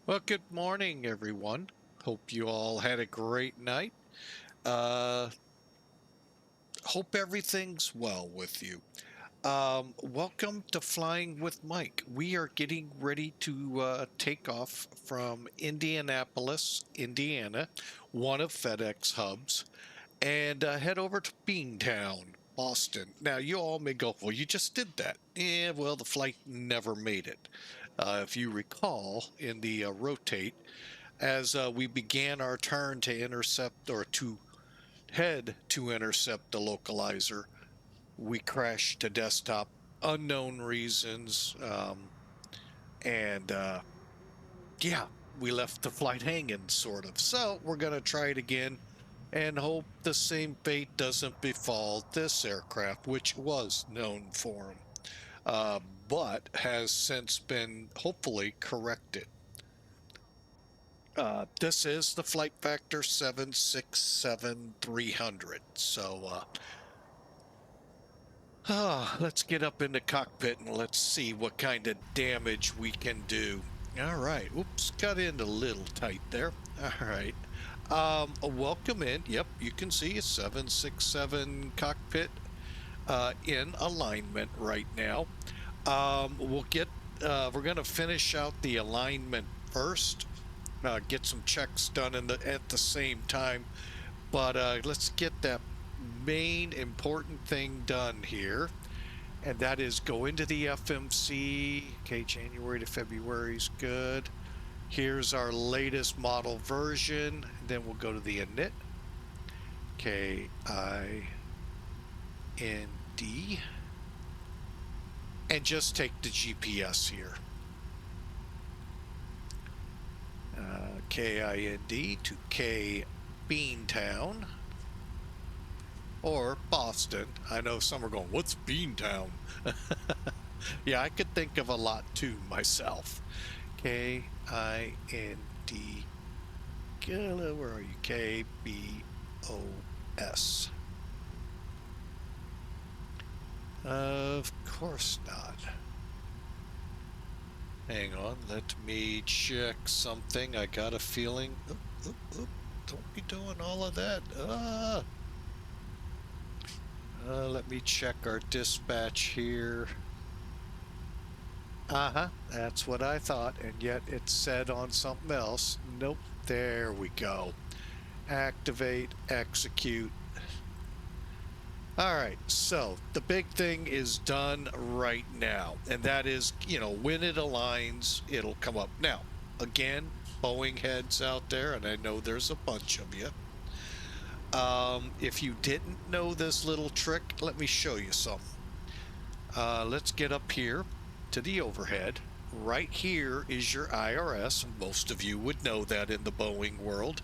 Well, good morning, everyone. Hope you all had a great night. Uh, Hope everything's well with you. Welcome to Flying with Mike. We are getting ready to take off from Indianapolis, Indiana, one of FedEx hubs, and head over to Beantown, Boston. Now, you all may go, well, you just did that. Yeah, well, the flight never made it. If you recall, in the rotate, as we began our turn to intercept or to head to intercept the localizer, we crashed to desktop, unknown reasons. And Yeah, we left the flight hanging, sort of. So we're going to try it again and hope the same fate doesn't befall this aircraft, which was known for him, but has since been hopefully corrected. This is the Flight Factor 767-300. So let's get up in the cockpit and let's see what kind of damage we can do. All right. Oops, got in a little tight there. All right. Welcome in. Yep, you can see a 767 cockpit in alignment right now. We're going to finish out the alignment first. Get some checks done at the same time, but let's get that main important thing done here, and that is go into the FMC. Okay, January to February is good. Here's our latest model version. Then we'll go to the init. KIND, and just take the GPS here. KIND to K Beantown or Boston. I know some are going, what's Beantown? Yeah, I could think of a lot too myself. KIND, where are you? KBOS. Of course not. Hang on, let me check something. I got a feeling. Oop, oop, oop. Don't be doing all of that. Let me check our dispatch here. That's what I thought, and yet it said on something else. Nope, there we go. Activate, execute. All right, so the big thing is done right now, and that is, when it aligns, it'll come up. Now, again, Boeing heads out there, and I know there's a bunch of you. If you didn't know this little trick, let me show you some. Let's get up here to the overhead. Right here is your IRS. Most of you would know that in the Boeing world.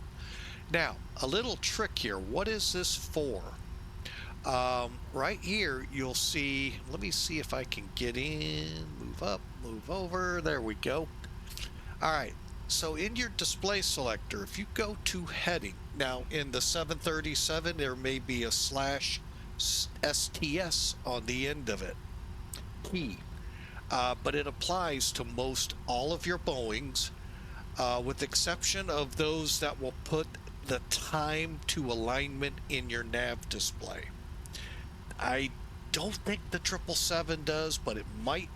Now, a little trick here. What is this for? Right here, you'll see, let me see if I can get in, move up, move over. There we go. All right. So in your display selector, if you go to heading, now in the 737, there may be a slash STS on the end of it. Key. But it applies to most all of your Boeings, with exception of those that will put the time to alignment in your nav display. I don't think the 777 does, but it might.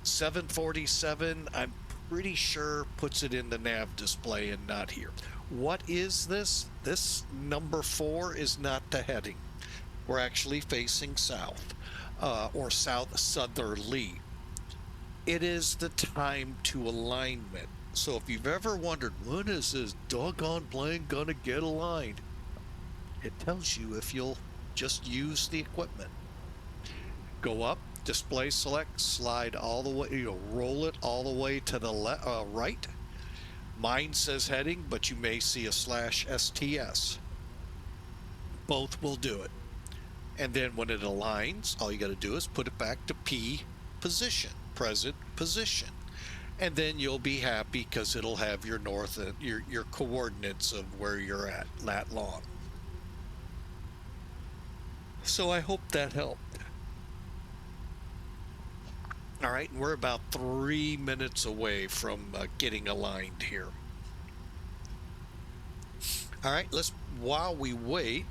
747, I'm pretty sure, puts it in the nav display and not here. What is this? This number 4 is not the heading. We're actually facing south, or south southerly. It is the time to alignment. So if you've ever wondered, when is this doggone plane gonna get aligned? It tells you if you'll just use the equipment. Go up, display select, slide all the way, roll it all the way to the right. Mine says heading, but you may see a slash STS. Both will do it. And then when it aligns, all you got to do is put it back to P position, present position. And then you'll be happy because it'll have your north and your coordinates of where you're at, lat long. So I hope that helped. All right, and we're about 3 minutes away from getting aligned here. All right, while we wait,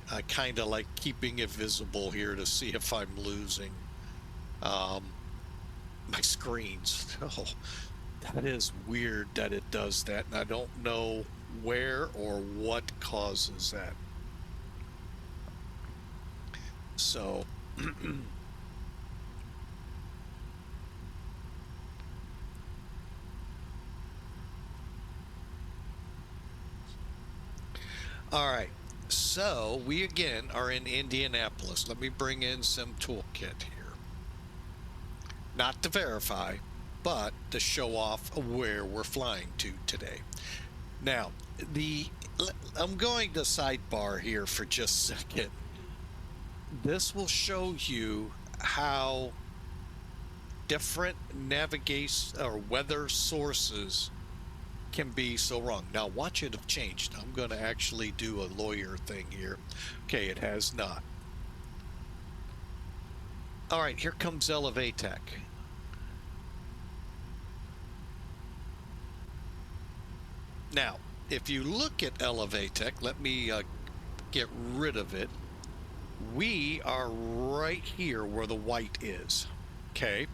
I kind of like keeping it visible here to see if I'm losing my screens. Oh, that is weird that it does that, and I don't know where or what causes that. So all right, so we again are in Indianapolis. Let me bring in some toolkit here, not to verify, but to show off where we're flying to today. Now, I'm going to sidebar here for just a second. This will show you how different navigation or weather sources can be so wrong. Now watch it have changed. I'm going to actually do a lawyer thing here. Okay, it has not. All right, here comes Elevatech. Now, if you look at Elevatech, let me get rid of it. We are right here where the white is. Okay.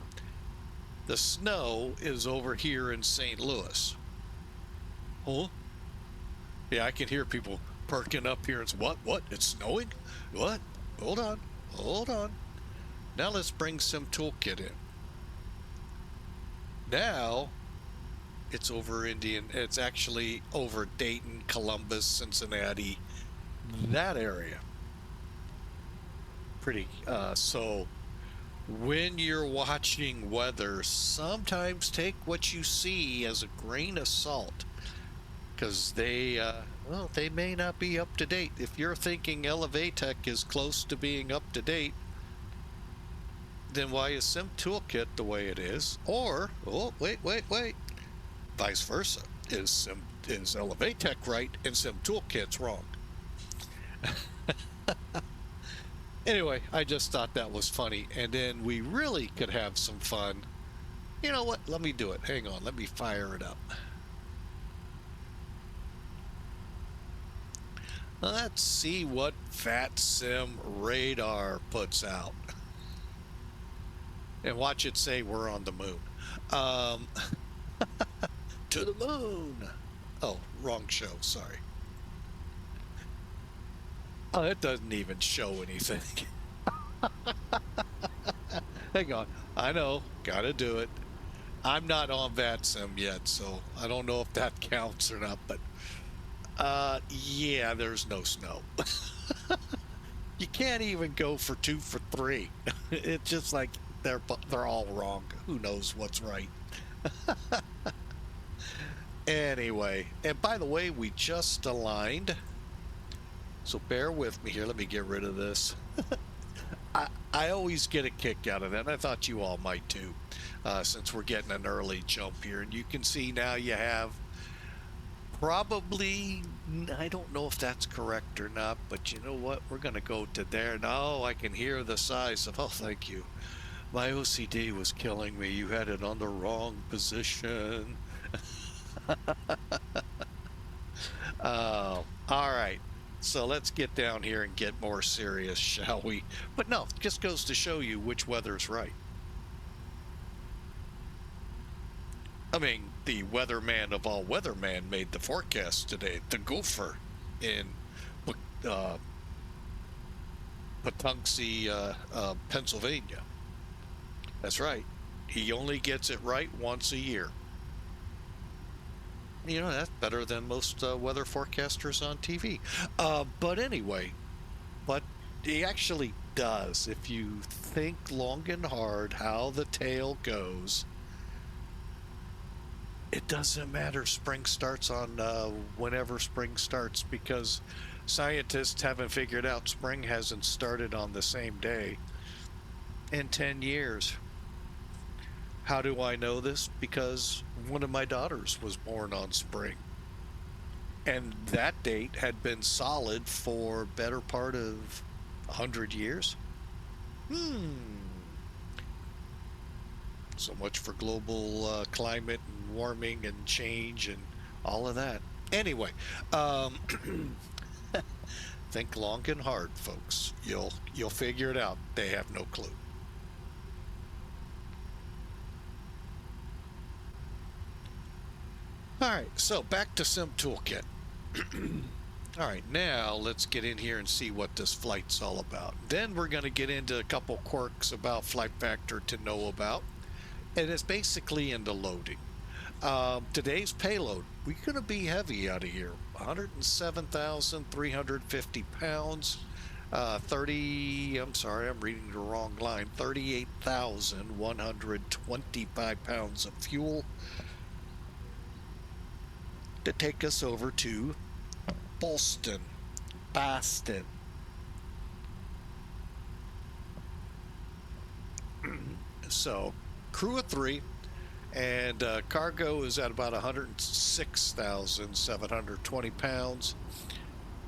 The snow is over here in St. Louis. Huh? Yeah, I can hear people perking up here. It's what? It's snowing? What? Hold on. Now let's bring some toolkit in. Now it's over it's actually over Dayton, Columbus, Cincinnati, that area. Pretty, so when you're watching weather, sometimes take what you see as a grain of salt, because well, they may not be up to date. If you're thinking Elevatech is close to being up to date, then why is Sim Toolkit the way it is? Or, oh, wait, vice versa. Is Elevatech right and Sim Toolkit's wrong? Anyway, I just thought that was funny, and then we really could have some fun. You know what? Let me do it. Hang on. Let me fire it up. Let's see what VATSIM radar puts out. And watch it say we're on the moon. To the moon. Oh, wrong show. Sorry. Oh, it doesn't even show anything. Hang on. I know. Gotta do it. I'm not on VATSIM yet, so I don't know if that counts or not, but yeah, there's no snow. You can't even go for 2 for 3. It's just like they're all wrong. Who knows what's right? Anyway, and by the way, we just aligned. So bear with me here. Let me get rid of this. I always get a kick out of that, and I thought you all might too, since we're getting an early jump here. And you can see now you have probably, I don't know if that's correct or not, but you know what? We're going to go to there. Now I can hear the size of, oh, thank you. My OCD was killing me. You had it on the wrong position. Oh, all right. So let's get down here and get more serious, shall we? But no, it just goes to show you which weather's right. I mean, the weatherman of all weatherman made the forecast today. The gopher in Patunxie, Pennsylvania. That's right. He only gets it right once a year. You know, that's better than most weather forecasters on TV. But anyway, but he actually does. If you think long and hard how the tale goes, it doesn't matter. Spring starts on whenever spring starts, because scientists haven't figured out spring hasn't started on the same day in 10 years. How do I know this? Because one of my daughters was born on spring. And that date had been solid for better part of 100 years. So much for global climate and warming and change and all of that. Anyway, um, think long and hard, folks. You'll figure it out. They have no clue. All right, so back to Sim Toolkit. All right, now let's get in here and see what this flight's all about. Then we're going to get into a couple quirks about Flight Factor to know about. And it's basically into loading. Today's payload, we're going to be heavy out of here. 107,350 pounds. I'm reading the wrong line. 38,125 pounds of fuel to take us over to Boston. So, crew of 3, and cargo is at about 106,720 pounds.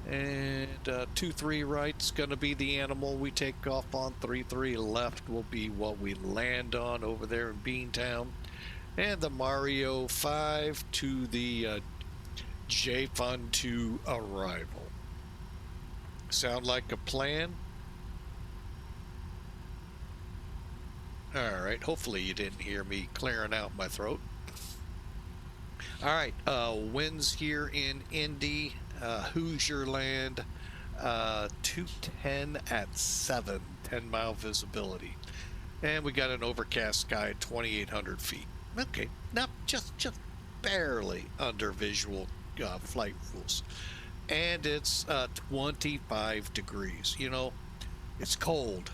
And 2-3 right's going to be the animal we take off on. 3-3 left will be what we land on over there in Beantown. And the Mario 5 to the J-Fun to arrival. Sound like a plan? All right, hopefully you didn't hear me clearing out my throat. All right, winds here in Indy, Hoosier Land, 210 at 7, 10-mile visibility. And we got an overcast sky at 2,800 feet. Okay, now just barely under visual flight rules. And it's 25 degrees. You know, it's cold.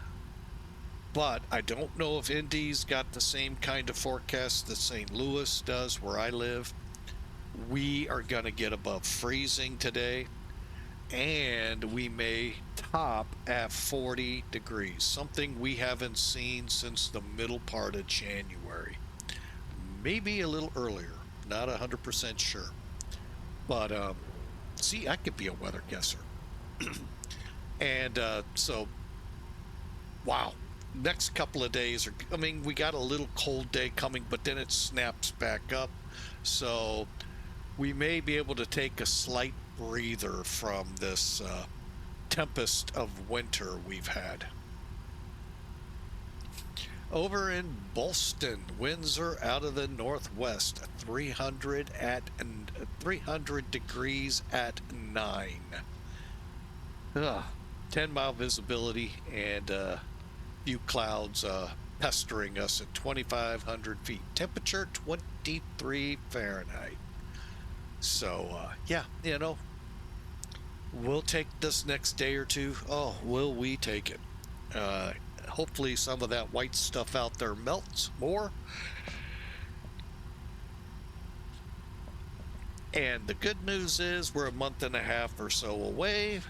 But I don't know if Indy's got the same kind of forecast that St. Louis does where I live. We are going to get above freezing today, and we may top at 40 degrees, something we haven't seen since the middle part of January. Maybe a little earlier, not 100% sure. But see, I could be a weather guesser. And so, wow. Next couple of days I mean, we got a little cold day coming, but then it snaps back up. So we may be able to take a slight breather from this tempest of winter we've had. Over in Boston, winds are out of the northwest, 300 degrees at 9. 10-mile visibility and few clouds pestering us at 2,500 feet. Temperature 23 Fahrenheit. So yeah, you know, we'll take this next day or two. Oh, will we take it? Hopefully some of that white stuff out there melts more. And the good news is we're a month and a half or so away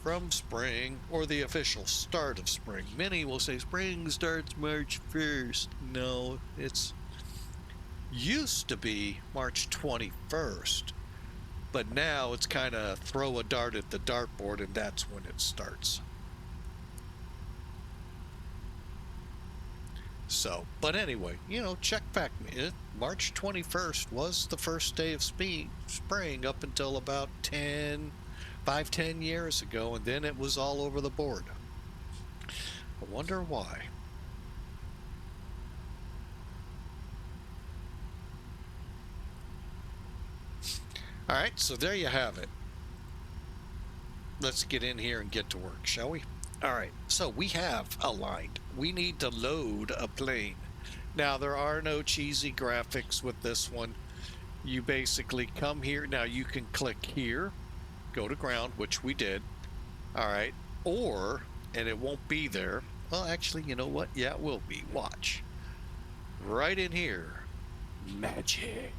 from spring, or the official start of spring. Many will say spring starts March 1st. No, it's used to be March 21st, but now it's kind of throw a dart at the dartboard, and that's when it starts. So, but anyway, you know, check back. March 21st was the first day of spring up until about 10 years ago, and then it was all over the board. I wonder why. All right, so there you have it. Let's get in here and get to work, shall we? All right, so we have aligned. We need to load a plane. Now, there are no cheesy graphics with this one. You basically come here. Now, you can click here, go to ground, which we did. All right, or, and it won't be there. Well, actually, you know what? Yeah, it will be. Watch. Right in here. Magic.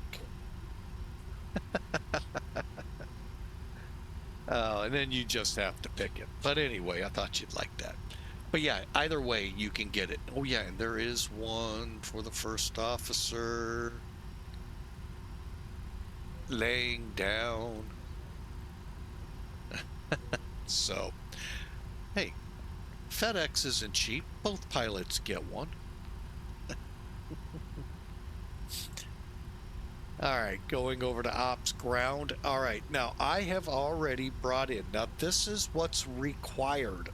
And then you just have to pick it. But anyway, I thought you'd like that. But yeah, either way, you can get it. Oh yeah, and there is one for the first officer. Laying down. So, hey, FedEx isn't cheap. Both pilots get one. All right, going over to ops ground. All right, now I have already brought in. Now this is what's required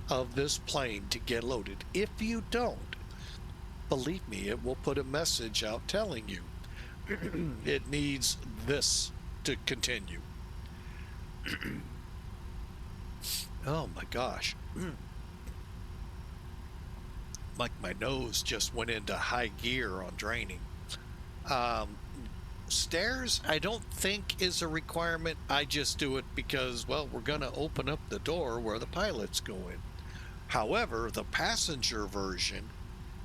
of this plane to get loaded. If you don't, believe me, it will put a message out telling you it needs this to continue. Oh my gosh. Like my nose just went into high gear on draining. Stairs, I don't think is a requirement. I just do it because, well, we're going to open up the door where the pilots go in. However, the passenger version,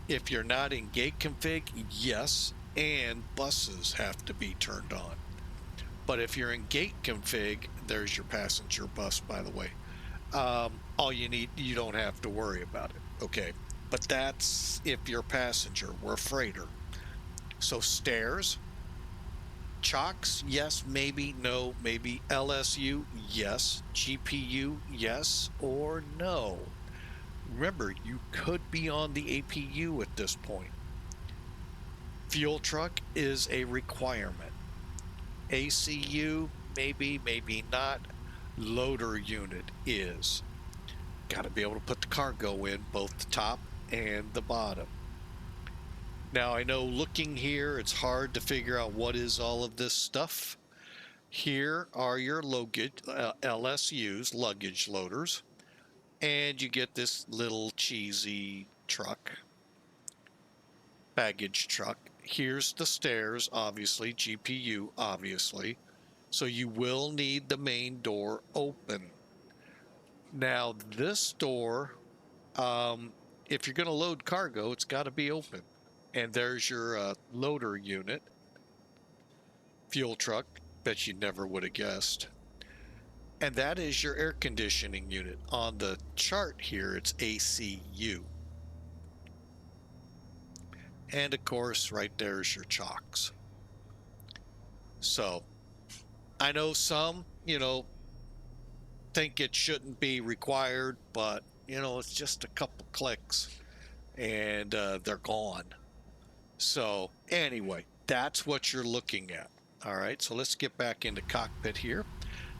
if you're not in gate config, yes, and buses have to be turned on. But if you're in gate config, there's your passenger bus, by the way. All you need, you don't have to worry about it. Okay. But that's if you're passenger, we're freighter. So stairs, chocks, yes, maybe, no, maybe. LSU, yes. GPU, yes or no. Remember, you could be on the APU at this point. Fuel truck is a requirement. ACU, maybe, maybe not. Loader unit is. Got to be able to put the cargo in, both the top and the bottom. Now I know looking here, it's hard to figure out what is all of this stuff. Here are your LSUs, luggage loaders, and you get this little cheesy truck, baggage truck. Here's the stairs, obviously, GPU, obviously. So you will need the main door open. Now this door, if you're going to load cargo, it's got to be open. And there's your loader unit. Fuel truck, bet you never would have guessed. And that is your air conditioning unit. On the chart here, it's ACU. And of course, right there's your chocks. So, I know some, think it shouldn't be required, but, it's just a couple clicks and they're gone. So, anyway, that's what you're looking at. All right, so let's get back into cockpit here.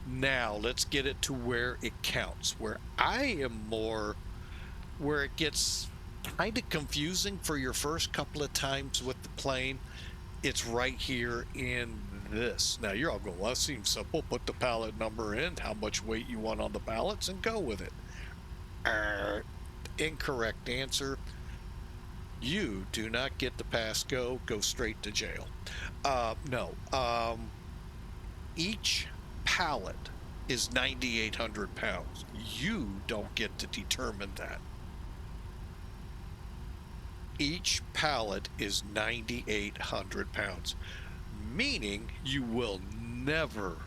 Now, let's get it to where it counts. Where I am more, where it gets kind of confusing for your first couple of times with the plane, it's right here in this. Now, you're all going, well, that seems simple. Put the pallet number in, how much weight you want on the pallets, and go with it. Incorrect answer. You do not get the pass go straight to jail. No. Each pallet is 9,800 pounds. You don't get to determine that. Each pallet is 9,800 pounds, meaning you will never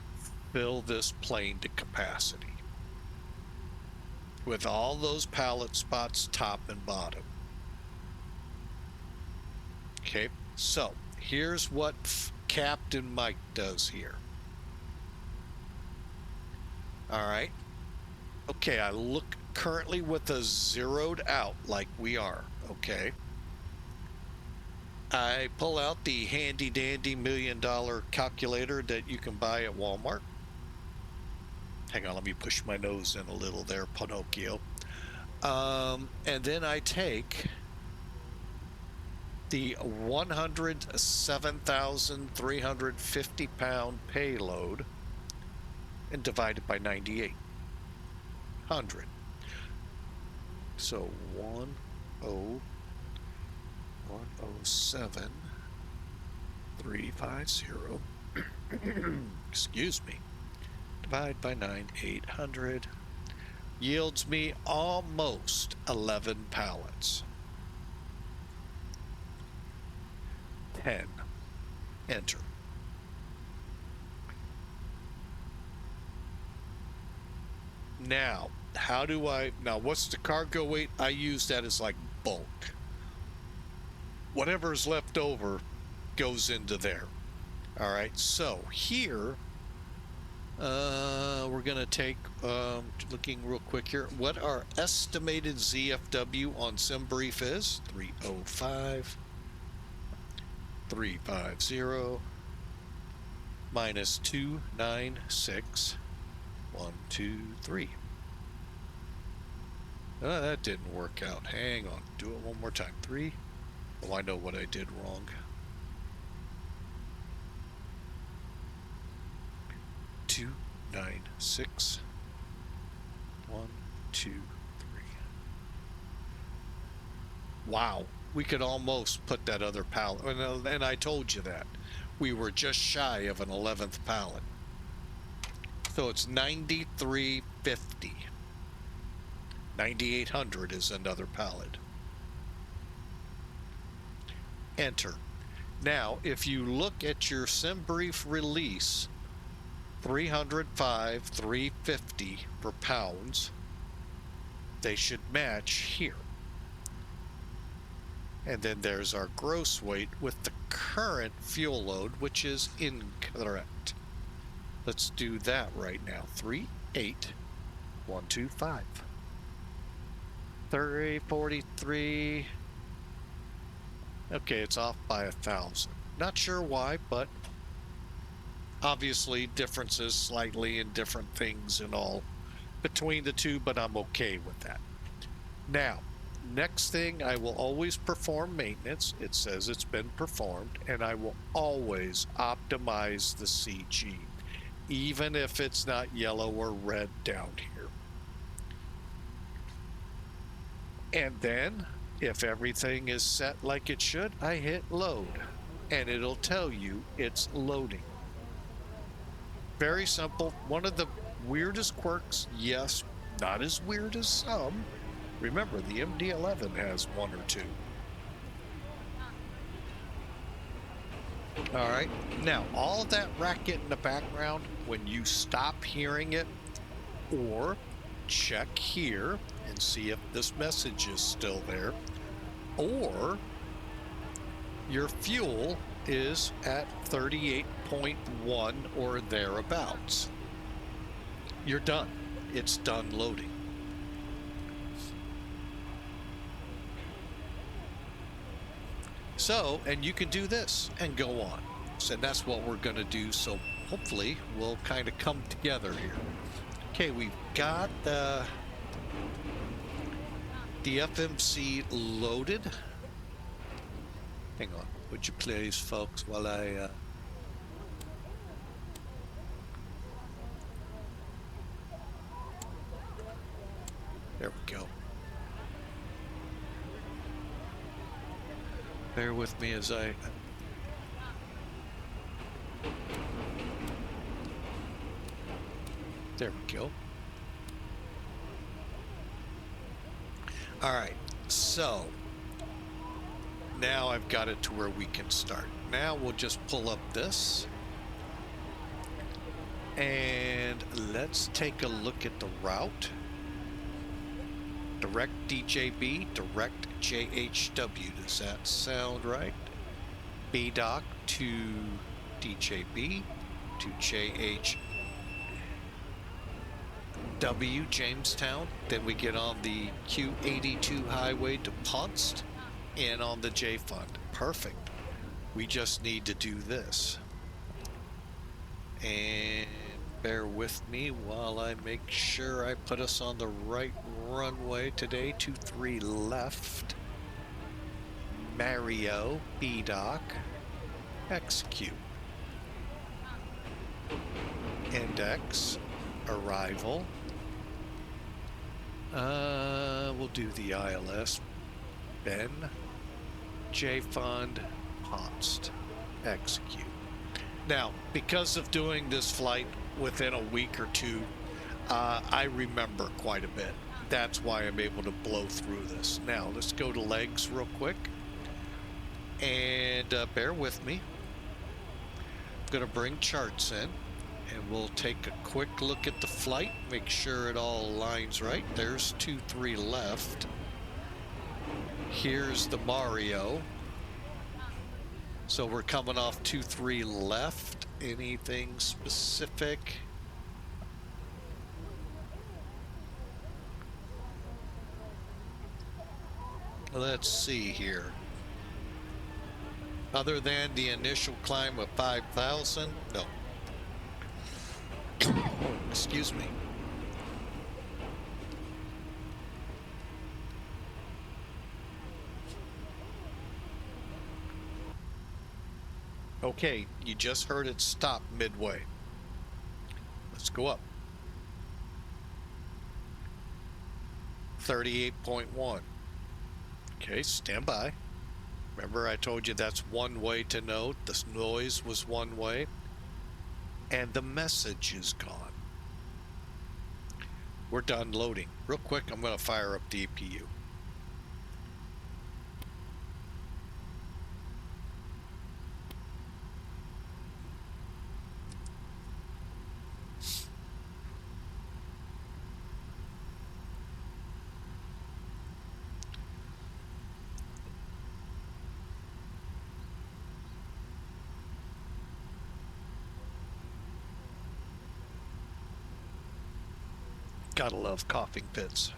fill this plane to capacity with all those pallet spots, top and bottom. Okay, so here's what Captain Mike does here. All right. Okay, I look currently with a zeroed out like we are. Okay. I pull out the handy dandy $1 million calculator that you can buy at Walmart. Hang on, let me push my nose in a little there, Pinocchio. And then I take the 107,350 pound payload and divide it by 9,800. So 107,350 excuse me, divide by 9,800 yields me almost 11 pallets. 10. Enter. Now, what's the cargo weight? I use that as like bulk. Whatever's left over goes into there. All right, so here, we're going to take, looking real quick here, what our estimated ZFW on SimBrief is. 305, 350, minus 296. 1, 2, 3. That didn't work out. Hang on. Do it one more time. 3. Oh, I know what I did wrong. 296. 1, 2, 3. Wow. We could almost put that other pallet. And I told you that. We were just shy of an 11th pallet. So it's 9350. 9800 is another pallet. Enter. Now, if you look at your SimBrief release, 305, 350 for pounds, they should match here. And then there's our gross weight with the current fuel load, which is incorrect. Let's do that right now. 38125. 343. Okay, it's off by 1,000. Not sure why, but obviously differences slightly in different things and all between the two, but I'm okay with that. Now, next thing, I will always perform maintenance. It says it's been performed, and I will always optimize the CG, even if it's not yellow or red down here. And then, if everything is set like it should, I hit load, and it'll tell you it's loading. Very simple. One of the weirdest quirks, yes, not as weird as some. Remember, the MD-11 has one or two. All right. Now, all that racket in the background, when you stop hearing it, or check here and see if this message is still there, or your fuel is at 38.1 or thereabouts. You're done. It's done loading. So, and you can do this and go on. So that's what we're going to do. So hopefully we'll kind of come together here. Okay, we've got the FMC loaded. Hang on, would you please, folks, while I... There we go. Bear with me as I... There we go. All right, so now I've got it to where we can start. Now we'll just pull up this and let's take a look at the route. Direct DJB, direct JHW. Does that sound right? BDOC to DJB to JHW, Jamestown. Then we get on the Q82 highway to Ponce and on the J Fund. Perfect. We just need to do this. And bear with me while I make sure I put us on the right runway today. 23 left. Mario, BDOC, execute. Index, arrival. We'll do the ILS. Ben, J Fund, Ponst, execute. Now, because of doing this flight within a week or two, I remember quite a bit. That's why I'm able to blow through this. Now, let's go to legs real quick. And bear with me. I'm going to bring charts in. And we'll take a quick look at the flight. Make sure it all aligns right. There's 23 left. Here's the Mario. So we're coming off 23 left. Anything specific? Let's see here. Other than the initial climb of 5,000, no. Oh, excuse me. Okay, you just heard it stop midway. Let's go up. 38.1. Okay, stand by. Remember I told you that's one way to note. This noise was one way. And the message is gone. We're done loading. Real quick, I'm going to fire up the EPU. Gotta love coughing fits.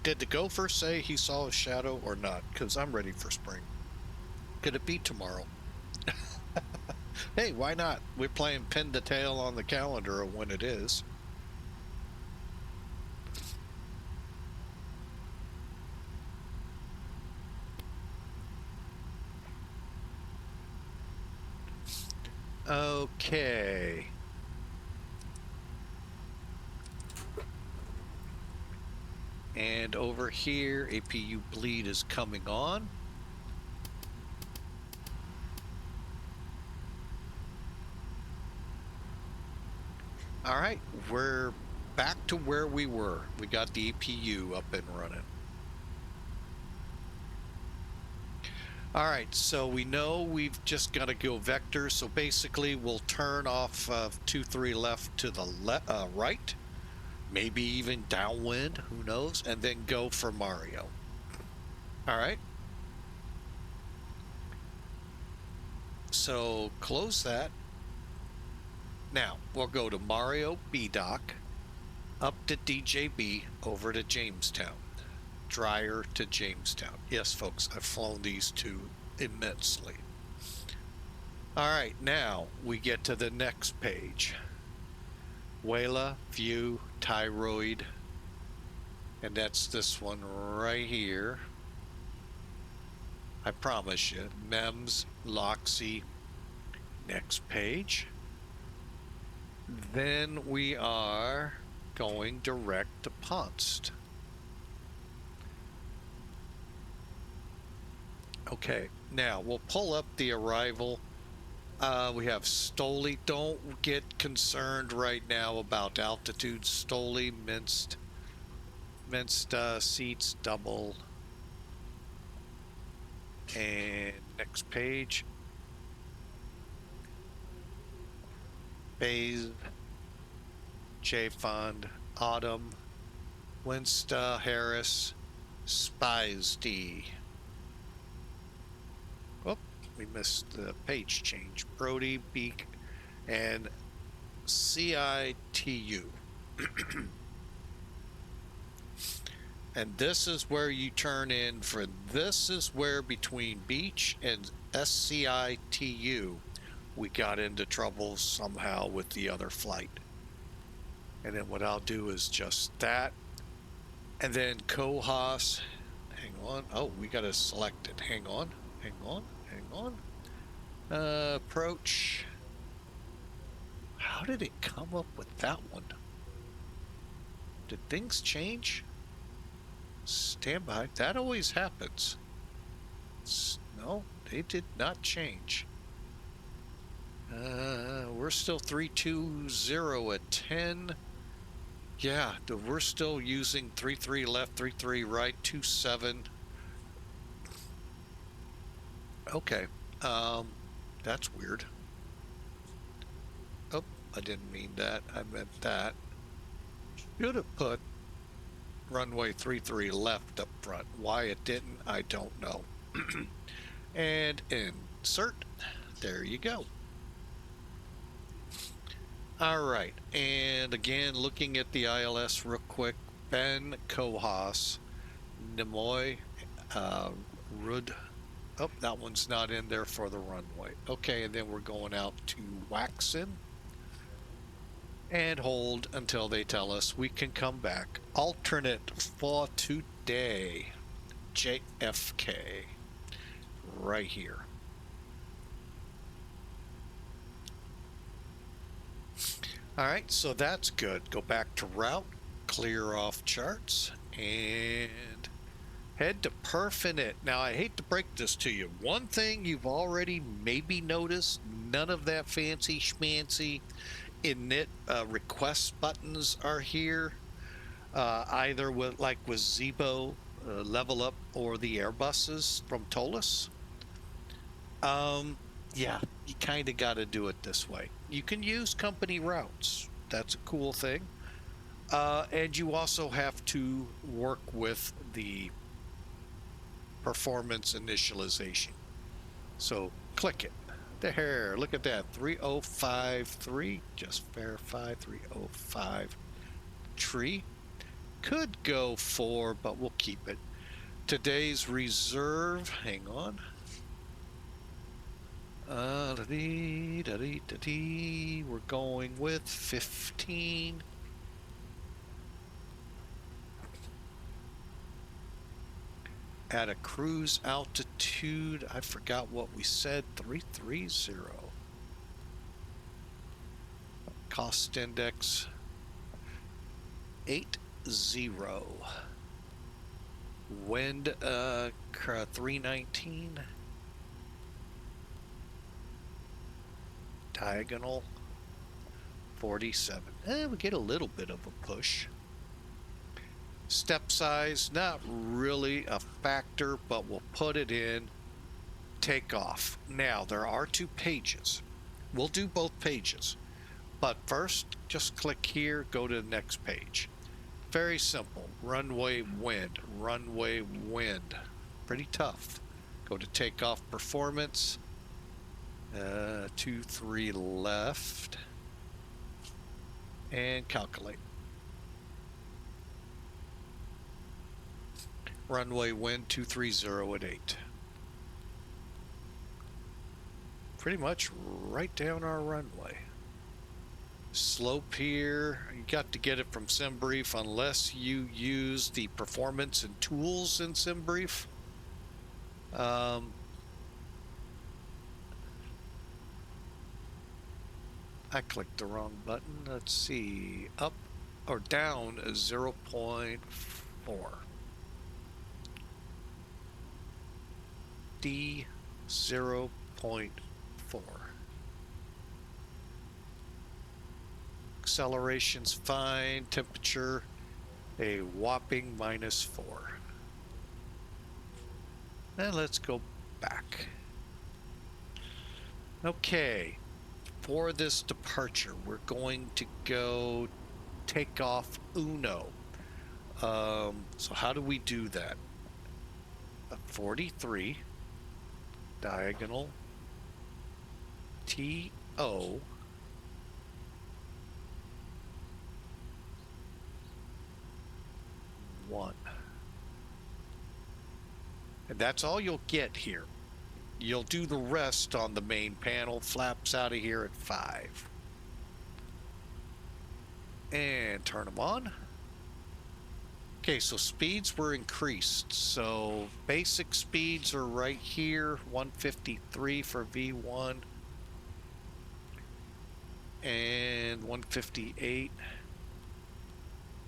Did the gopher say he saw a shadow or not? Because I'm ready for spring. Could it be tomorrow? Hey, why not? We're playing pin the tail on the calendar of when it is. Okay. And over here, APU bleed is coming on. All right, we're back to where we were. We got the APU up and running. All right, so we know we've just got to go vector. So basically, we'll turn off 2-3 left to the right, maybe even downwind, who knows, and then go for Mario. All right. So close that. Now we'll go to Mario B dock, up to DJB, over to Jamestown. Dryer to Jamestown. Yes, folks, I've flown these two immensely. All right, now we get to the next page. Wela, View, Thyroid, and that's this one right here. I promise you, MEMS, Loxy. Next page. Then we are going direct to Ponst. Okay, now we'll pull up the arrival. We have Stoli. Don't get concerned right now about altitude. Stoli, minced seats, double. And next page. Bays, J-Fund, Autumn, Winsta, Harris, Spies D. Oh, we missed the page change. Brody, Beak, and CITU. And this is where you turn in for, this is where between Beach and SCITU we got into trouble somehow with the other flight. And then what I'll do is just that. And then Cohos, hang on. Oh, we got to select it. Hang on. Approach. How did it come up with that one? Did things change? Standby. That always happens. No, they did not change. We're still 320 at 10. Yeah, we're still using 33 left, 33 right, 27. Okay, that's weird. Oh, I didn't mean that. I meant that. Should have put runway 33 left up front. Why it didn't, I don't know. And insert. There you go. All right, and again, looking at the ILS real quick, Ben Cohos, Nimoy, Rud, Oh, that one's not in there for the runway. Okay, and then we're going out to Waxin and hold until they tell us we can come back. Alternate for today, JFK, right here. All right, so that's good. Go back to route, clear off charts, and head to Perfinite. Now, I hate to break this to you. One thing you've already maybe noticed, none of that fancy schmancy init request buttons are here, either with Zebo, Level Up, or the Airbuses from Tolus. Yeah, you kind of got to do it this way. You can use company routes. That's a cool thing. And you also have to work with the performance initialization. So click it. There, look at that. 3053. Just verify 305 tree. Could go 4, but we'll keep it. Today's reserve, hang on. We're going with 15. At a cruise altitude, I forgot what we said, 330. Cost index 80. Wind 319. Diagonal 47. We get a little bit of a push. Step size, not really a factor, but we'll put it in. Takeoff. Now, there are 2 pages. We'll do both pages. But first, just click here, go to the next page. Very simple. Runway wind. Runway wind. Pretty tough. Go to takeoff performance. 23 left. And calculate. Runway wind 230 at 8. Pretty much right down our runway. Slope here, you got to get it from SimBrief unless you use the performance and tools in SimBrief. I clicked the wrong button. Let's see, up or down 0.4. D 0.4. Acceleration's fine. Temperature a whopping -4. And let's go back. Okay, for this departure, we're going to go take off Uno. So how do we do that? 43. Diagonal TO 1. And that's all you'll get here. You'll do the rest on the main panel. Flaps out of here at 5. And turn them on. Okay, so speeds were increased. So basic speeds are right here, 153 for V1 and 158.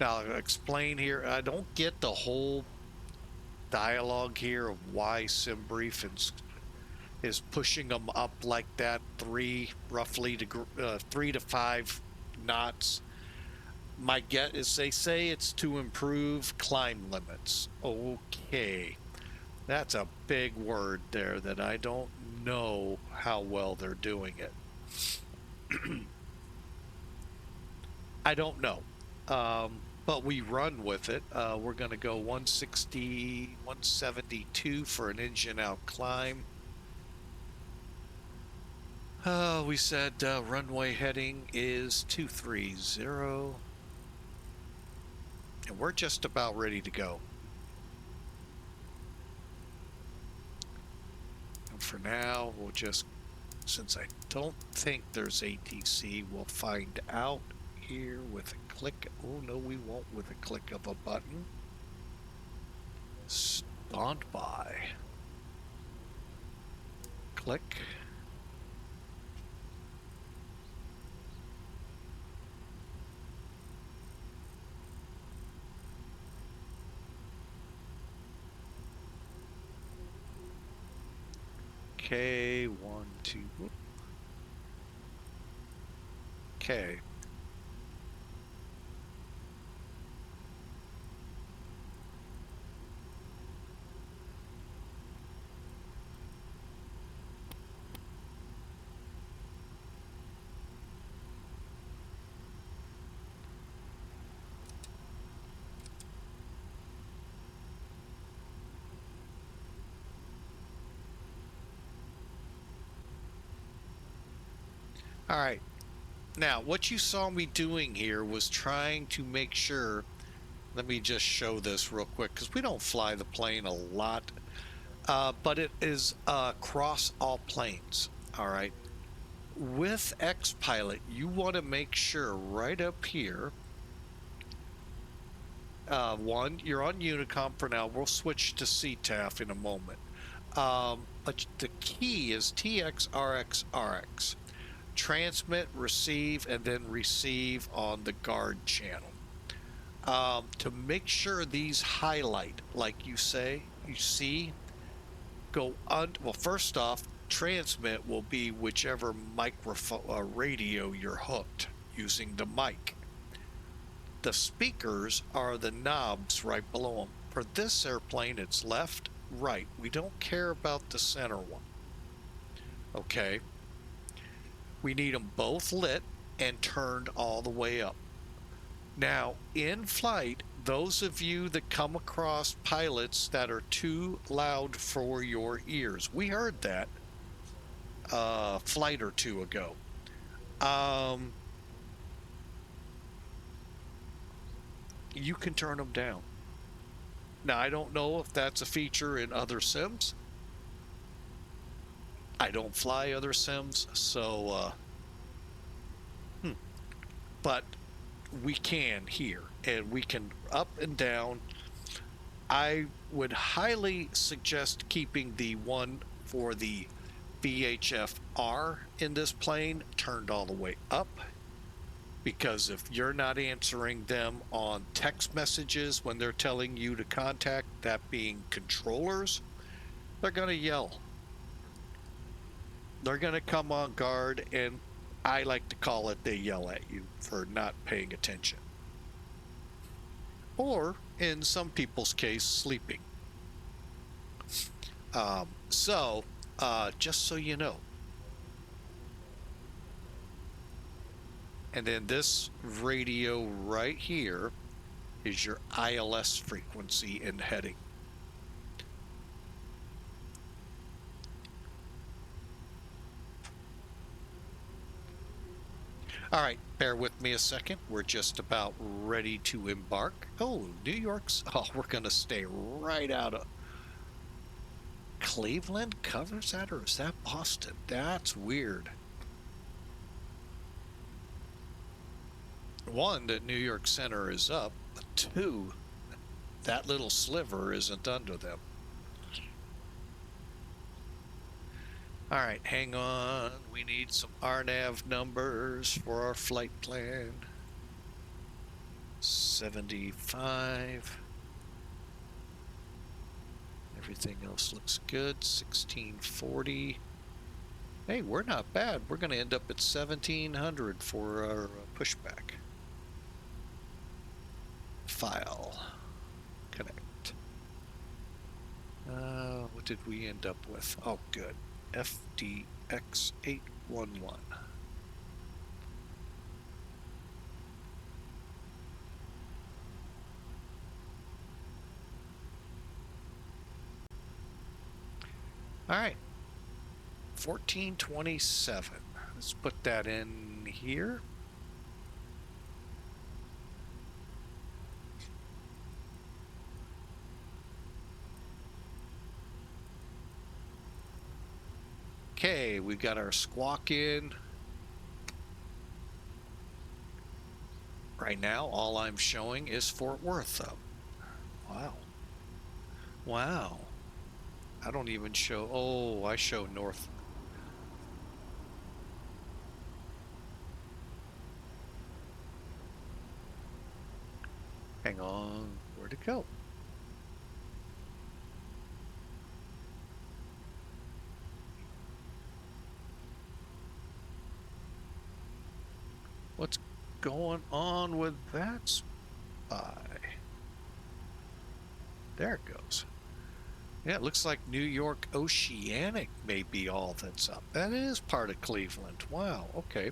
Now I'll explain here. I don't get the whole dialogue here of why SimBrief is pushing them up like that, roughly to 3 to 5 knots. My guess is they say it's to improve climb limits. Okay, that's a big word there that I don't know how well they're doing it. I don't know, but we run with it. We're going to go 160, 172 for an engine out climb. We said runway heading is 230. And we're just about ready to go. for now. We'll just, since I don't think there's ATC, we'll find out here with a click. Oh, no, we won't with a click of a button. Stand by. Click. Okay, 1, 2. Okay. All right. Now, what you saw me doing here was trying to make sure, let me just show this real quick because we don't fly the plane a lot, but it is across all planes. All right. With X-Pilot, you want to make sure right up here, one, you're on Unicom for now. We'll switch to CTAF in a moment. But the key is TXRXRX. Transmit, receive, and then receive on the guard channel. To make sure these highlight, like you see, go on. Well, first off, transmit will be whichever microphone radio you're hooked using the mic. The speakers are the knobs right below them. For this airplane, it's left, right. We don't care about the center one. Okay. We need them both lit and turned all the way up. Now, in flight, those of you that come across pilots that are too loud for your ears, we heard that a flight or two ago. You can turn them down. Now, I don't know if that's a feature in other sims. I don't fly other sims, so but we can here, and we can up and down. I would highly suggest keeping the one for the VHF-R in this plane turned all the way up, because if you're not answering them on text messages when they're telling you to contact, that being controllers, they're going to yell. They're going to come on guard, and I like to call it they yell at you for not paying attention. Or, in some people's case, sleeping. Just so you know. And then this radio right here is your ILS frequency and heading. All right, bear with me a second. We're just about ready to embark. Oh, New York's, oh, we're going to stay right out of Cleveland covers that, or is that Boston? That's weird. One, that New York Center is up, but two, that little sliver isn't under them. All right, hang on. We need some RNAV numbers for our flight plan. 75. Everything else looks good. 1640. Hey, we're not bad. We're going to end up at 1700 for our pushback. File. Connect. What did we end up with? Oh, good. FDX811. All right. 1427. Let's put that in here. Okay, we got our squawk in. Right now, all I'm showing is Fort Worth, though. Wow. Wow. I don't even show... Oh, I show north. Hang on. Where'd it go? What's going on with that spy? There it goes. Yeah, it looks like New York Oceanic may be all that's up. That is part of Cleveland. Wow, okay.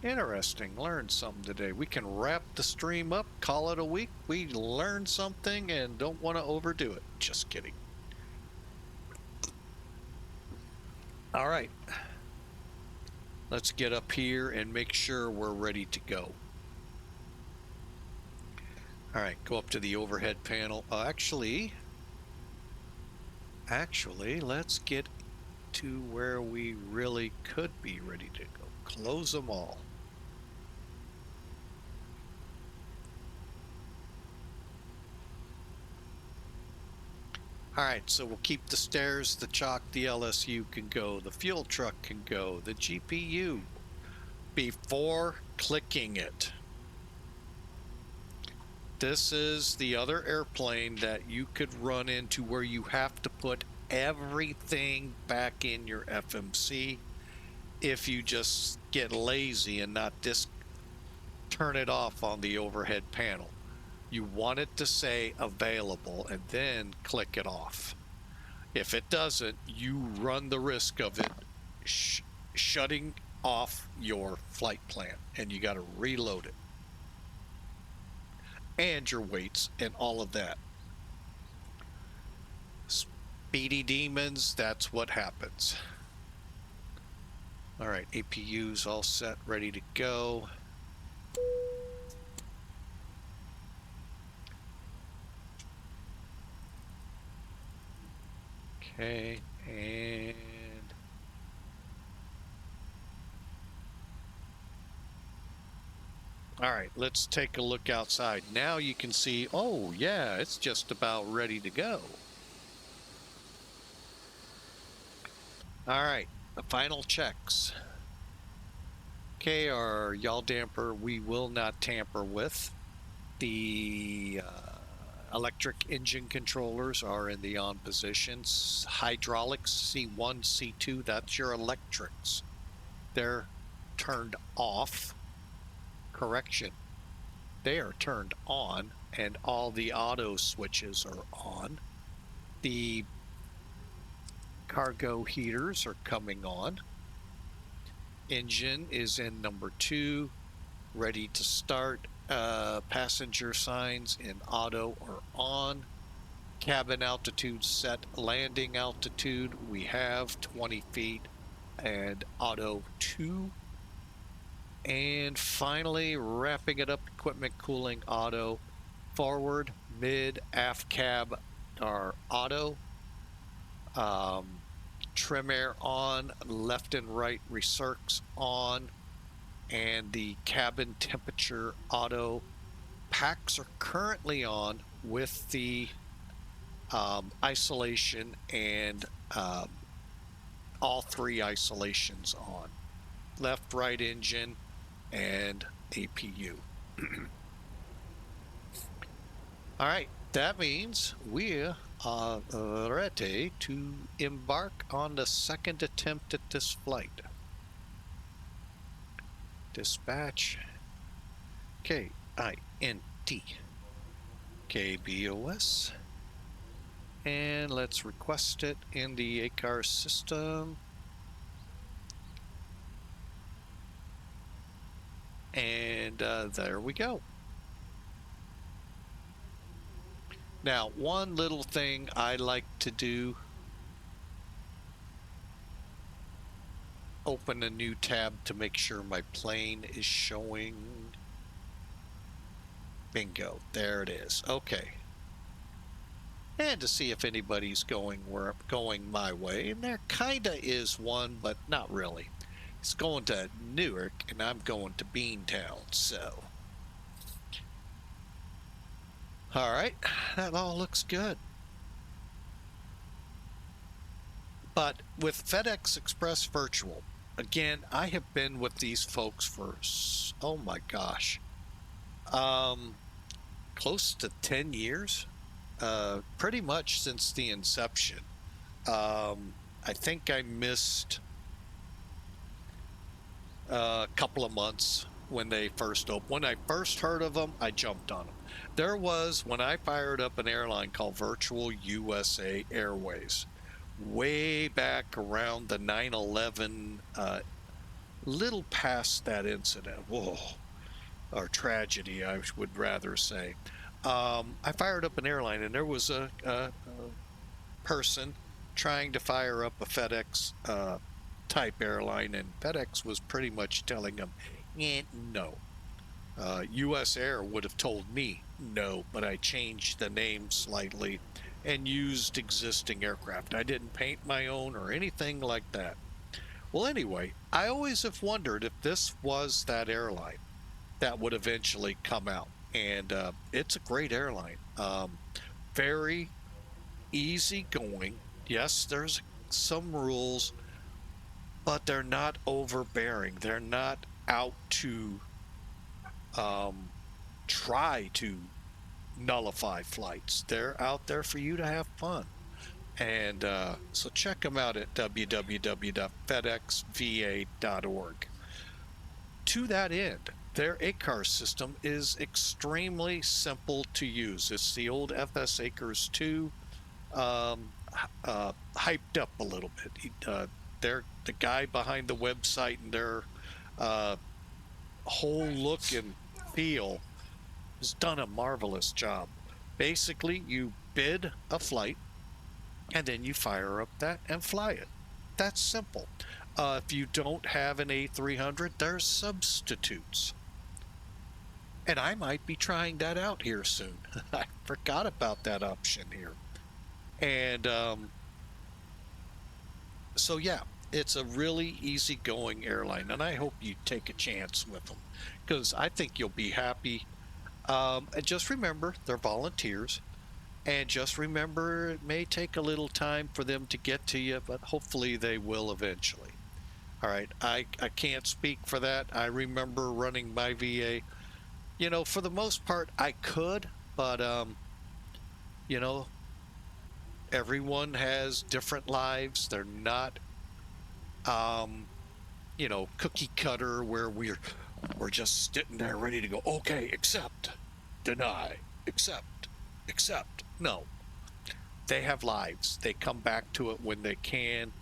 Interesting. Learned something today. We can wrap the stream up, call it a week. We learned something and don't want to overdo it. Just kidding. All right. Let's get up here and make sure we're ready to go. All right, go up to the overhead panel. Actually, let's get to where we really could be ready to go. Close them all. All right, so we'll keep the stairs, the chalk, the LSU can go, the fuel truck can go, the GPU, before clicking it. This is the other airplane that you could run into where you have to put everything back in your FMC if you just get lazy and not turn it off on the overhead panel. You want it to say available and then click it off. If it doesn't, you run the risk of it shutting off your flight plan and you got to reload it. And your weights and all of that. Speedy demons, that's what happens. All right, APU's all set, ready to go. Okay, and all right, let's take a look outside. Now you can see, oh yeah, it's just about ready to go. All right, the final checks. Okay, our yaw damper we will not tamper with. The electric engine controllers are in the on positions. Hydraulics, C1, C2, that's your electrics. They're turned off. Correction. They are turned on and all the auto switches are on. The cargo heaters are coming on. Engine is in number 2, ready to start. Passenger signs in auto are on. Cabin altitude set. Landing altitude we have 20 feet and auto 2. And finally, wrapping it up, equipment cooling auto. Forward, mid, aft cab are auto. Trim air on, left and right recircs on, and the cabin temperature auto. Packs are currently on with the isolation and all 3 isolations on. Left, right engine, and APU. All right, that means we are ready to embark on the second attempt at this flight. Dispatch KINT KBOS, and let's request it in the ACAR system. And there we go. Now, one little thing I like to do, open a new tab to make sure my plane is showing. Bingo, there it is. Okay. and to see if anybody's going my way. And there kinda is one, but not really. It's going to Newark, and I'm going to Beantown. So, all right, that all looks good. But with FedEx Express Virtual, again, I have been with these folks for, oh my gosh, close to 10 years, pretty much since the inception. I think I missed a couple of months when they first opened. When I first heard of them, I jumped on them. There was, when I fired up an airline called Virtual USA Airways, way back around the 9/11, little past that incident. Whoa, or tragedy, I would rather say. I fired up an airline, and there was a person trying to fire up a FedEx type airline, and FedEx was pretty much telling him, no. US Air would have told me no, but I changed the name slightly and used existing aircraft. I didn't paint my own or anything like that. Well, anyway, I always have wondered if this was that airline that would eventually come out. And it's a great airline. Very easy going. Yes, there's some rules, but they're not overbearing. They're not out to try to nullify flights. They're out there for you to have fun. And so check them out at www.fedexva.org. To that end, their ACAR system is extremely simple to use. It's the old FS ACARS 2 hyped up a little bit. They're the guy behind the website, and their whole look and feel has done a marvelous job. Basically, you bid a flight, and then you fire up that and fly it. That's simple. If you don't have an A300, there's substitutes. And I might be trying that out here soon. I forgot about that option here. And so, yeah, it's a really easygoing airline, and I hope you take a chance with them, because I think you'll be happy. And just remember, they're volunteers. And just remember, it may take a little time for them to get to you, but hopefully they will eventually. All right, I can't speak for that. I remember running my VA. You know, for the most part, I could, but, you know, everyone has different lives. They're not, you know, cookie cutter where we're just sitting there ready to go, okay, accept, deny, accept, accept. No, they have lives. They come back to it when they can.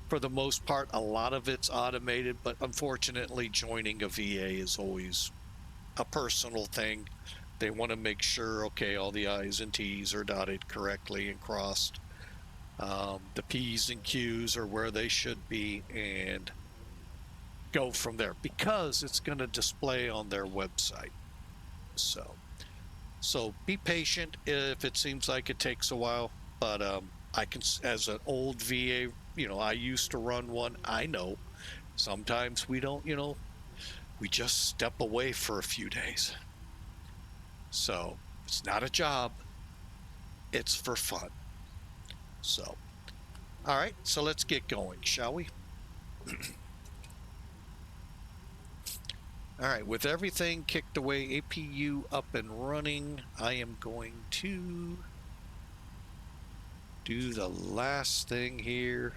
For the most part, a lot of it's automated, but unfortunately, joining a VA is always a personal thing. They want to make sure, okay, all the I's and T's are dotted correctly and crossed. The P's and Q's are where they should be, and go from there, because it's going to display on their website. So be patient if it seems like it takes a while, but I can, as an old VA, you know, I used to run one. I know sometimes we don't, you know, we just step away for a few days. So it's not a job, it's for fun. So, all right, so let's get going, shall we? All right, with everything kicked away, APU up and running, I am going to do the last thing here.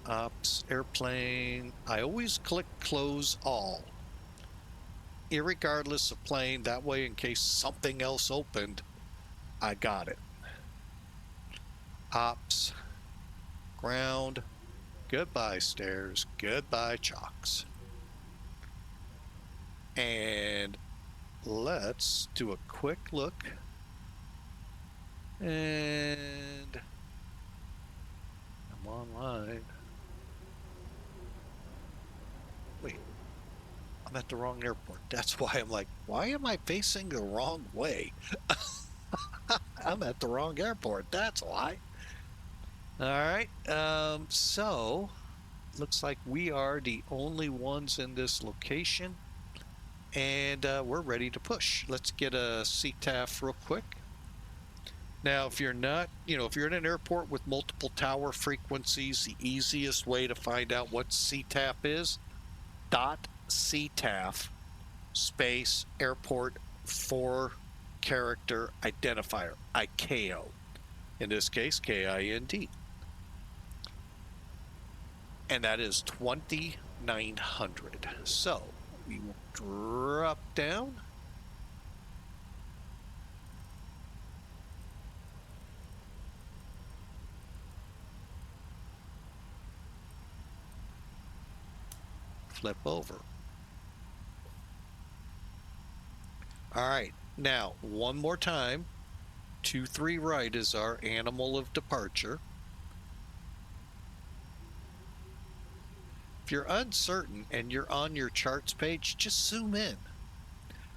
Ops, airplane. I always click close all, irregardless of plane. That way, in case something else opened, I got it. Ops, ground, goodbye stairs, goodbye chocks. And let's do a quick look. And I'm online. Wait, I'm at the wrong airport. That's why I'm like, why am I facing the wrong way? I'm at the wrong airport. That's why. All right. So looks like we are the only ones in this location, and we're ready to push. Let's get a CTAF real quick. Now, if you're not, if you're in an airport with multiple tower frequencies, the easiest way to find out what CTAF is, .CTAF space airport 4-character identifier, ICAO. In this case, KIND. And that is 2900. So we will drop down. Flip over. All right, now one more time. 23 right is our animal of departure. If you're uncertain and you're on your charts page, just zoom in.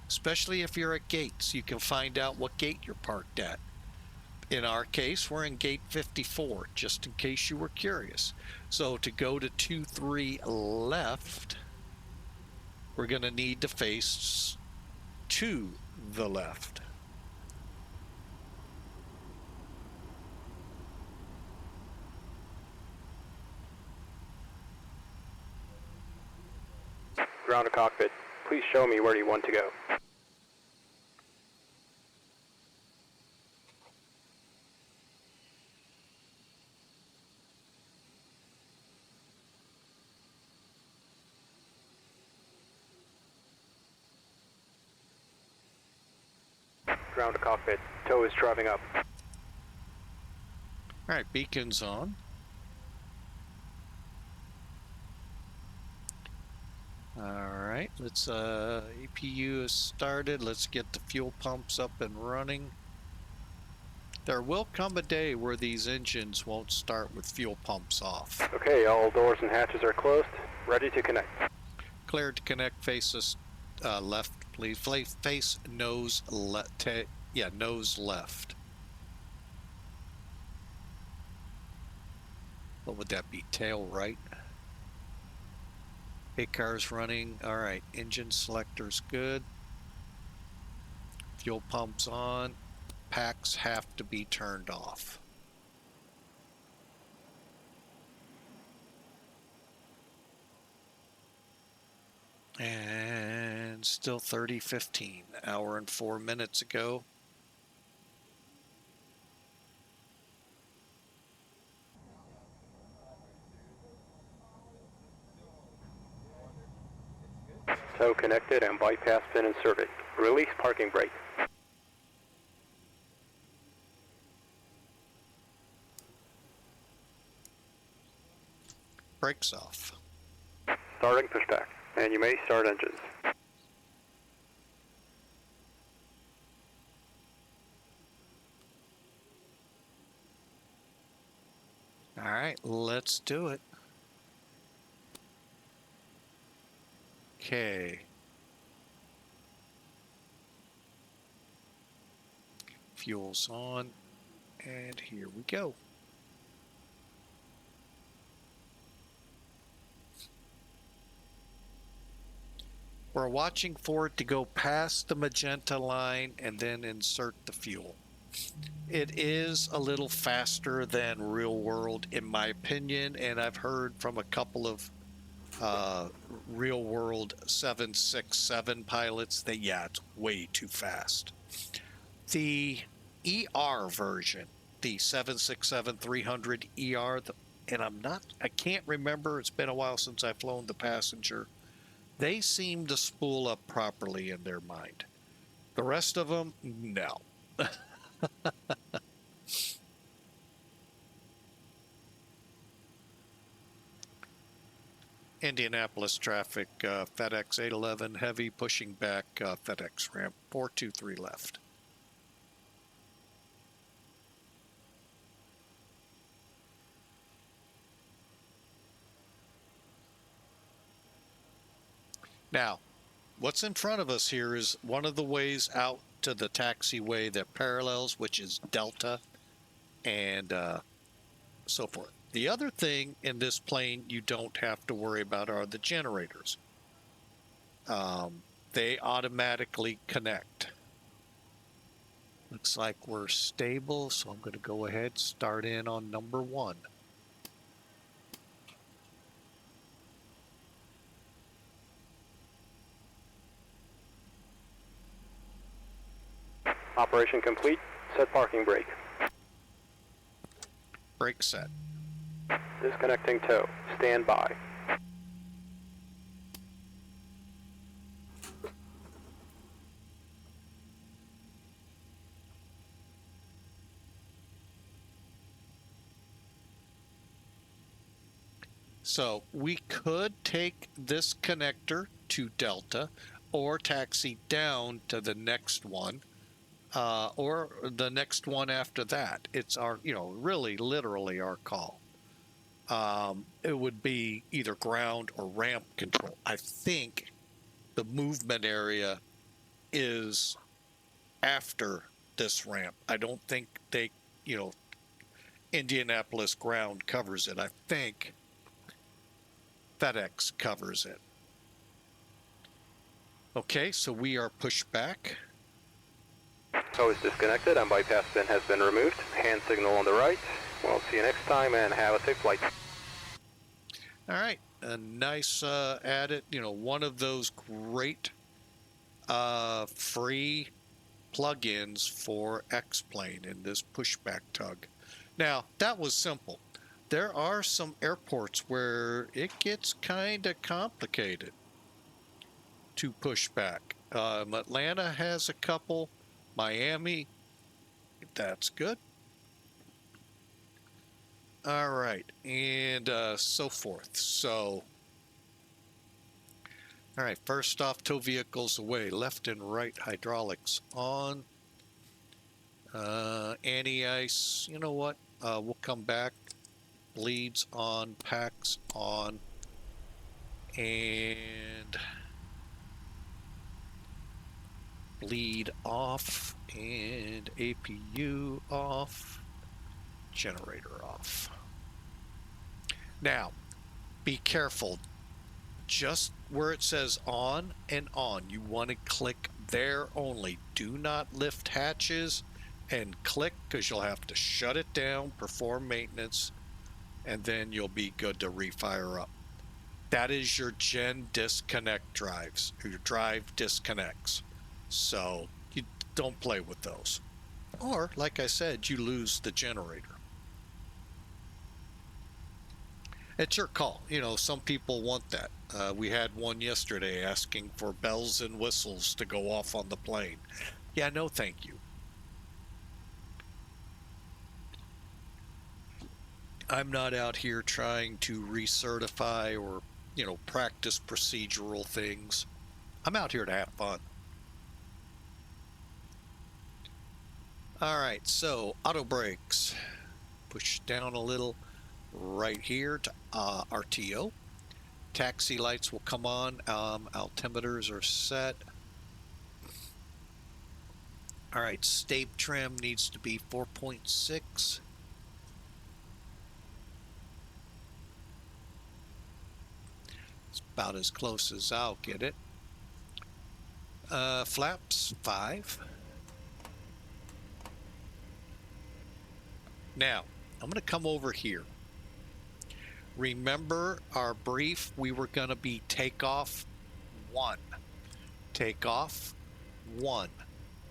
Especially if you're at gates, you can find out what gate you're parked at. In our case, we're in gate 54, just in case you were curious. So to go to 23 left, we're going to need to face to the left. Ground to cockpit. Please show me where you want to go. Ground to cockpit. Tow is driving up. All right, beacon's on. All right, let's APU is started. Let's get the fuel pumps up and running. There will come a day where these engines won't start with fuel pumps off. Okay, all doors and hatches are closed. Ready to connect. Cleared to connect. Face us left, please. Face nose left. Nose left. What would that be? Tail right. Car's running. All right, engine selector's good. Fuel pumps on. Packs have to be turned off. And still 30:15, hour and 4 minutes ago. Tow connected and bypass pin inserted. Release parking brake. Brakes off. Starting pushback, and you may start engines. All right, let's do it. Okay. Fuel's on, and here we go. We're watching for it to go past the magenta line and then insert the fuel. It is a little faster than real world, in my opinion, and I've heard from a couple of real world 767 pilots that, yeah, it's way too fast. The ER version, the 767-300 ER, and I can't remember, it's been a while since I've flown the passenger. They seem to spool up properly in their mind. The rest of them, no. Indianapolis traffic, FedEx 811 heavy pushing back FedEx ramp 423 left. Now, what's in front of us here is one of the ways out to the taxiway that parallels, which is Delta, and so forth. The other thing in this plane you don't have to worry about are the generators. They automatically connect. Looks like we're stable, so I'm going to go ahead, start in on number 1. Operation complete. Set parking brake. Brake set. Disconnecting tow. Stand by. So we could take this connector to Delta or taxi down to the next one, or the next one after that. It's our, really literally our call. It would be either ground or ramp control. I think the movement area is after this ramp. I don't think they, Indianapolis ground covers it. I think FedEx covers it. Okay, so we are pushed back. Tow is disconnected and bypass pin has been removed. Hand signal on the right. We'll see you next time and have a safe flight. All right, a nice added, one of those great free plugins for X-Plane in this pushback tug. Now, that was simple. There are some airports where it gets kind of complicated to push back. Atlanta has a couple. Miami, that's good. All right, and so forth. So, all right, first off, tow vehicles away, left and right hydraulics on. Anti-ice, you know what? We'll come back. Bleeds on, packs on, and bleed off, and APU off, generator off. Now, be careful. Just where it says on and on, you want to click there only. Do not lift hatches and click, because you'll have to shut it down, perform maintenance, and then you'll be good to refire up. That is your gen disconnect drives, or your drive disconnects. So you don't play with those. Or, like I said, you lose the generator. It's your call. Some people want that. We had one yesterday asking for bells and whistles to go off on the plane. Yeah, no thank you. I'm not out here trying to recertify or, practice procedural things. I'm out here to have fun. All right, so auto brakes. Push down a little right here to RTO. Taxi lights will come on. Altimeters are set. All right, state trim needs to be 4.6. It's about as close as I'll get it. Flaps 5. Now, I'm going to come over here. Remember our brief, we were going to be takeoff 1. Takeoff 1.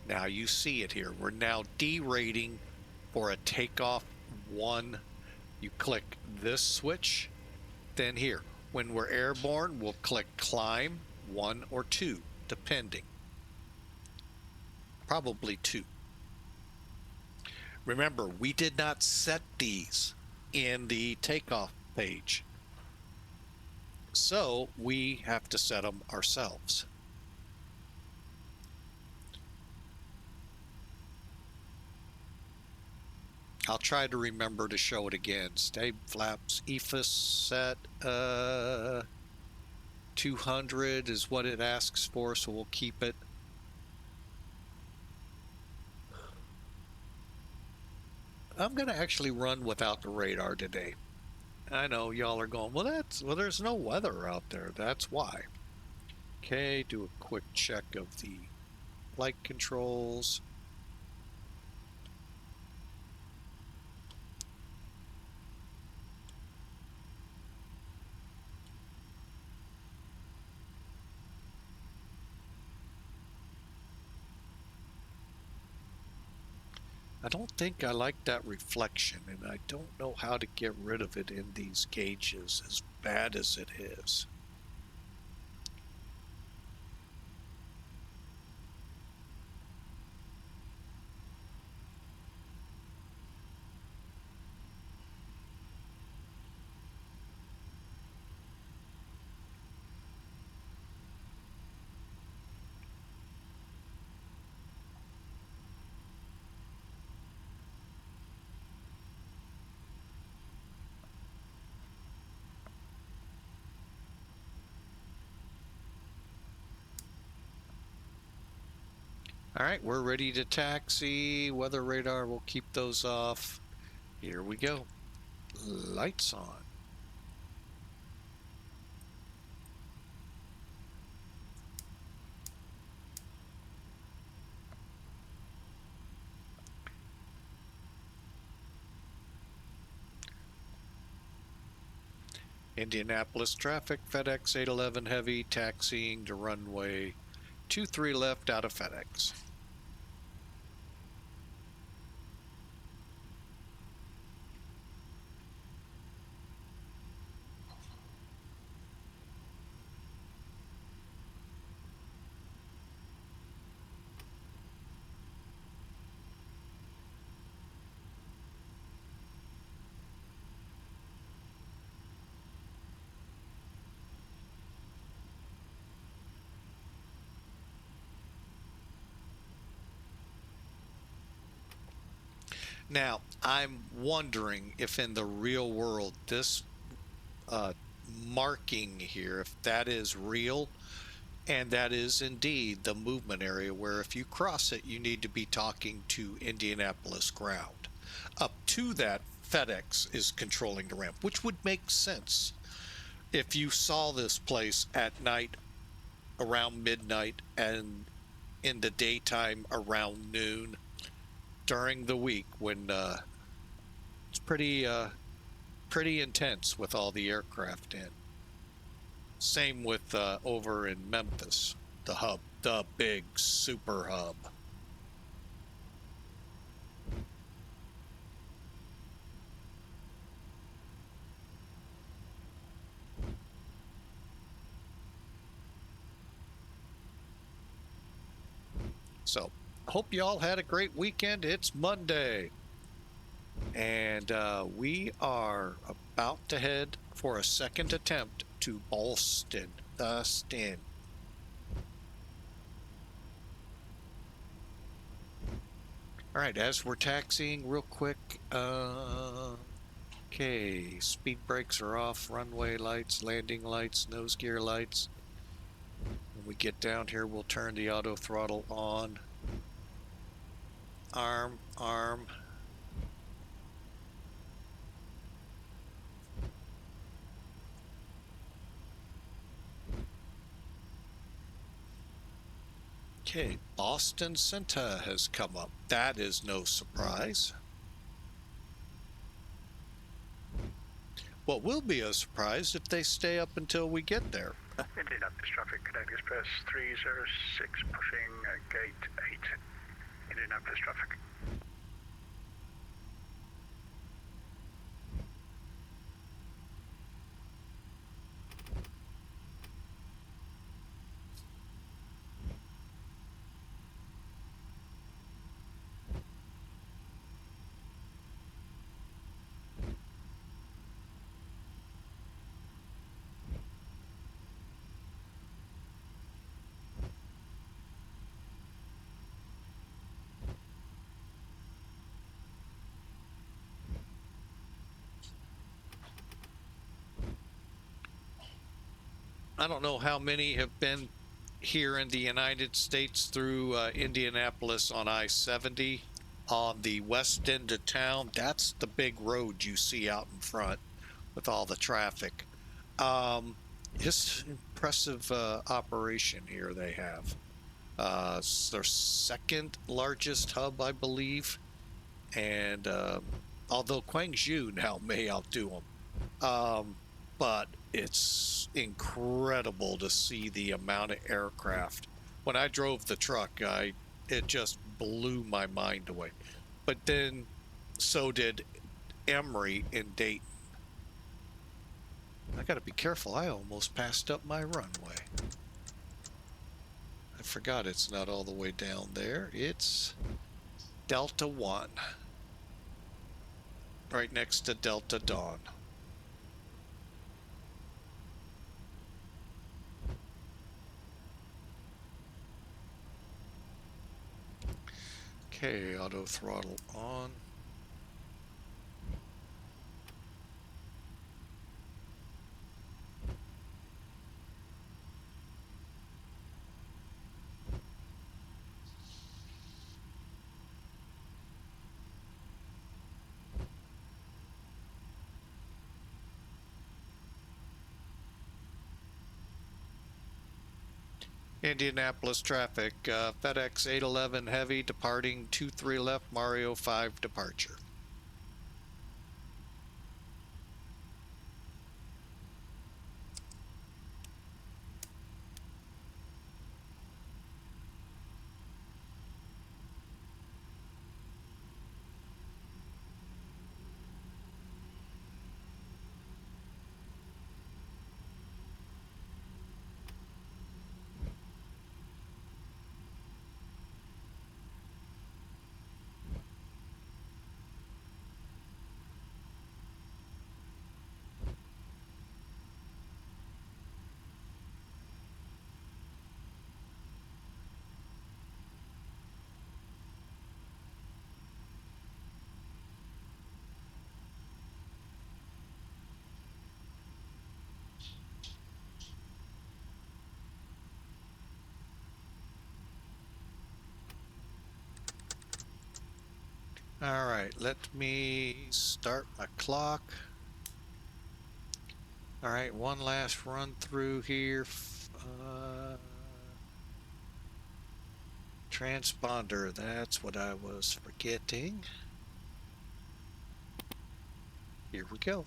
Now you see it here. We're now derating for a takeoff 1. You click this switch, then here. When we're airborne, we'll click climb 1 or 2, depending. Probably 2. Remember, we did not set these in the takeoff page, so we have to set them ourselves. I'll try to remember to show it again. Stay flaps, EFIS set 200 is what it asks for, so we'll keep it. I'm gonna actually run without the radar today. I know y'all are going, well, there's no weather out there. That's why. Okay, do a quick check of the flight controls. I don't think I like that reflection, and I don't know how to get rid of it in these gauges, as bad as it is. All right, we're ready to taxi. Weather radar, we'll keep those off. Here we go. Lights on. Indianapolis traffic, FedEx 811 heavy, taxiing to runway 23 left out of FedEx. Now, I'm wondering if in the real world, this marking here, if that is real, and that is indeed the movement area where if you cross it, you need to be talking to Indianapolis ground. Up to that, FedEx is controlling the ramp, which would make sense if you saw this place at night around midnight and in the daytime around noon during the week when it's pretty intense with all the aircraft in. Same with over in Memphis, the hub, the big super hub. So, hope y'all had a great weekend. It's Monday. And we are about to head for a second attempt to Boston, Dustin. All right, as we're taxiing real quick, okay, speed brakes are off, runway lights, landing lights, nose gear lights. When we get down here, we'll turn the auto throttle on. Arm. Okay, Boston Center has come up. That is no surprise. What will be a surprise if they stay up until we get there. Indianapolis traffic, Connect Express 306 pushing gate 8. Indianapolis traffic. I don't know how many have been here in the United States through Indianapolis on I-70. on the west end of town. That's the big road you see out in front with all the traffic. Just impressive operation here they have. It's their second largest hub, I believe, and although Guangzhou now may outdo them, but it's incredible to see the amount of aircraft. When I drove the truck, it just blew my mind away. But then so did Emory in Dayton. I gotta be careful. I almost passed up my runway. I forgot it's not all the way down there. It's Delta 1. Right next to Delta Dawn. Okay, auto throttle on. Indianapolis traffic, FedEx 811 heavy departing 23 left, Mario 5 departure. All right, let me start my clock. All right, one last run through here. Transponder, that's what I was forgetting. Here we go.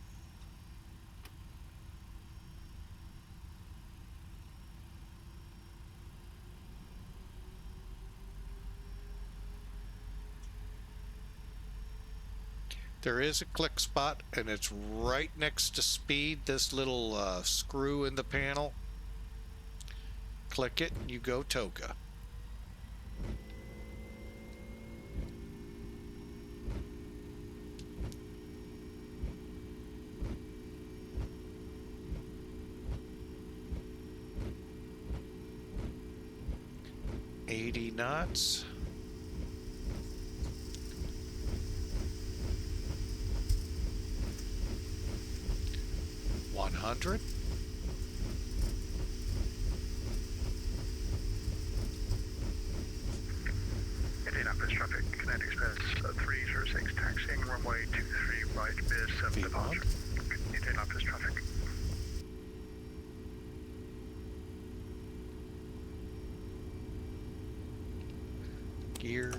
There is a click spot, and it's right next to speed, this little screw in the panel. Click it, and you go TOGA. Knots. 100. Indianapolis traffic, Connect Express 306 taxiing runway 23 right, beer 7 departure. Indianapolis traffic. Gear.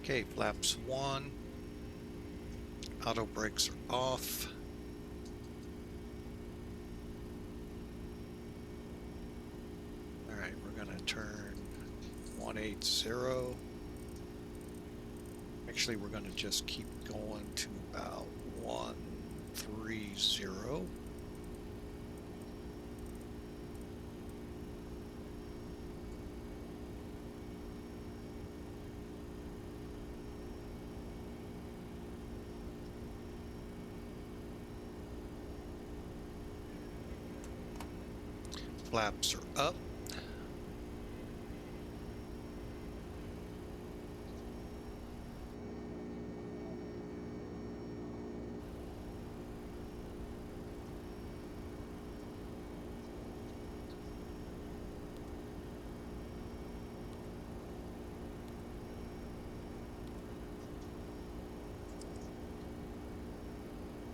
Okay, flaps 1. Auto brakes are off. All right, we're going to turn 180. Actually, we're going to just keep going to about 130. Flaps are up.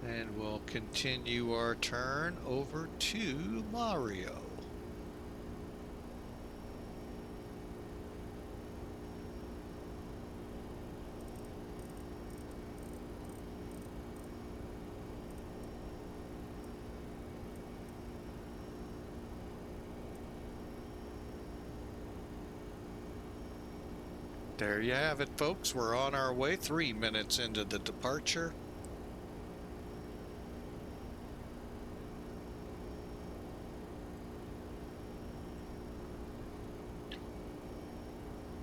And we'll continue our turn over to Mario. There you have it, folks. We're on our way, 3 minutes into the departure.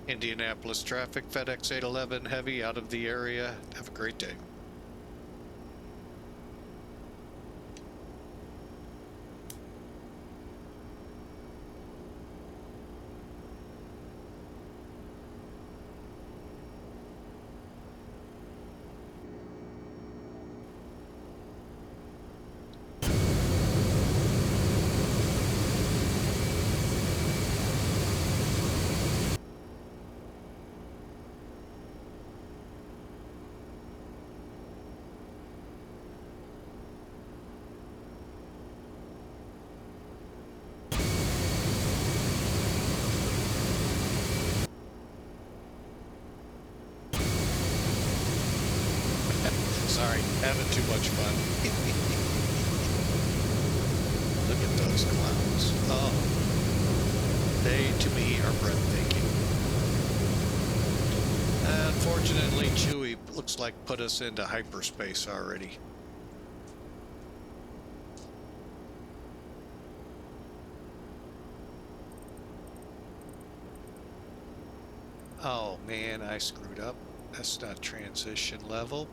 Indianapolis traffic, FedEx 811 heavy out of the area. Have a great day. Sorry, having too much fun. Look at those clouds. Oh, they to me are breathtaking. Unfortunately, Chewie looks like put us into hyperspace already. Oh man, I screwed up. That's not transition level.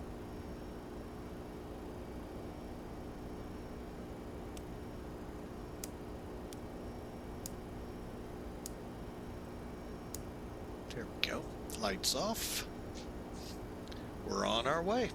There we go. Lights off. We're on our way.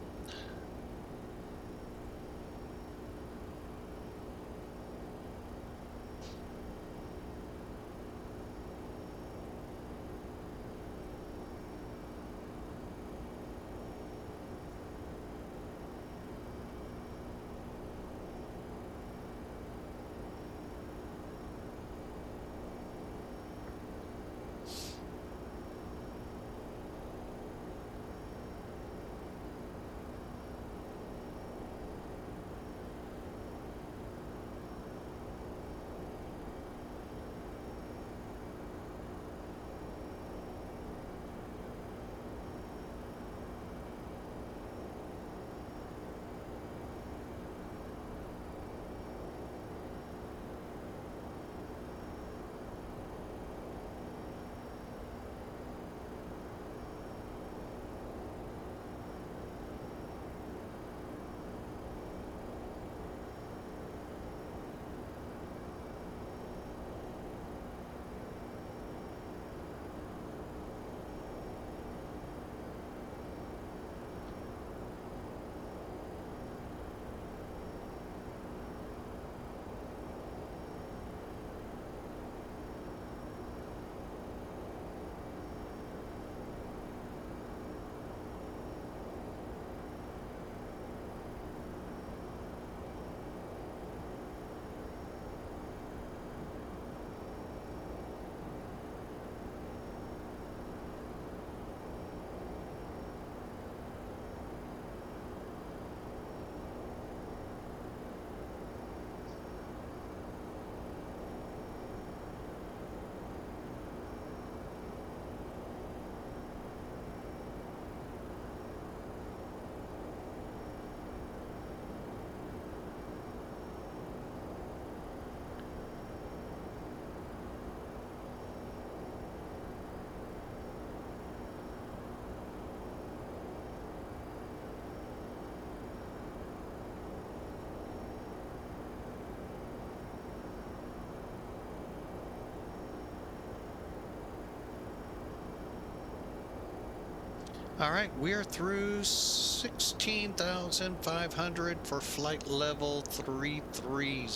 All right, we are through 16,500 for flight level 330.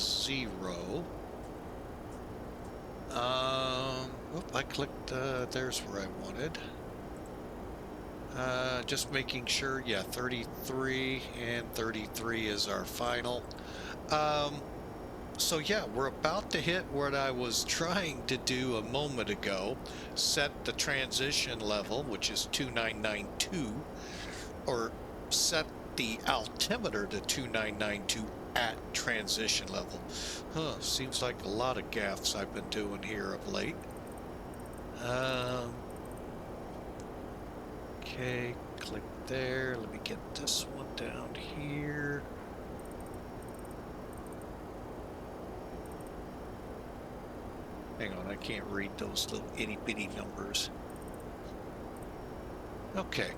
I clicked, there's where I wanted. Just making sure, yeah, 33 and 33 is our final. So yeah, we're about to hit what I was trying to do a moment ago, set the transition level, which is 2992, or set the altimeter to 2992 at transition level. Seems like a lot of gaffes I've been doing here of late. Okay, click there. Let me get this one down here. Hang on, I can't read those little itty-bitty numbers. Okay.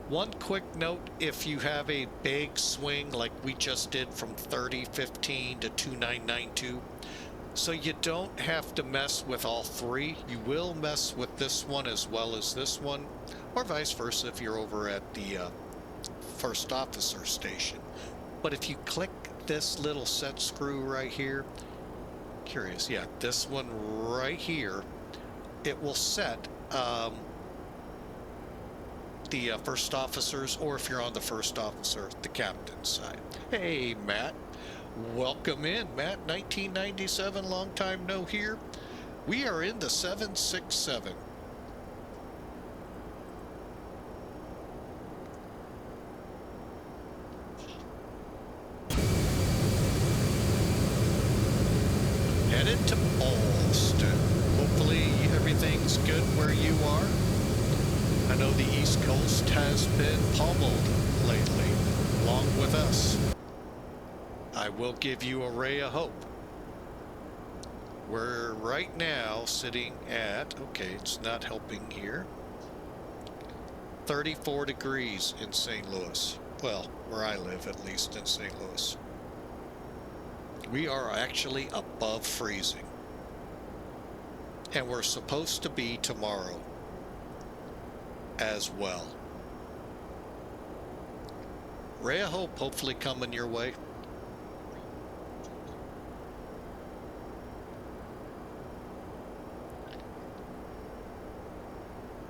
One quick note, if you have a big swing like we just did from 3015 to 2992, so you don't have to mess with all three. You will mess with this one as well as this one, or vice versa if you're over at the first officer station. But if you click this little set screw right here, curious, yeah, this one right here, it will set the first officers, or if you're on the first officer, the captain's side. Hey, Matt. Welcome in, Matt. 1997, long time no here. We are in the 767. Headed to Boston. Hopefully everything's good where you are. I know the East Coast has been pummeled lately, along with us. I will give you a ray of hope. We're right now sitting at, okay, it's not helping here, 34 degrees in St. Louis. Well, where I live, at least in St. Louis. We are actually above freezing. And we're supposed to be tomorrow as well. Ray of hope hopefully coming your way.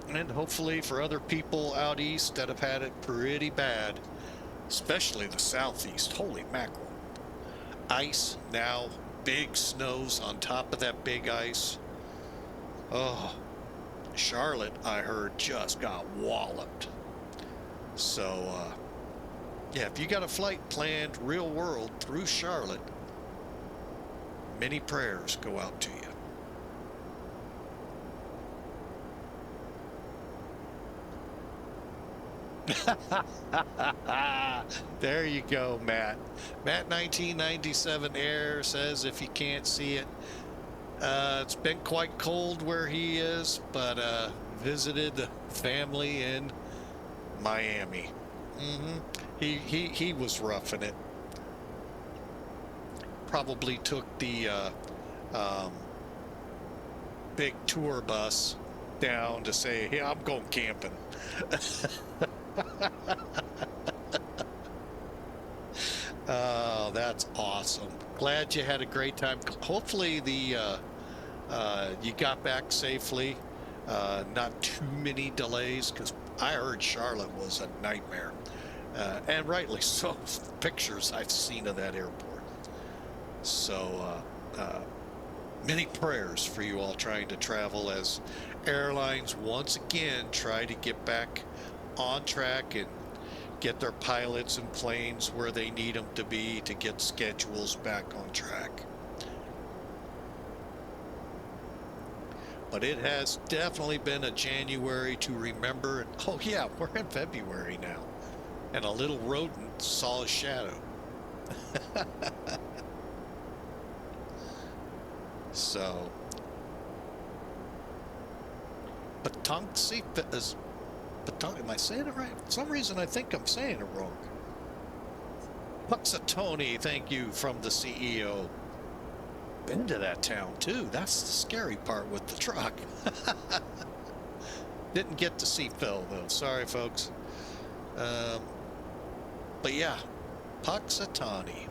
And hopefully for other people out east that have had it pretty bad, especially the southeast. Holy mackerel. Ice now, big snows on top of that big ice. Oh, Charlotte, I heard, just got walloped. So, yeah, if you got a flight planned real world through Charlotte, many prayers go out to you. There you go, Matt. Matt 1997 Air says if you can't see it, it's been quite cold where he is, but visited the family in Miami. He was roughing it. Probably took the big tour bus down to say, hey, I'm going camping. Oh, that's awesome. Glad you had a great time. Hopefully the you got back safely. Not too many delays, because I heard Charlotte was a nightmare. And rightly so. Pictures I've seen of that airport. So many prayers for you all trying to travel as airlines once again try to get back on track and get their pilots and planes where they need them to be to get schedules back on track. But it has definitely been a January to remember. Oh yeah, we're in February now. And a little rodent saw a shadow. So, Patonksi is, am I saying it right? For some reason I think I'm saying it wrong. Puxatony, thank you from the CEO. Been to that town too. That's the scary part with the truck. Didn't get to see Phil, though. Sorry, folks. But yeah, Puxatawny.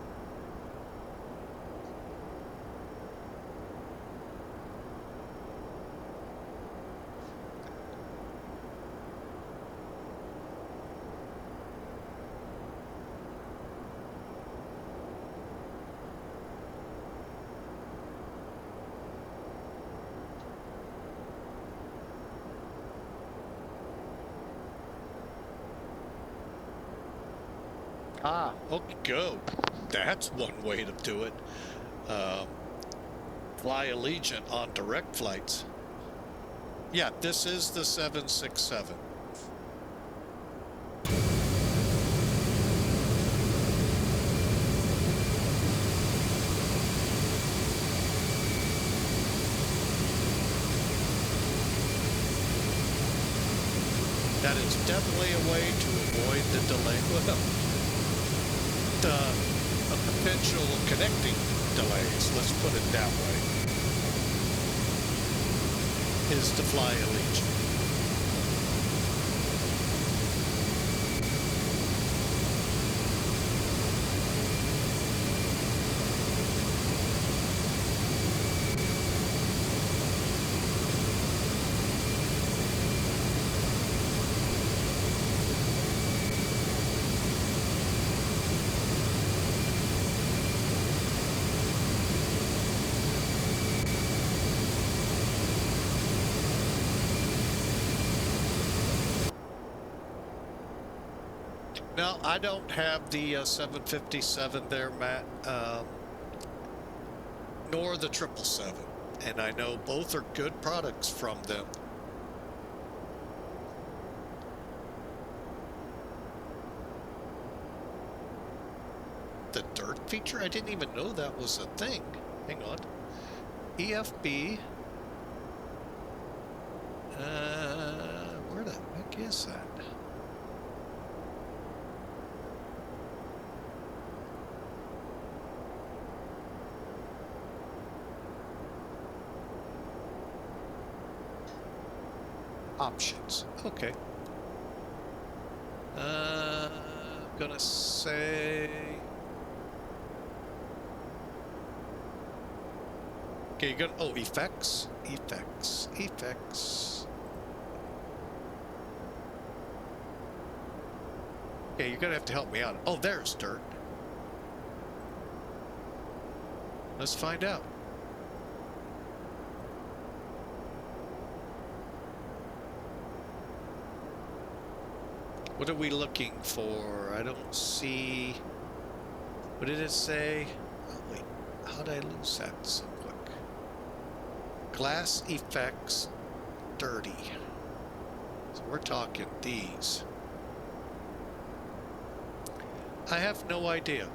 Ah, okay, go. That's one way to do it. Fly Allegiant on direct flights. Yeah, this is the 767. That is definitely a way to avoid the delay. Well, a potential connecting delays, let's put it that way, is to fly Allegiant. Now, I don't have the 757 there, Matt, nor the 777, and I know both are good products from them. The dirt feature? I didn't even know that was a thing. Hang on. EFB. Where the heck is that? Options. Okay. I'm gonna say... Okay, you're gonna... Oh, effects. Effects. Effects. Okay, you're gonna have to help me out. Oh, there's dirt. Let's find out. What are we looking for? I don't see... What did it say? Oh, wait. How did I lose that so quick? Glass effects 30. So we're talking these. I have no idea.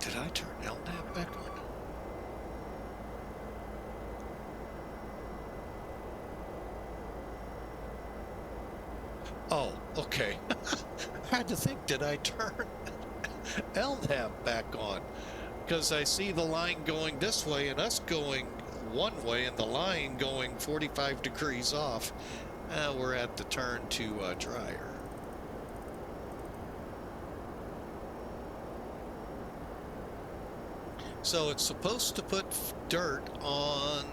Did I turn LNAV back on? Oh, okay. I had to think, did I turn LNAV back on? Because I see the line going this way and us going one way and the line going 45 degrees off. We're at the turn to dryer. So it's supposed to put dirt on...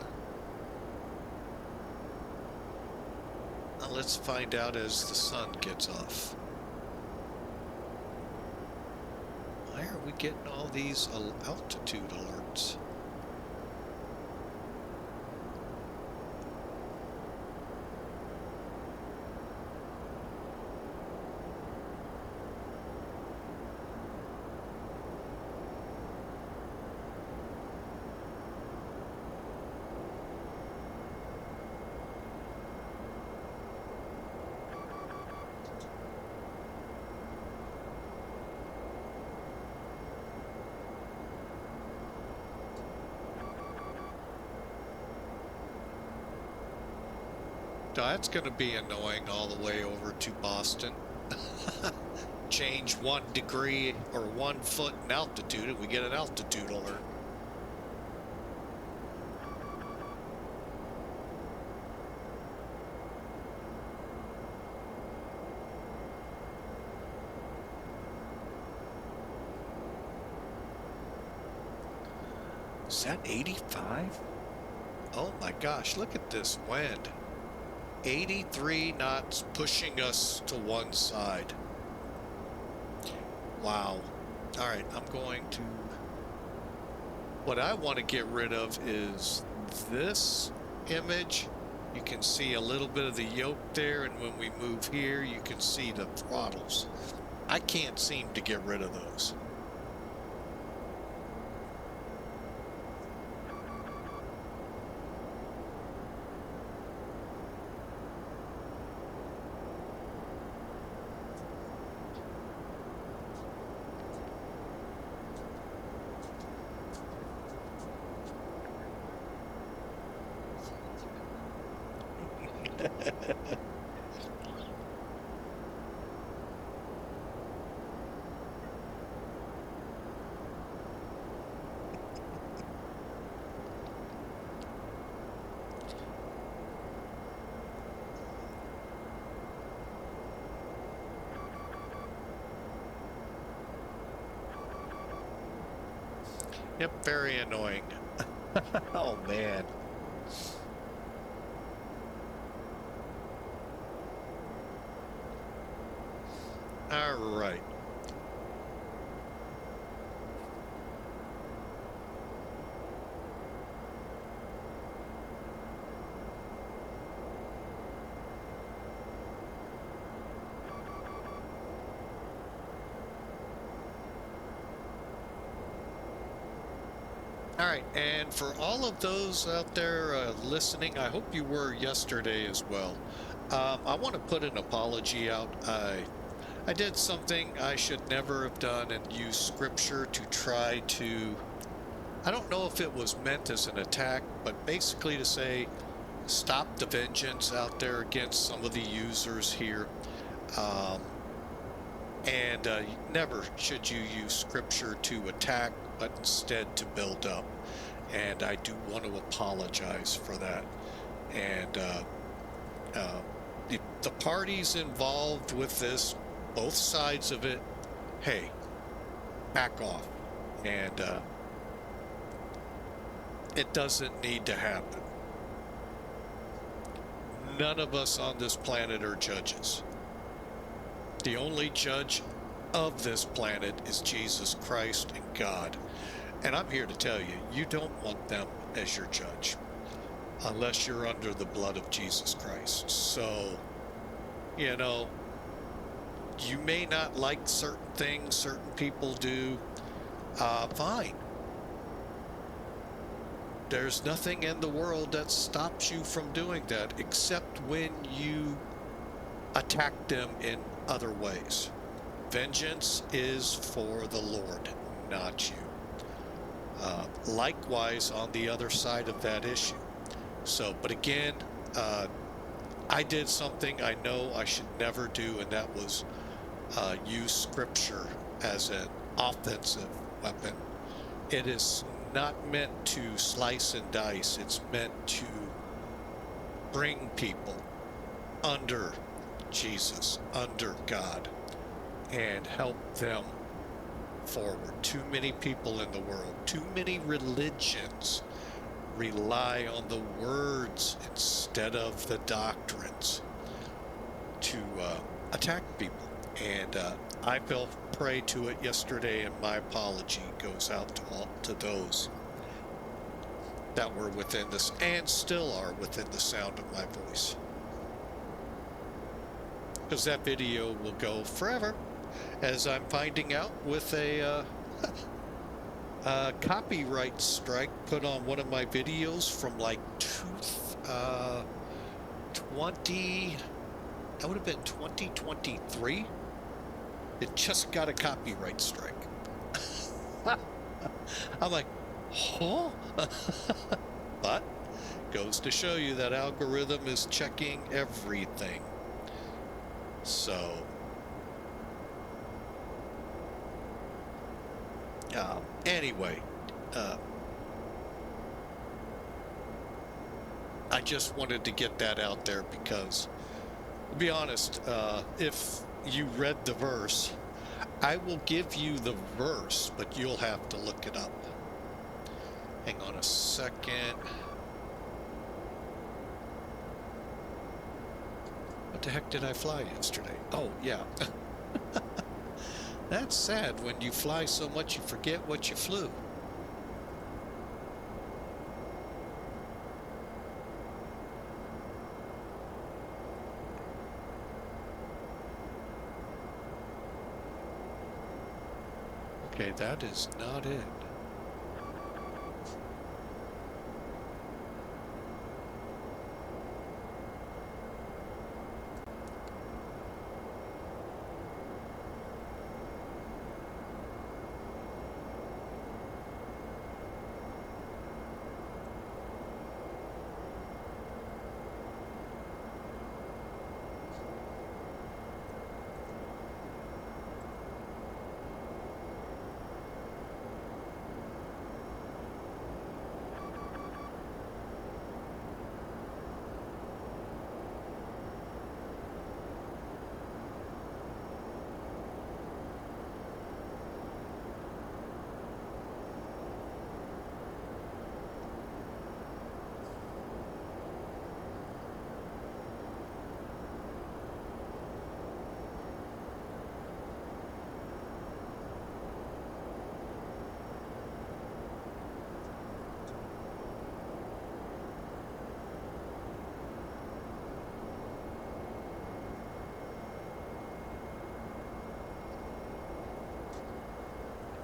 Now let's find out as the sun gets off. Why are we getting all these altitude alerts? That's going to be annoying all the way over to Boston. Change 1 degree or 1 foot in altitude and we get an altitude alert. Is that 85? Oh my gosh, look at this wind. 83 knots pushing us to one side. Wow. All right, I'm going to... What I want to get rid of is this image. You can see a little bit of the yoke there, and when we move here, you can see the throttles. I can't seem to get rid of those. Yep, very annoying. Oh man. All right. All right, and for all of those out there listening, I hope you were yesterday as well. I want to put an apology out. I did something I should never have done and use scripture to try to, I don't know if it was meant as an attack, but basically to say, stop the vengeance out there against some of the users here. Never should you use scripture to attack, but instead to build up. And I do want to apologize for that. And the parties involved with this, both sides of it, hey, back off. And it doesn't need to happen. None of us on this planet are judges. The only judge of this planet is Jesus Christ and God. And I'm here to tell you, you don't want them as your judge unless you're under the blood of Jesus Christ. So, you know, you may not like certain things certain people do. Fine. There's nothing in the world that stops you from doing that except when you attack them in other ways. Vengeance is for the Lord, not you. Likewise on the other side of that issue. So, but again, I did something I know I should never do, and that was use scripture as an offensive weapon. It is not meant to slice and dice. It's meant to bring people under Jesus, under God, and help them forward. Too many people in the world, too many religions rely on the words instead of the doctrines to attack people. And I fell prey to it yesterday, and my apology goes out to those that were within this and still are within the sound of my voice. Because that video will go forever, as I'm finding out with a copyright strike put on one of my videos from like 20, that would have been 2023. It just got a copyright strike. I'm like, huh? But Goes to show you that algorithm is checking everything. So, anyway, I just wanted to get that out there because, to be honest, if you read the verse, I will give you the verse, but you'll have to look it up. Hang on a second. What the heck did I fly yesterday? Oh, yeah. That's sad. When you fly so much, you forget what you flew. Okay, that is not it.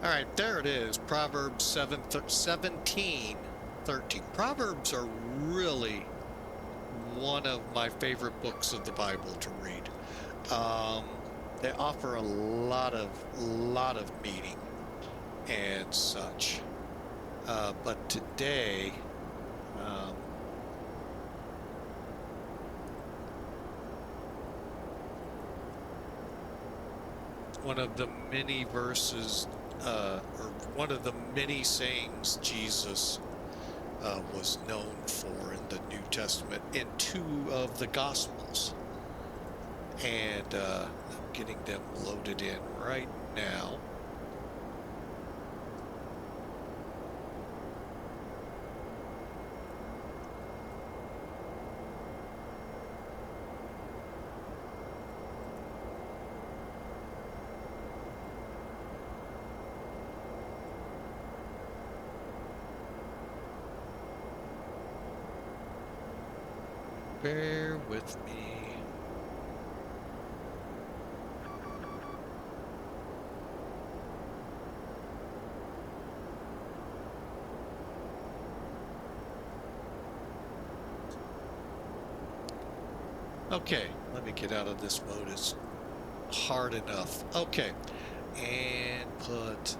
All right, there it is. Proverbs 17:13. Proverbs are really one of my favorite books of the Bible to read. They offer a lot of meaning and such. But today, one of the many verses, or one of the many sayings Jesus was known for in the New Testament in 2 of the Gospels. And I'm getting them loaded in right now. Bear with me. Okay, let me get out of this mode. It's hard enough. Okay, and put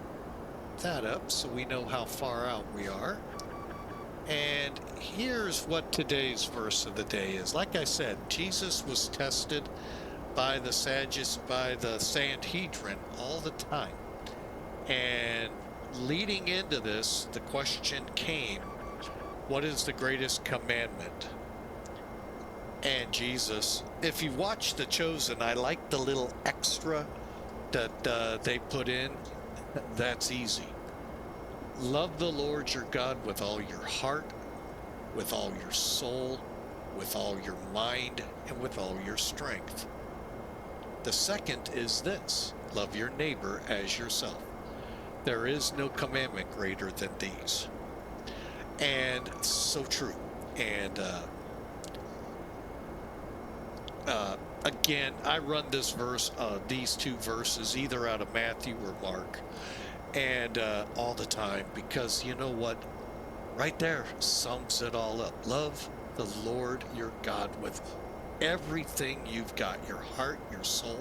that up so we know how far out we are. And here's what today's verse of the day is. Like I said, Jesus was tested by the Sanhedrin all the time. And leading into this, the question came, what is the greatest commandment? And Jesus, if you watch The Chosen, I like the little extra that they put in. That's easy. Love the Lord your God with all your heart, with all your soul, with all your mind, and with all your strength. The second is this: love your neighbor as yourself. There is no commandment greater than these. And so true. And again, I run this verse, these 2 verses, either out of Matthew or Mark, and all the time, because you know what? Right there sums it all up. Love the Lord your God with everything you've got, your heart, your soul,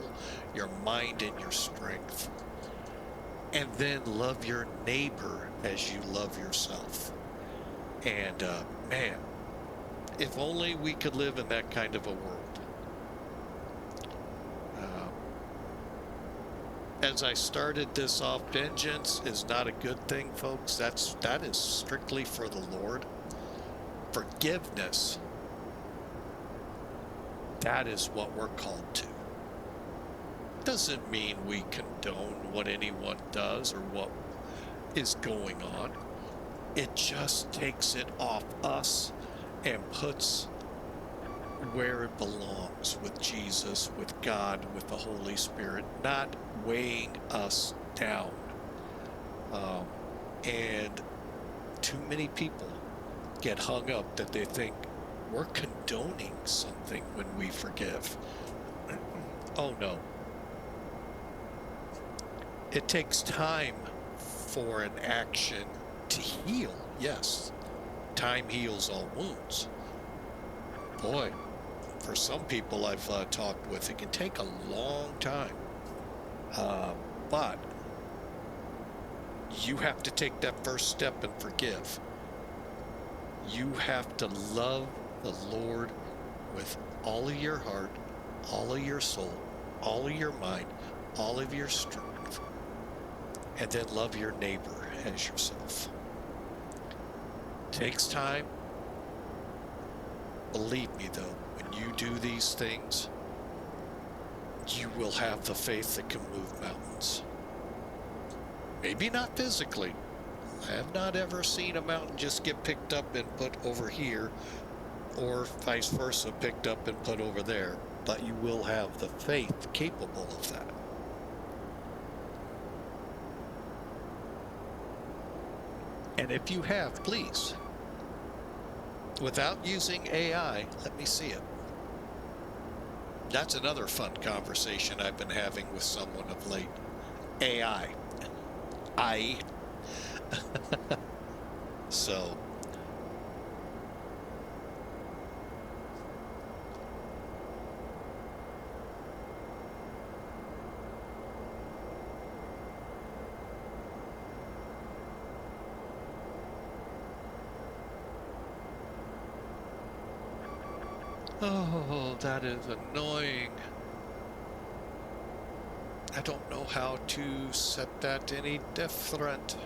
your mind, and your strength. And then love your neighbor as you love yourself. And man, If only we could live in that kind of a world. As I started this off, vengeance is not a good thing, folks. That is strictly for the Lord. Forgiveness, that is what we're called to. Doesn't mean we condone what anyone does or what is going on. It just takes it off us and puts where it belongs, with Jesus, with God, with the Holy Spirit, not weighing us down. And too many people get hung up that they think we're condoning something when we forgive. Oh no. It takes time for an action to heal. Yes, time heals all wounds. Boy, for some people I've talked with, it can take a long time. But you have to take that first step and forgive. You have to love the Lord with all of your heart, all of your soul, all of your mind, all of your strength, and then love your neighbor as yourself. Takes time. Believe me though, when you do these things, you will have the faith that can move mountains. Maybe not physically. I have not ever seen a mountain just get picked up and put over here, or vice versa, picked up and put over there, but you will have the faith capable of that. And if you have, please, without using AI, let me see it. That's another fun conversation I've been having with someone of late. AI. So, oh, that is annoying. I don't know how to set that any different.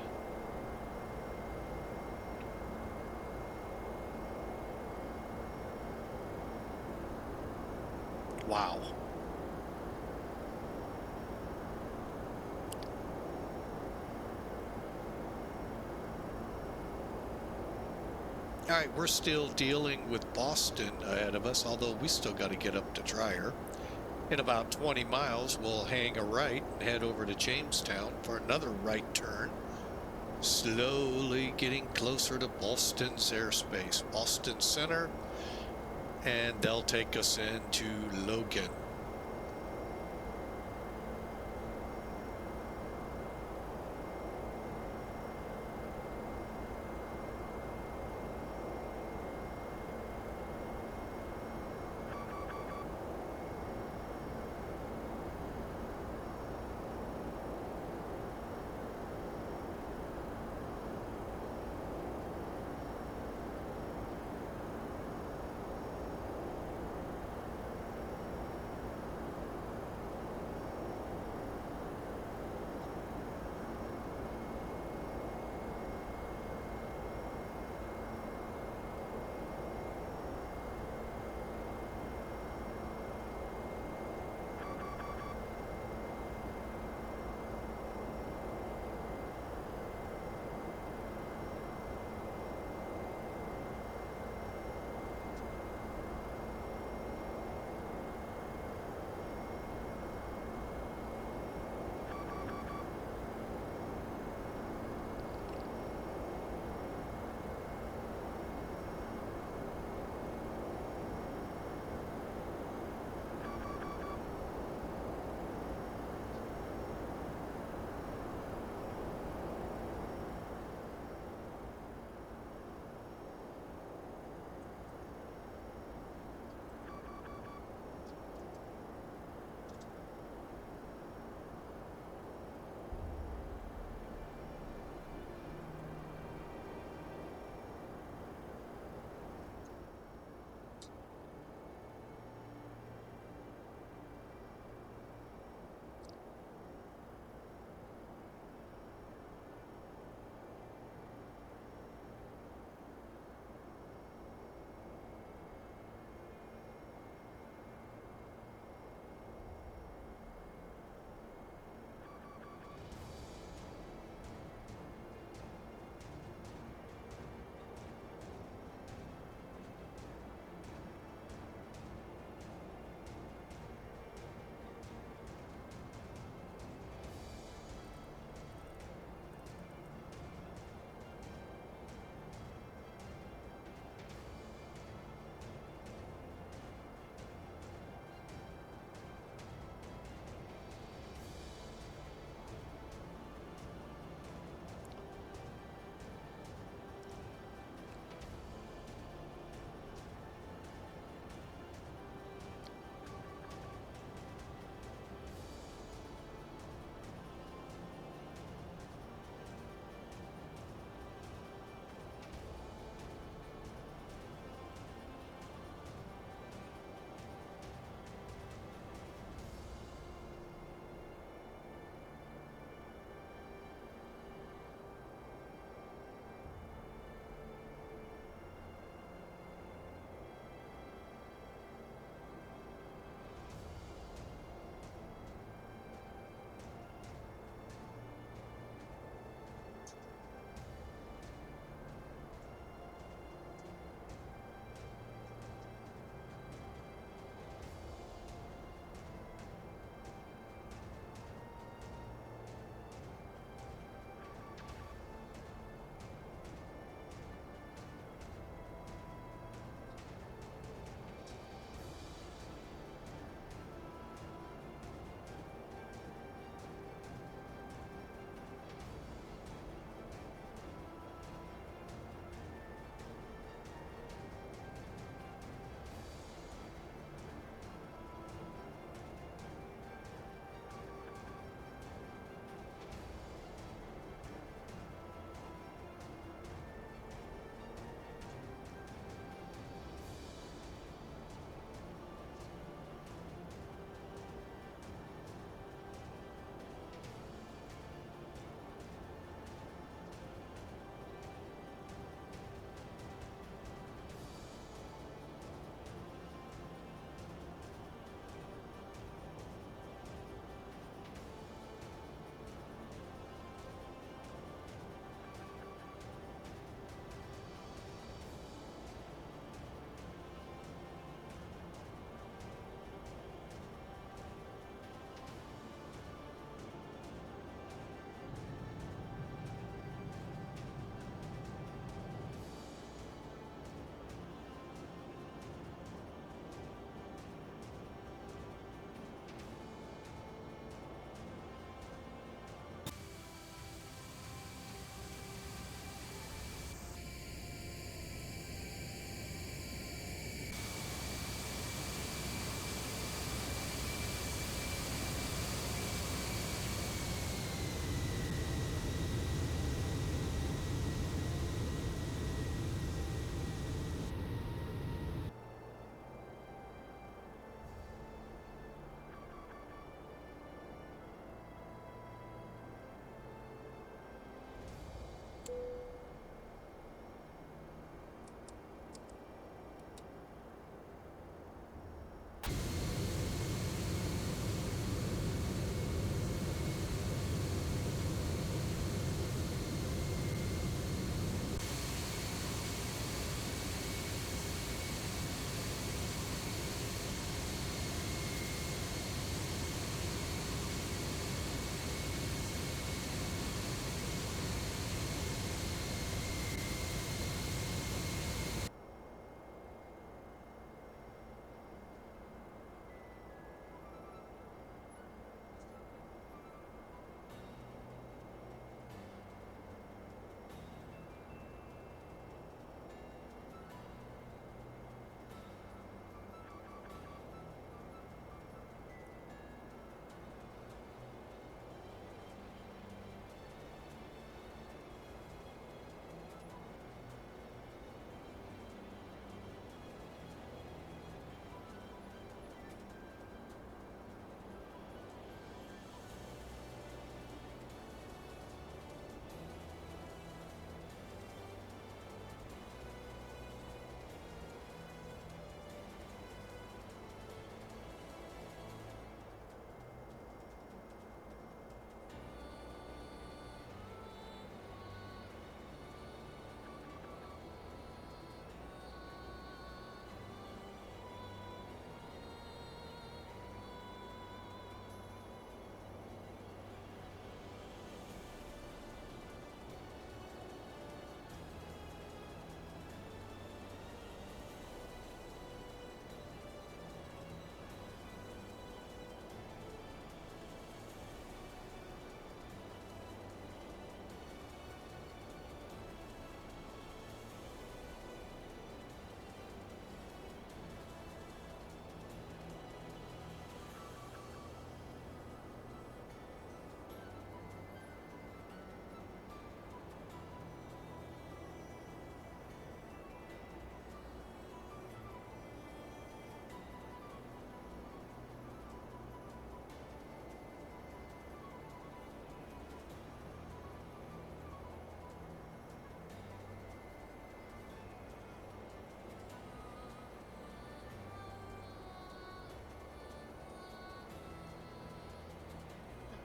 Wow. All right, we're still dealing with Boston ahead of us, although we still got to get up to Trier. In about 20 miles, we'll hang a right and head over to Jamestown for another right turn. Slowly getting closer to Boston's airspace, Boston Center, and they'll take us into Logan.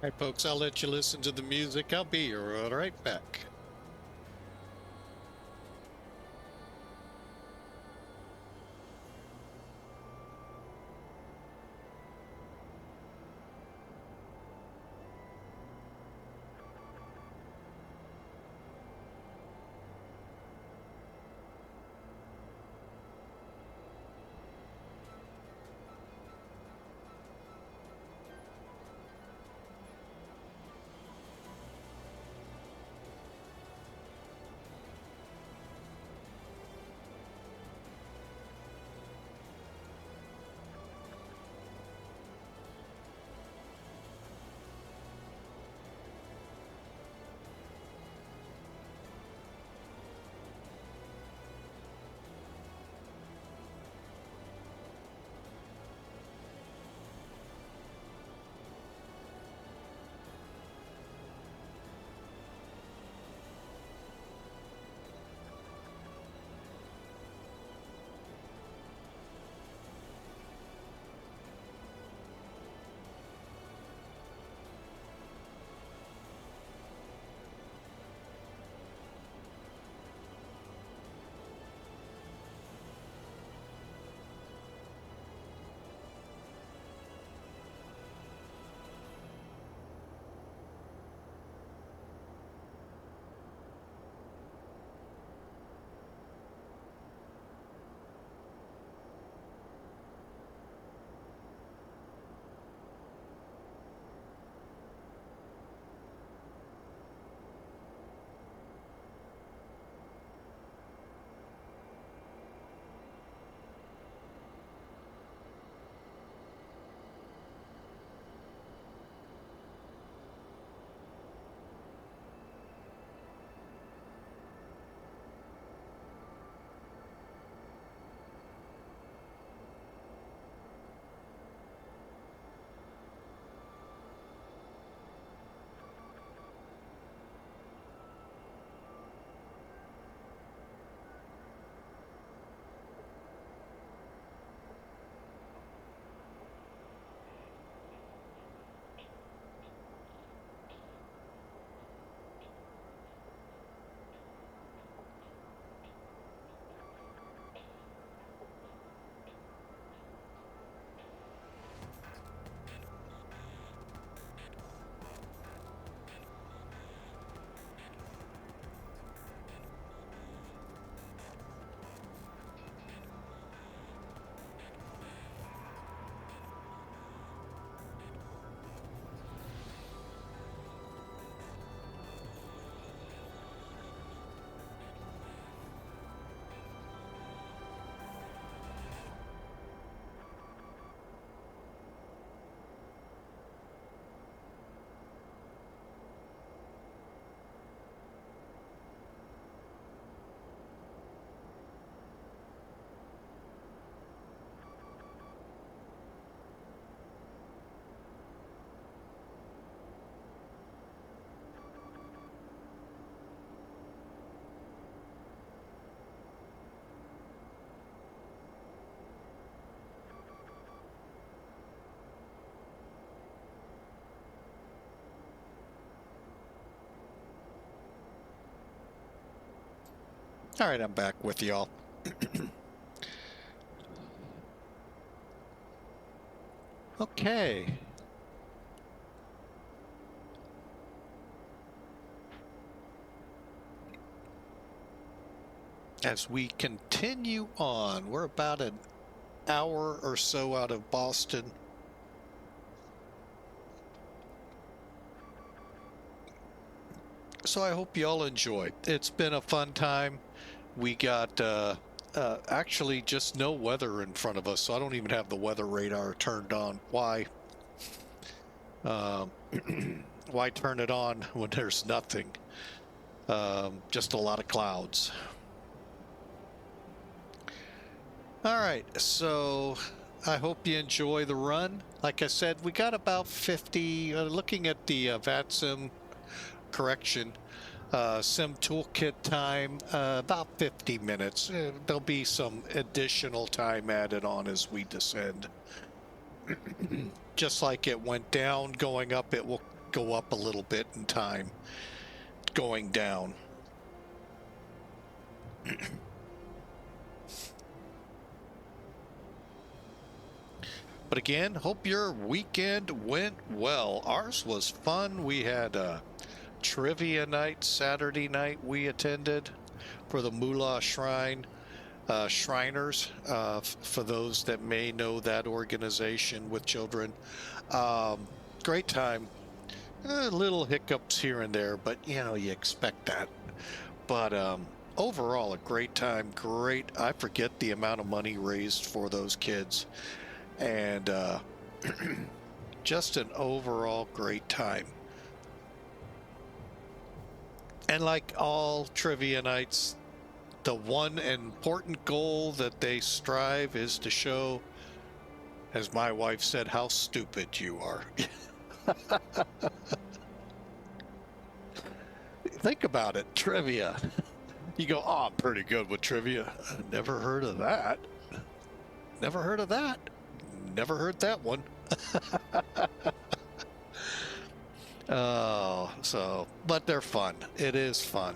right, folks, I'll let you listen to the music. I'll be right back. All right, I'm back with y'all. Okay. As we continue on, we're about an hour or so out of Boston. So I hope y'all enjoy. It's been a fun time. We got actually just no weather in front of us, so I don't even have the weather radar turned on. Why? Why turn it on when there's nothing? Just a lot of clouds. All right, so I hope you enjoy the run. Like I said, we got about 50, looking at the VATSIM correction, sim toolkit time, about 50 minutes. There'll be some additional time added on as we descend. Just like it went down, going up, it will go up a little bit in time going down. But again, hope your weekend went well. Ours was fun. We had a trivia night Saturday night we attended for the Mullah Shrine. Shriners, for those that may know that organization with children. Great time. Little hiccups here and there, but you know, you expect that. But overall, a great time. Great. I forget the amount of money raised for those kids. And just an overall great time. And like all trivia nights, the one important goal that they strive is to show, as my wife said, how stupid you are. Think about it, trivia. You go, oh, I'm pretty good with trivia. Never heard of that. Never heard of that. Never heard that one. Oh, so, but they're fun. It is fun.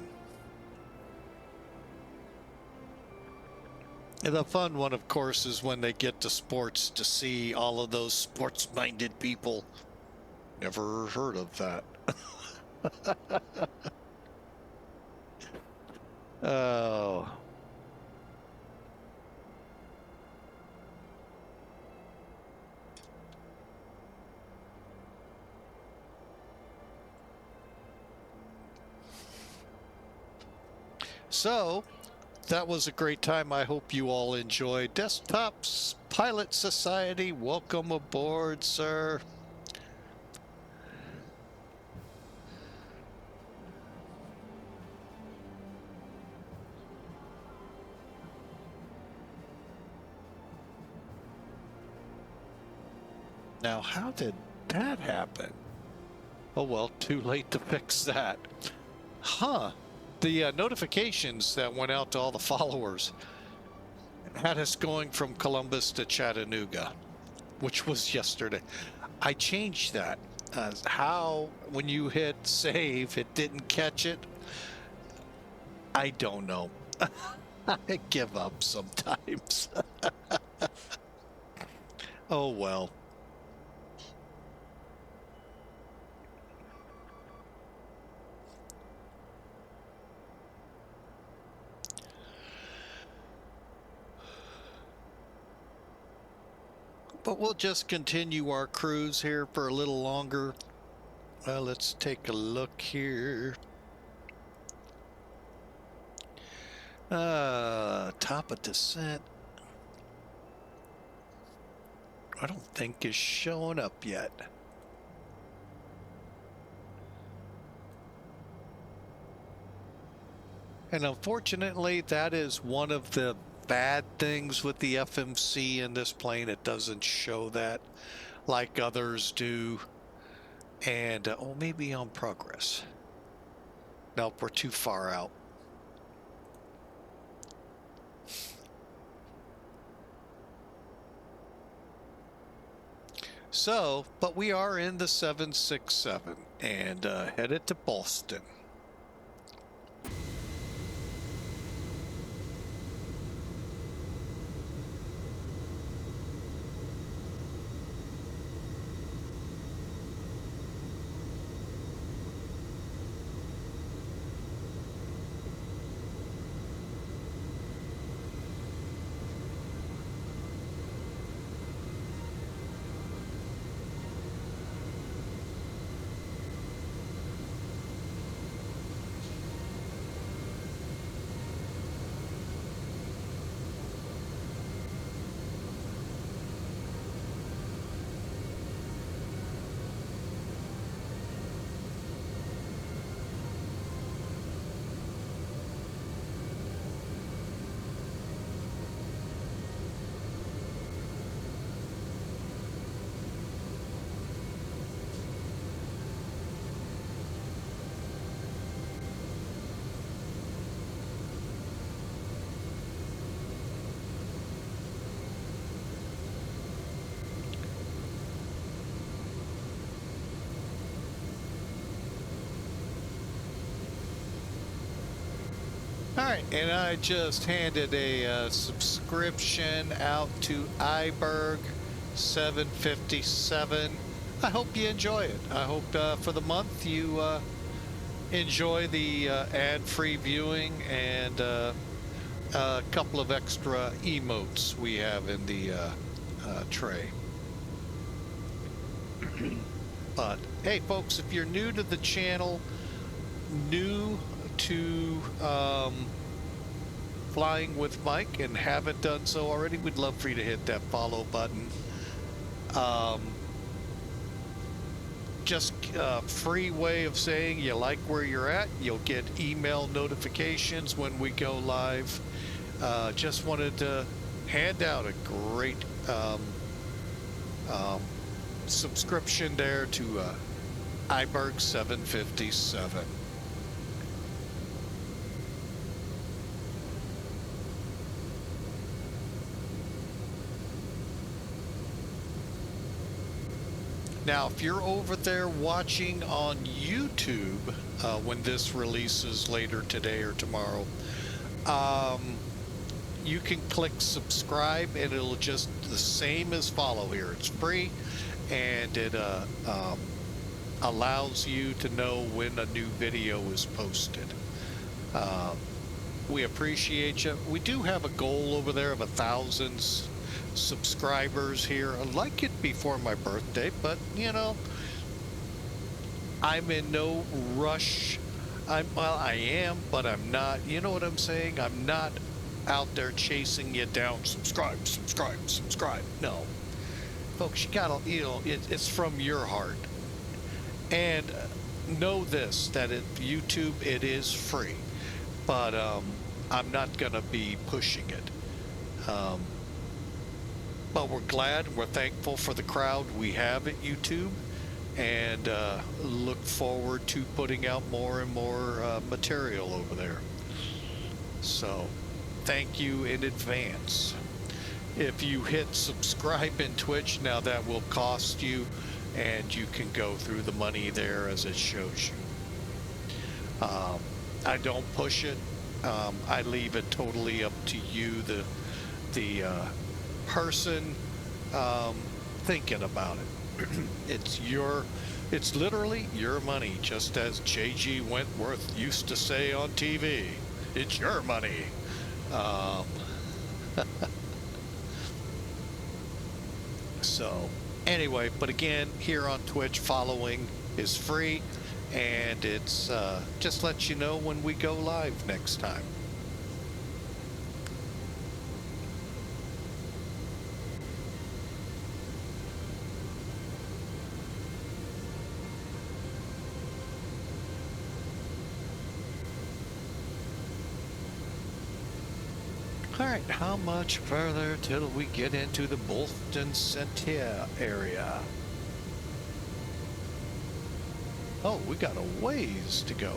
And the fun one, of course, is when they get to sports to see all of those sports-minded people. Never heard of that. Oh. So, that was a great time. I hope you all enjoyed. Desktops Pilot Society, welcome aboard, sir. Now, how did that happen? Oh, well, too late to fix that. Huh. The notifications that went out to all the followers had us going from Columbus to Chattanooga, which was yesterday. I changed that. How, when you hit save, it didn't catch it? I don't know. I give up sometimes. Oh, well. But we'll just continue our cruise here for a little longer. Well, let's take a look here. Top of descent. I don't think is showing up yet. And unfortunately, that is one of the bad things with the FMC in this plane. It doesn't show that like others do. And oh, maybe on progress. Nope, we're too far out. So, but we are in the 767 and headed to Boston. right, and I just handed a subscription out to iBerg 757. I hope you enjoy it. I hope for the month you enjoy the ad-free viewing and a couple of extra emotes we have in the tray. But hey folks, if you're new to the channel, new to Flying with Mike and haven't done so already, we'd love for you to hit that follow button. Just a free way of saying you like where you're at. You'll get email notifications when we go live. Just wanted to hand out a great subscription there to iBerg 757. Now, if you're over there watching on YouTube when this releases later today or tomorrow, you can click subscribe and it'll just the same as follow here. It's free and it allows you to know when a new video is posted. We appreciate you. We do have a goal over there of 1,000 subscribers here. I'd like it before my birthday, but you know, I'm in no rush. Well, I am, but I'm not. You know what I'm saying? I'm not out there chasing you down. Subscribe, subscribe, subscribe. No, folks, you gotta, you know, it's from your heart. And know this, that YouTube, it is free, but I'm not gonna be pushing it. But we're glad and we're thankful for the crowd we have at YouTube, and look forward to putting out more and more material over there. So thank you in advance. If you hit subscribe in Twitch, now that will cost you, and you can go through the money there as it shows you. I don't push it. I leave it totally up to you, the person thinking about it. It's literally your money, just as J.G. Wentworth used to say on TV. It's your money. So anyway, but again, here on Twitch, following is free, and it's just lets you know when we go live next time. All right, how much further till we get into the Bolton Center area? Oh, we got a ways to go.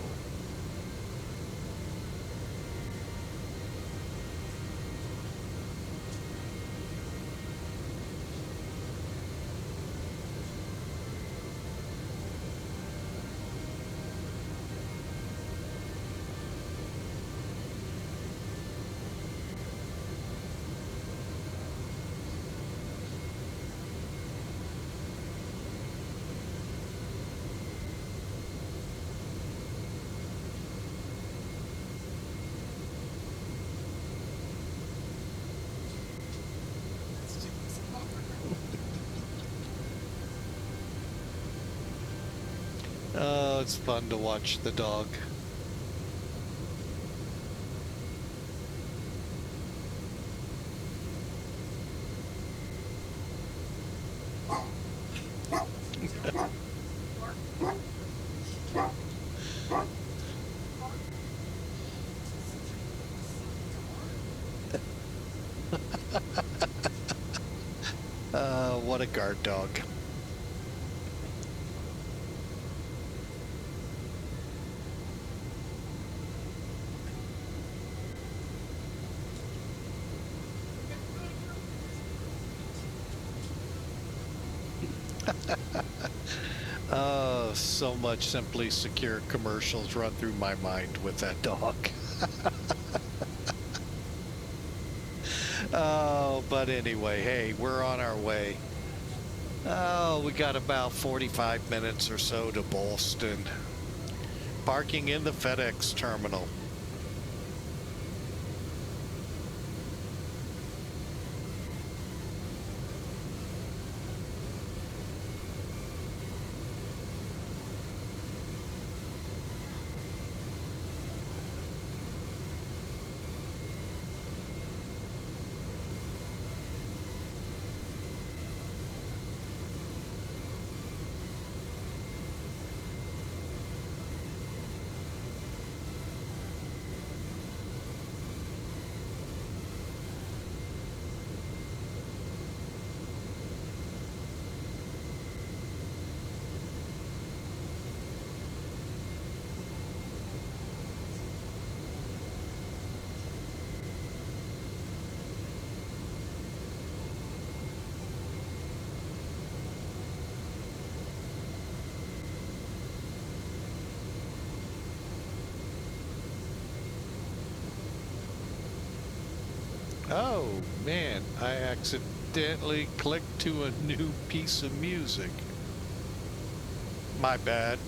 Oh, it's fun to watch the dog. What a guard dog. So much Simply Secure commercials run through my mind with that dog. Oh, but anyway, hey, we're on our way. Oh, we got about 45 minutes or so to Boston. Parking in the FedEx terminal. Oh, man, I accidentally clicked to a new piece of music. My bad.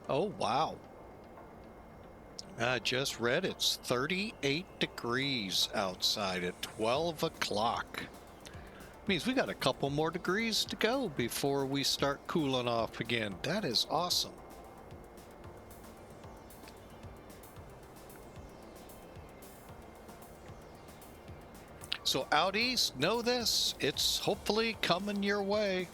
Oh, wow. I just read it's 38 degrees outside at 12 o'clock. Means we got a couple more degrees to go before we start cooling off again. That is awesome. So out east, know this, it's hopefully coming your way.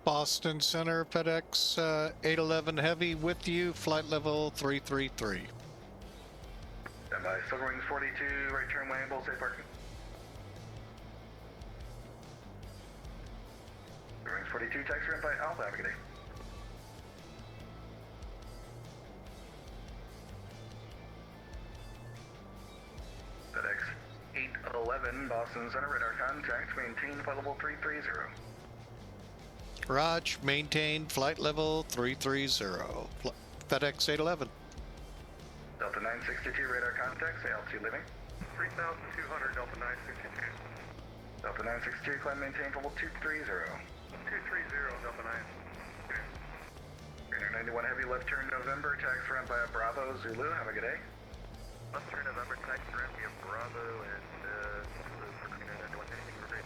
Boston Center, FedEx 811 Heavy with you, flight level 333. Stand by. Silver Wings 42, right turn lane, bullseye parking. Silver Wings 42, taxi ramp by Alpha, have a good day. FedEx 811, Boston Center, radar contact, maintain flight level 330. Raj, maintain flight level 330. FedEx 811. Delta 962, radar contact, say altitude living. 3,200, Delta 962. Delta 962, climb maintain level 230. 230, Delta 9. Greener 91 heavy, left turn November, tax ramp by Bravo, Zulu, have a good day. Left turn November, taxi ramp via Bravo and Zulu for Greener 91, anything for great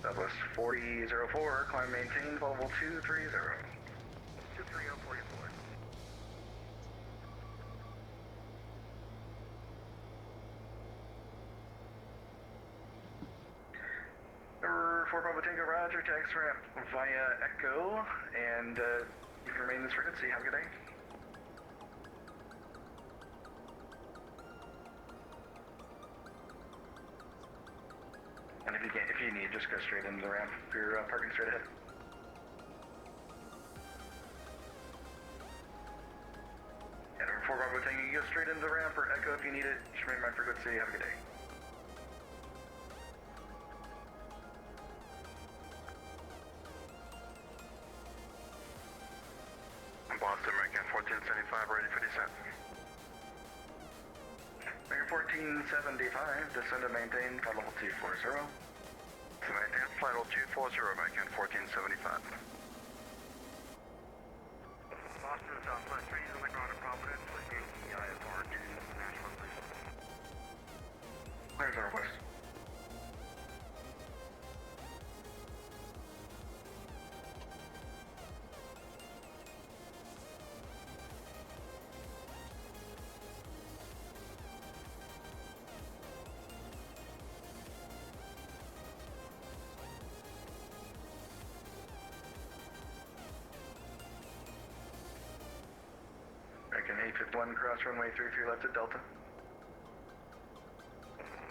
Southwest 4004, climb maintain level 230. 23044. Number 4 Bravo Tango, Roger, tax ramp via Echo, and you can remain in this frequency. Have a good day. And if you need, just go straight into the ramp if you're parking straight ahead. And number 4 Bravo Tango, you go straight into the ramp or Echo if you need it. Just remain in my frequency. Have a good day. Boston, American 1475, ready for descent. American 1475, descend and maintain flight level 240. To maintain flight level 240, American 1475. Boston, Southwest 3 on the ground in Providence, with IFR to National Police. Clears Northwest. American 851, cross runway 33 left at Delta.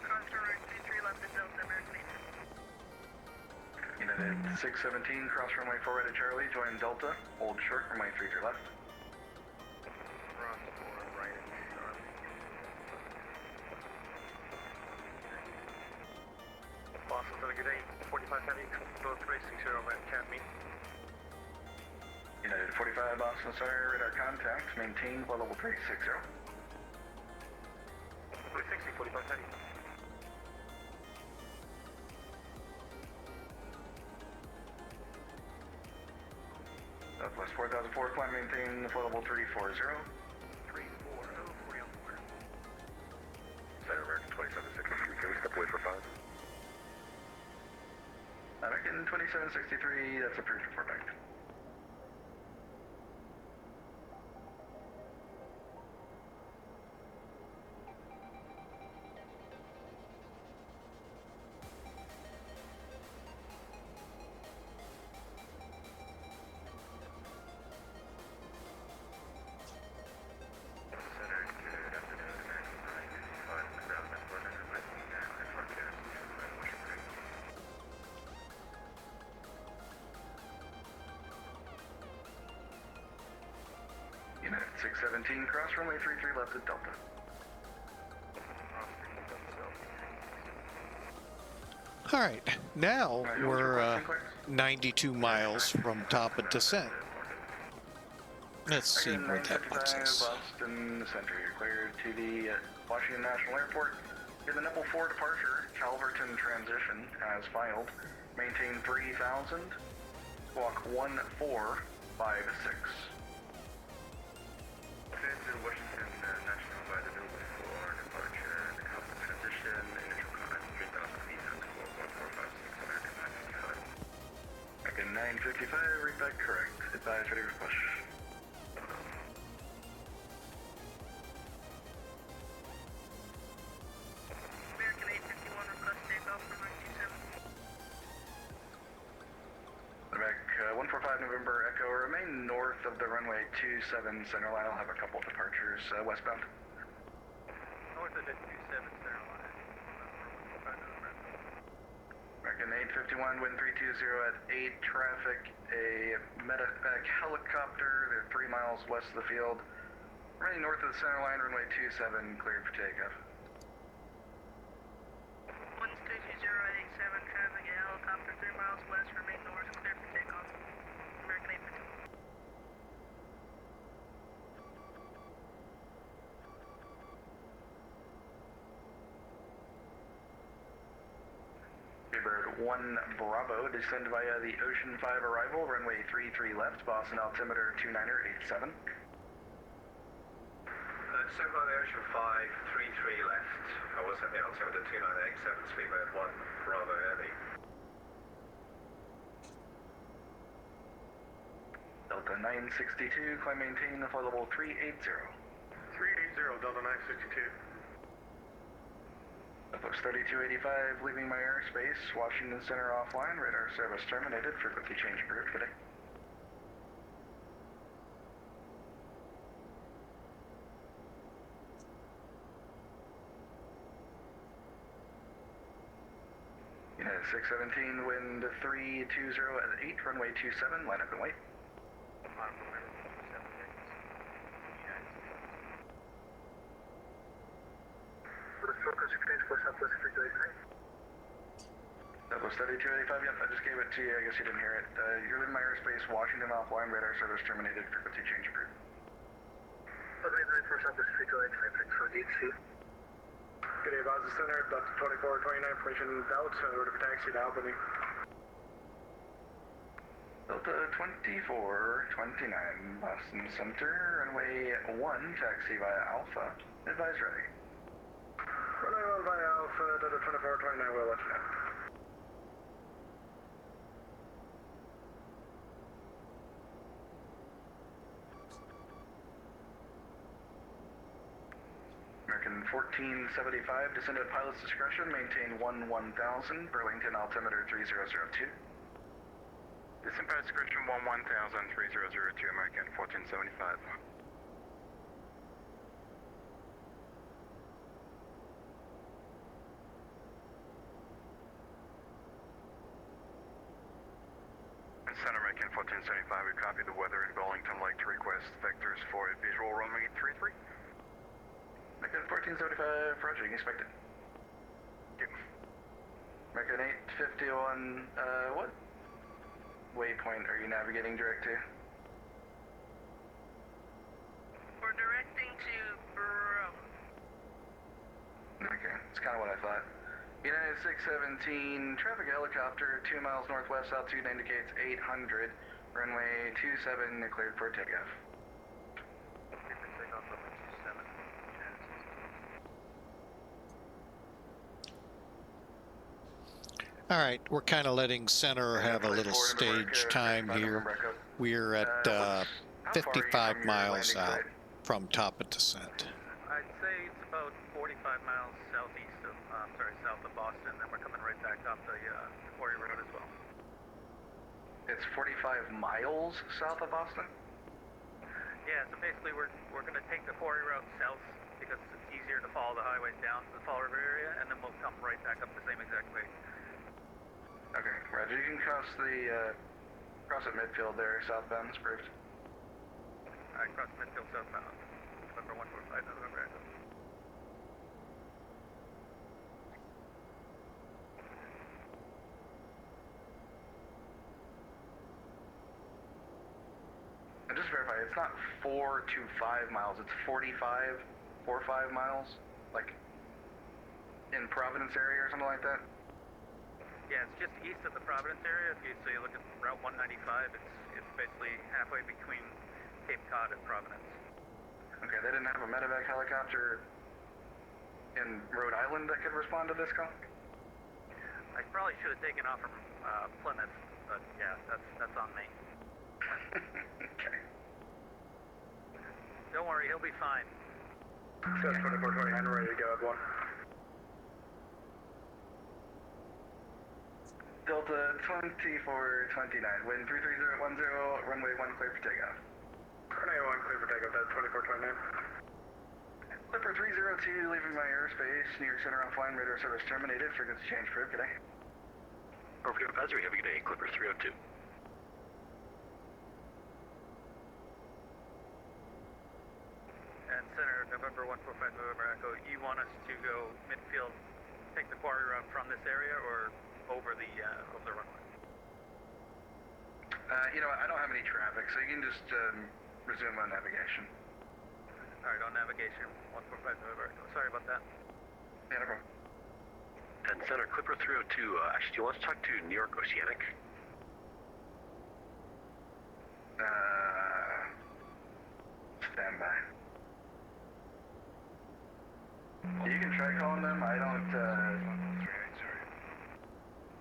Cross runway 33 left at Delta, American 8. United 617, cross runway 4 right at Charlie, join Delta, hold short, runway 33 left. Cross 4 right at Charlie. Boston, have a good day. 45 heavy, go 360, man, can't meet. United 45, Boston Center, radar contact, maintain flight level 360. 360, 45 heavy. Southwest 4004, climb maintain flight level 340. 340, 40 on board. Center American 2763, can we step away for 5? American 2763, that's approved for back. Center, good afternoon, American 955, ground at Logan, requesting IFR to Washington. United 617, cross runway 33 left at Delta. All right, now Alright, what's your we're question, Claire? 92 miles from top of descent. Let's see Again, where that puts 955 us. Boston Center, you're cleared to the Washington National Airport. Indianapolis 4 departure, Calverton transition as filed. Maintain 3000, squawk 1456. To Washington National by the Newell for departure and help the transition, initial contact 3,000 feet and squawk 1456, American 955. Again, 955, read back correct. Advise ready for push. American 851, request takeoff for 927. runway 27 center line. I'll have a couple departures westbound. North of the 27 center line. American 851, wind 320 at 8 traffic, a medevac helicopter. They're 3 miles west of the field. Running north of the center line, runway 27, cleared for takeoff. 13287 traffic, a helicopter 3 miles west, remain north, clear for takeoff. American 851. Bird 1 Bravo, descend via the Ocean 5 arrival, runway 33 left, Boston altimeter 2987. Descend by the Ocean 5, 33 left. I was at the altimeter 2987, speedbird 1 Bravo Heavy. Delta 962, climb maintain the flight level 380. 380, Delta 962. Approach 3285, leaving my airspace, Washington Center offline, radar service terminated, frequency change approved, good day. United 617, wind 320 at 8, runway 27, line up and wait. That was 3285, yep, I just gave it to you, I guess you didn't hear it. You're leaving my airspace, Washington offline, radar service terminated, frequency change approved. Good day, Boston Center, Delta 2429, permission out, order for taxi to Albany. Delta 2429, Boston Center, runway 1, taxi via Alpha, advise ready. Runway 1 via Alpha, Delta 2429, we'll let you know. American 1475, descend at pilot's discretion, maintain 1000, Burlington altimeter 3002. Descend by discretion 1000, 3002, American 1475. Center American 1475, we copy the weather in Burlington. Like to request vectors for a visual runway 33. American 1475, approaching, expected. Yep. American 851, what waypoint are you navigating direct to? We're directing to Bravo. Okay, it's kind of what I thought. United 617, traffic helicopter 2 miles northwest, altitude indicates 800, runway 27, cleared for takeoff. All right, we're kind of letting center have a little stage time here. We're at 55 miles out from top of descent. I'd say it's about 45 miles southeast of, south of Boston, and we're coming right back up the Quarry Road as well. It's 45 miles south of Boston? Yeah, so basically we're going to take the Quarry Road south because it's easier to follow the highways down to the Fall River area, and then we'll come right back up the same exact way. Okay, roger. You can cross at midfield there, southbound, approved. Alright, cross midfield southbound. November 145, November. And just verify, it's not 4 to 5 miles, it's 45, 4-5 miles? Like, in Providence area or something like that? Yeah, it's just east of the Providence area. So you look at Route 195, it's basically halfway between Cape Cod and Providence. Okay, they didn't have a medevac helicopter in Rhode Island that could respond to this call? I probably should have taken off from Plymouth, but yeah, that's on me. Okay. Don't worry, he'll be fine. Success 2429, ready to go at 1. Delta 2429, wind 33010, runway 1 clear for takeoff. 491, clear for takeoff, that's 2429. Clipper 302, leaving my airspace. New York Center offline, radar service terminated. Frequency change approved. Good day. Overview advisory, have a good day, Clipper 302. And Center, November 145 November Echo, you want us to go midfield, take the quarry route from this area or over the runway? You know, I don't have any traffic, so you can just resume on navigation. Alright, on navigation, 145 November Echo. Sorry about that. Yeah, no problem. And Center, Clipper 302, actually, do you want us to talk to New York Oceanic? Stand by. You can try calling them. I don't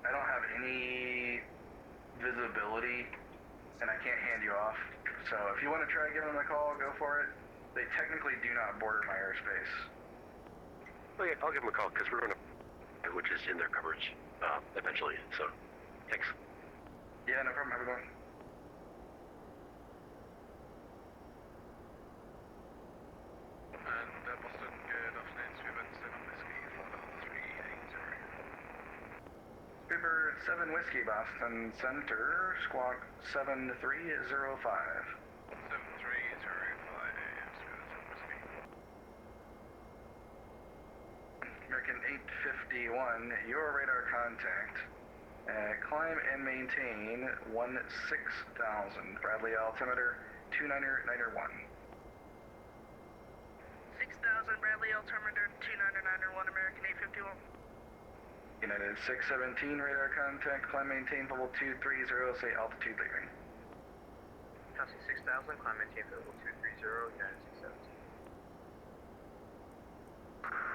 have any visibility, and I can't hand you off. So if you want to try giving them a call, go for it. They technically do not border my airspace. Okay, I'll give them a call, because we're going to, which is in their coverage, eventually, so, thanks. Yeah, no problem. Have a good one. And Boston, good afternoon, Sweden 7 Whiskey, Florida 380. Uber 7 Whiskey, Boston Center, squawk 7305. 7305, American 851, your radar contact. Climb and maintain 16,000. Bradley altimeter 29901. 6,000 Bradley altimeter 29901 American 851. United 617, radar contact. Climb maintain level 230. Say altitude leaving. Chelsea 6000, climb maintain level 230, United 617.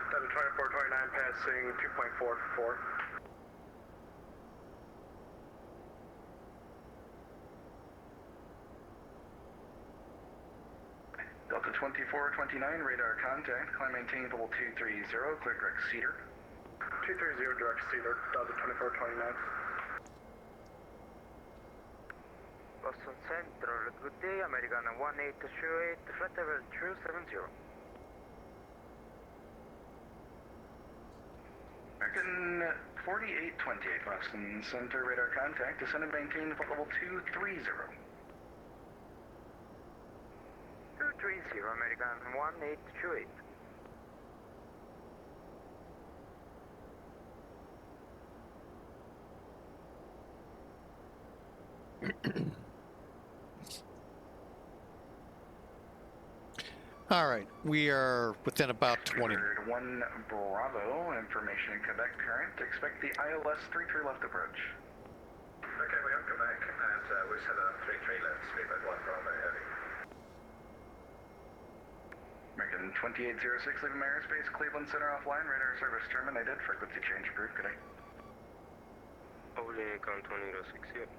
Delta 2429, passing 2.44. Delta 2429, radar contact. Climb maintain level 230. Clear direct Cedar. 230 direct Cedar, Delta 2429. Boston Central, good day, American 1828, flight level 270. American 4828, Boston Center, radar contact. Descend and maintain level 230. 230, American 1828. All right, we are within about 20. 1 Bravo, information in Quebec current. Expect the ILS 33 left approach. Okay, we have Quebec, and we set a 33 left, speed at 1 Bravo heavy. American 2806, leaving my airspace. Cleveland Center offline, radar service terminated. Frequency change approved. Good day. American 2006, yeah.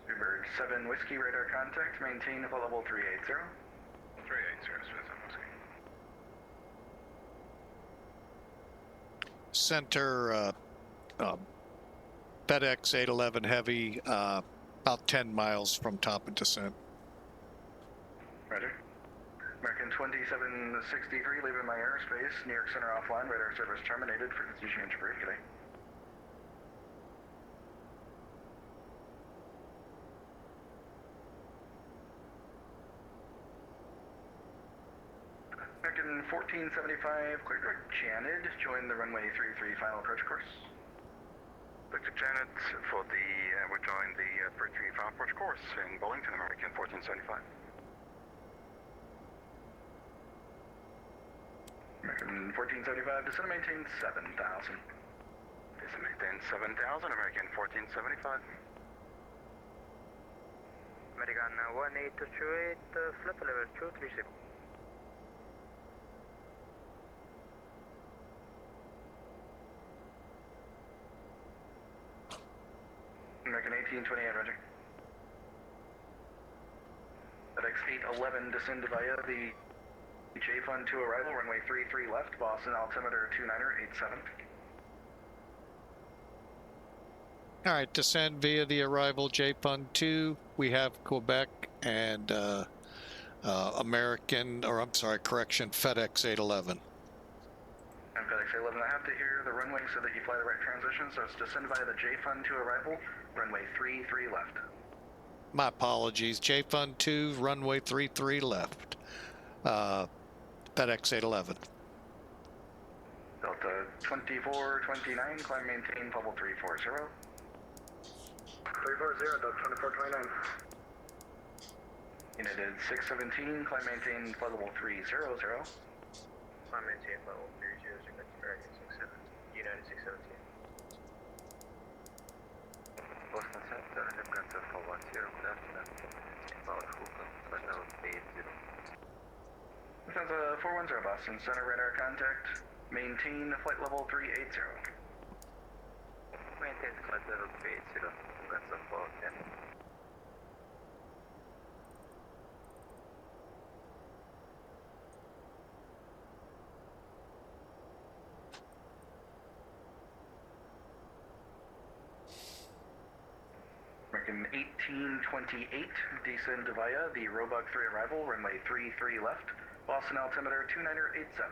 Uber 7 Whiskey, radar contact. Maintain level 380. 380, Whiskey. Center, FedEx 811 Heavy, about 10 miles from top of descent. Roger. American 2763, leaving my airspace. New York Center offline, radar service terminated. Frequency change approved. Good day. American 1475, clear direct Janet. Join the runway 33 final approach course. Victor Janet for the, we joined the 33 final approach course in Burlington, American 1475. American 1475, descend and maintain 7,000. Descend maintain 7,000, American 1475. American 1828, flight level 230. American 1828, roger. FedEx 811, descend via the J-Fund 2 arrival, runway 33 left, Boston, altimeter 2987. All right, descend via the arrival J-Fund 2. We have Quebec and American, or I'm sorry, correction, FedEx 811. And FedEx 11, I have to hear the runway so that you fly the right transition, so it's descend via the J-Fund to arrival, runway 33 left. My apologies. J-Fund 2, runway 33 left. FedEx 811. Delta 2429, climb maintain level 340. 340, Delta 2429. United 617, climb maintain level 300. Climb maintain level 300, American 67, United 617. Boston Center, Lufthansa for 10, good afternoon. About Logan, final 80. Lufthansa 410, Boston Center, radar contact. Maintain flight level 380. Maintain flight level 380, Lufthansa 410. American 1828, descend via the Roebuck 3 arrival, runway 33 left, Boston altimeter 2987.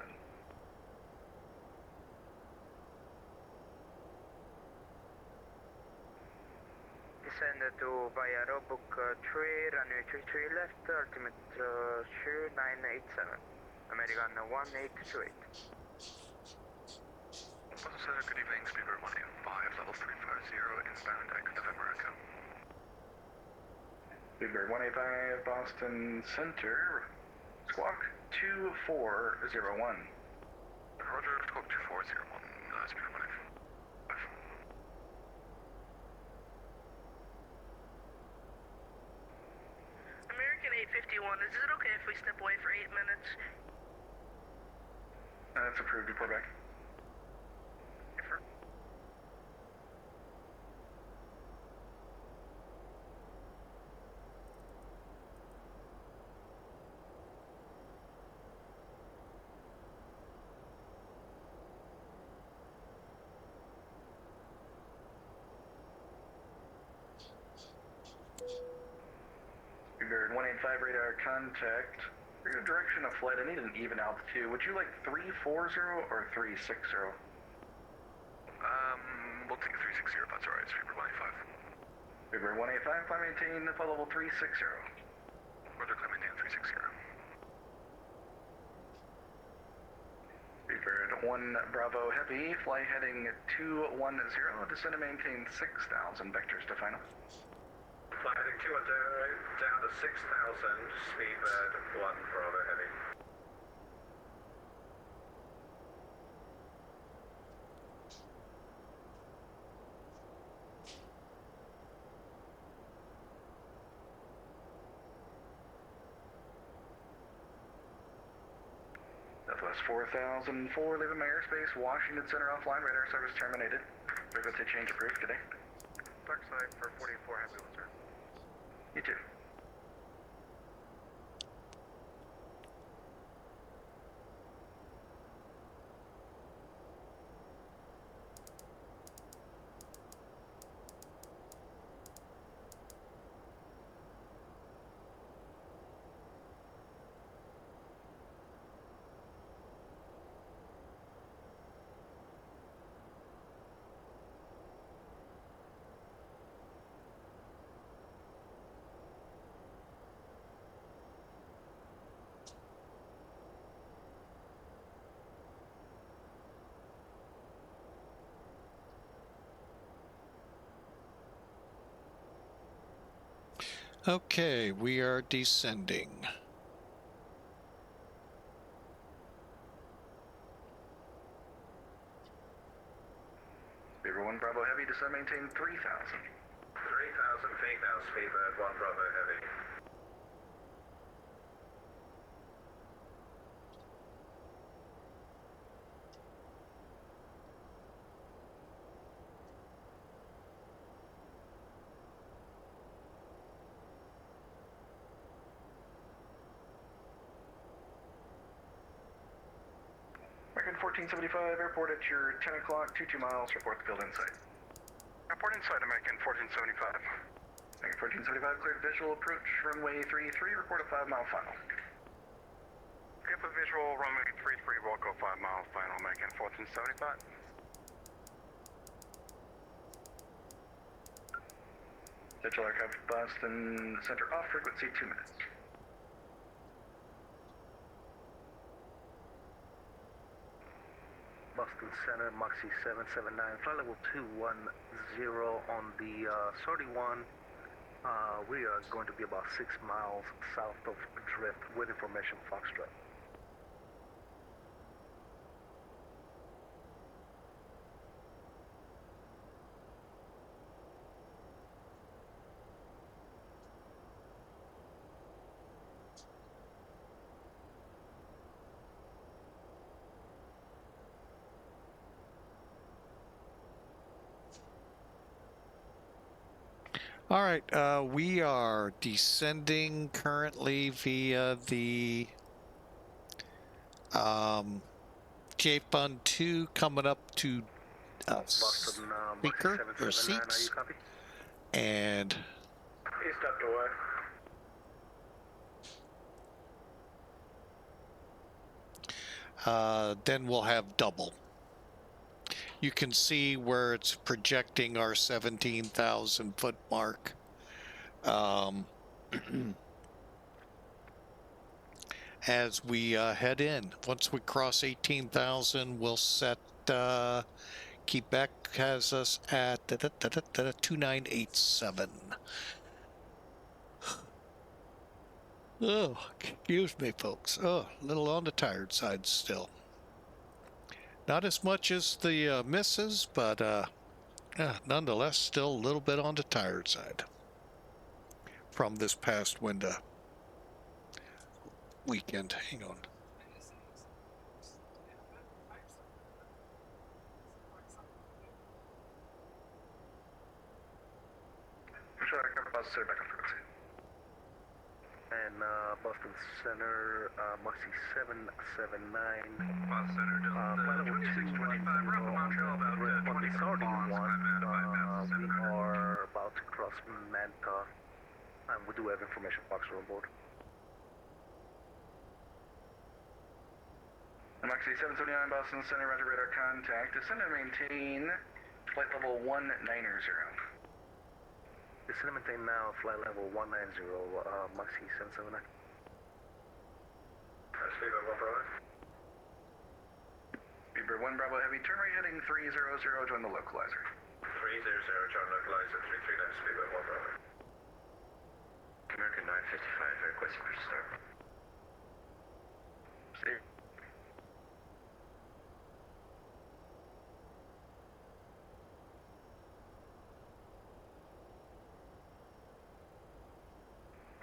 Descend to via Roebuck 3, runway 33 left, altimeter 2987. American 1828. Boston Center, good evening, Speedbird 185, level 350, inbound exit of America. Speedbird 185, Boston Center, squawk 2401. Roger, squawk 2401, Speedbird 185. American 851, is it okay if we step away for 8 minutes? That's approved, report back. Speedbird 185 radar contact. For your direction of flight, I need an even altitude. Would you like 340 or 360? We'll take 360 if that's alright, Speedbird 185. Speedbird 185, climb maintain flight level 360. Roger, climb maintain 360. Speedbird 1 Bravo Heavy, fly heading 210, descend and maintain 6,000 vectors to final. Fly heading 210, down to 6,000, Speedbird 1 Bravo Heavy. Southwest 4004, leaving my airspace, Washington Center offline, radar service terminated. Frequency change approved today. Dark side for 44, happy with sir. You too. Okay, we are descending. Speedbird 1 Bravo Heavy, descend maintain 3,000. 3,000 feet now, Speedbird 1 Bravo Heavy. American 1475, airport at your 10 o'clock, 22 miles, report the field insight. Report inside American 1475. American 1475, cleared visual approach, runway 33, report a 5-mile final. get the visual, runway 33, will go 5 miles, final, making 1475. Central aircraft Boston Center off frequency 2 minutes. Boston Center, Moxie 779, flight level 210 on the 31. We are going to be about 6 miles south of Drift with information Foxtrot. All right, we are descending currently via the J Fund 2 coming up to Boston, Moxie speaker or 779, are you seats, copy? and He stepped away. then we'll have double. You can see where it's projecting our 17,000 foot mark. As we head in, once we cross 18,000, we'll set Quebec has us at 2987. Oh, excuse me, folks. Oh, a little on the tired side still. Not as much as the misses, but nonetheless, still a little bit on the tired side from this past weekend. Hang on. Central aircraft Boston Center back on frequency. And Boston Center, Moxie 779. Boston Center, flight level 2625, we're up in Montreal about 20 miles, climb out bypass we are about to cross Manta, and we do have information Foxtrot on board. Moxie 779 Boston Center, roger radar contact. Descend and maintain flight level 190. Descend and maintain now, flight level 190, Moxie 779. Speedbird 1 Bravo. Speedbird 1 Bravo Heavy, turn right heading 300, join the localizer. 300, join localizer, 33 left, Speedbird 1 Bravo. American 955, requesting for start. See.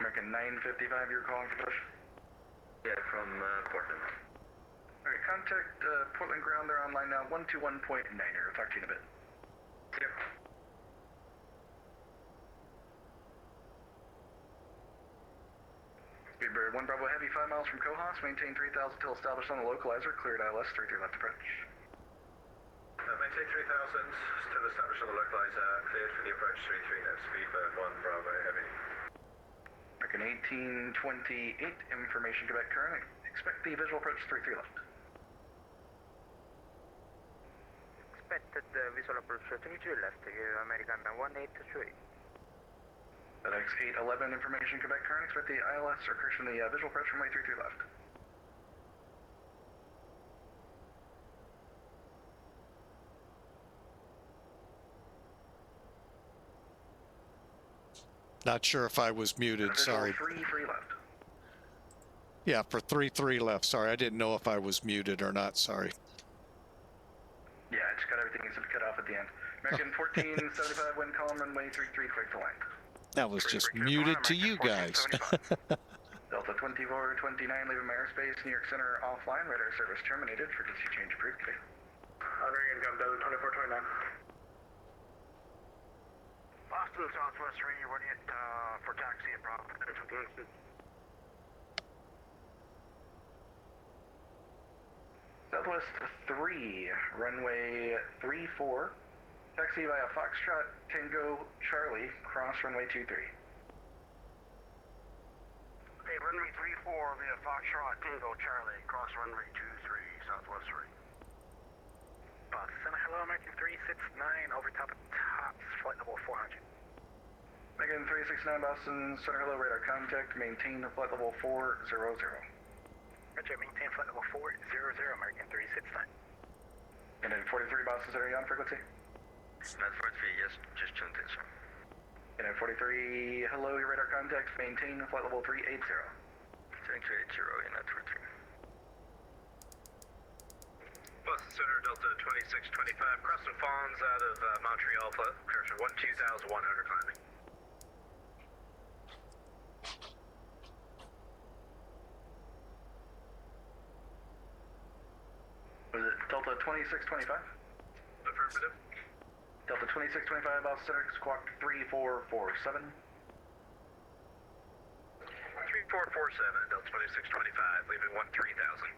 American 955, you're calling for push? Yeah, from Portland. Alright, contact Portland ground, they're online now, 121.9, I'll talk to you in a bit. Yep. Speedbird 1 Bravo Heavy, 5 miles from Cohos, maintain 3,000 till established on the localizer, cleared ILS, 33 left approach. Maintain 3,000, still established on the localizer, cleared for the approach 33 left, Speedbird 1 Bravo Heavy. American 1828, information Quebec current, expect the visual approach 33 left. Expected visual approach 23 left, American 183. FedEx 811, information Quebec current, expect the ILS or correction the visual approach runway 33 left. Not sure if I was muted, sorry. 3-3 left. Yeah, for 3-3 left, sorry. I didn't know if I was muted or not, sorry. Yeah, I just got everything except cut off at the end. American 1475, wind column runway 33, quick to land. That was just muted to you guys. Delta 2429, leaving my airspace, New York Center offline, radar service terminated, frequency change approved. American come down 2429. Boston Southwest Ranger, running it for taxi at Bravo. Southwest 3, runway 34, taxi via Foxtrot Tango Charlie, cross runway 23. Hey, runway 34, 4 via Foxtrot Tango Charlie, cross runway 23, Southwest 3. Boston, hello, American 369, over top of tops, flight level 400. Megan 369 Boston, center hello, radar contact, maintain flight level 400. Roger, maintain flight level 400, American 369. And then 43 Boston, center on frequency. Net 43, yes, just tuned in, sir. And then 43, hello, your radar contact, maintain flight level 380. 3280, Net 43. Boston Center, Delta 2625, crossing Fawns out of Montreal, correction, 2100 climbing. Was it Delta 2625? Affirmative. Delta 2625, Boston Center, squawk 3447. 3447, Delta 2625, leaving 13,000.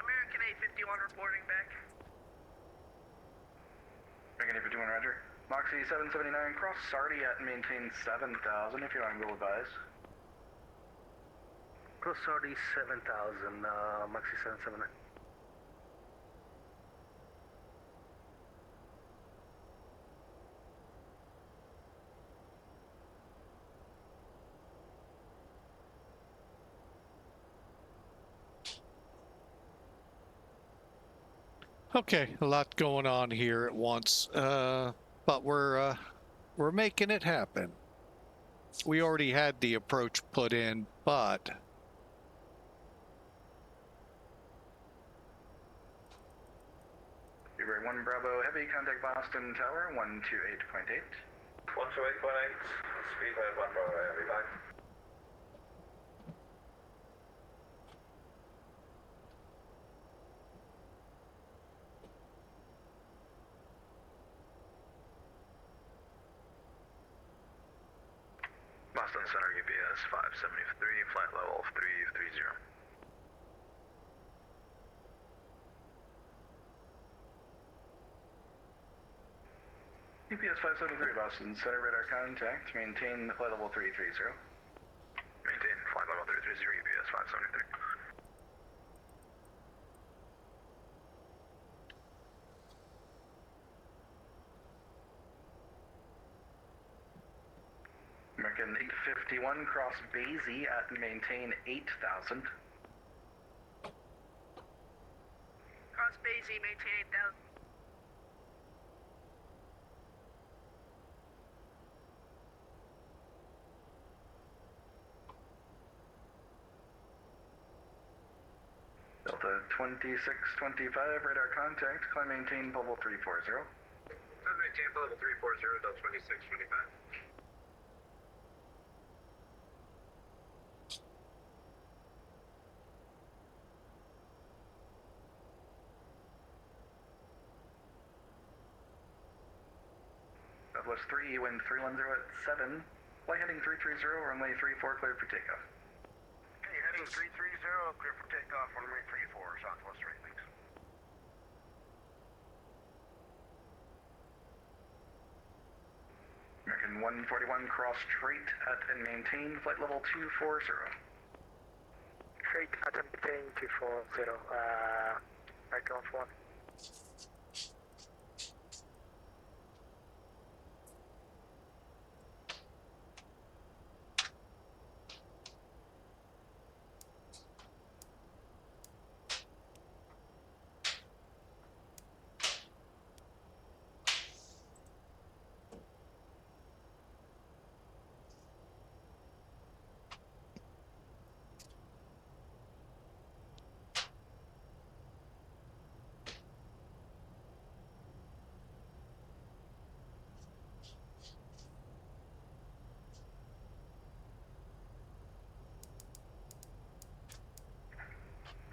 American 851 reporting back. Megan 851, roger. Moxie 779, cross Sardi at and maintain 7000 if you're on, will advise. Cross Sardi 7000, Maxi 779. Okay, a lot going on here at once, but we're making it happen. We already had the approach put in, but February 1 Bravo, heavy contact Boston Tower, 128.8. 128.8, speedhead 1 Bravo, heavy back. Boston Center, UPS 573, flight level 330. UPS 573, Boston Center, radar contact, maintain flight level 330. Maintain flight level 330, UPS 573. American 851, cross Basie at and maintain 8000. Cross Basie, maintain 8000. Delta 2625, radar contact, climb maintain level 340. Maintain level 340, Delta 2625. Southwest 3, wind 310 at 7. Flight heading 330, runway 34, clear for takeoff. Okay, heading 330, clear for takeoff, runway 34, Southwest 3, thanks. American 141, cross straight at and maintain flight level 240. Straight at and maintain 240, American 1.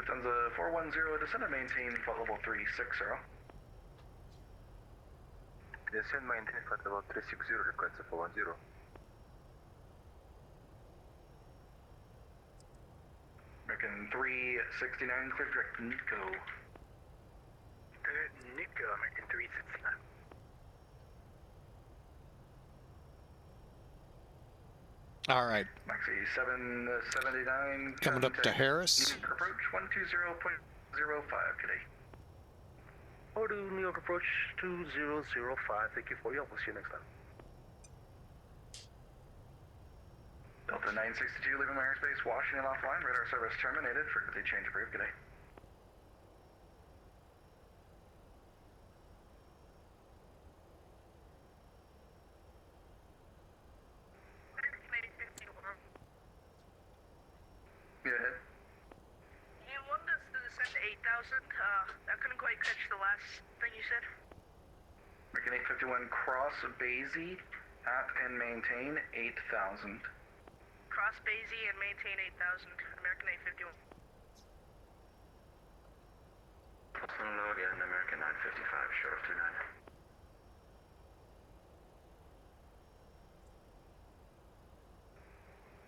Lufthansa 410, descend and maintain flight level 360. Descend, maintain flight level 360, request 410. American 369, clear direct Nico. Nico, American 369. All right. Maxi 779. Coming up to contact Harris. New York approach 120.05 today. Order New York approach 2005. Thank you for your help. We'll see you next time. Delta 962 leaving my airspace, Washington offline. Radar service terminated. Frequency change approved. Good day. Go ahead. You wanted us to descend to 8,000. I couldn't quite catch the last thing you said. American 851 cross Basie at and maintain 8,000. Cross Basie and maintain 8,000. American 851. Logan, American 955, short of 29.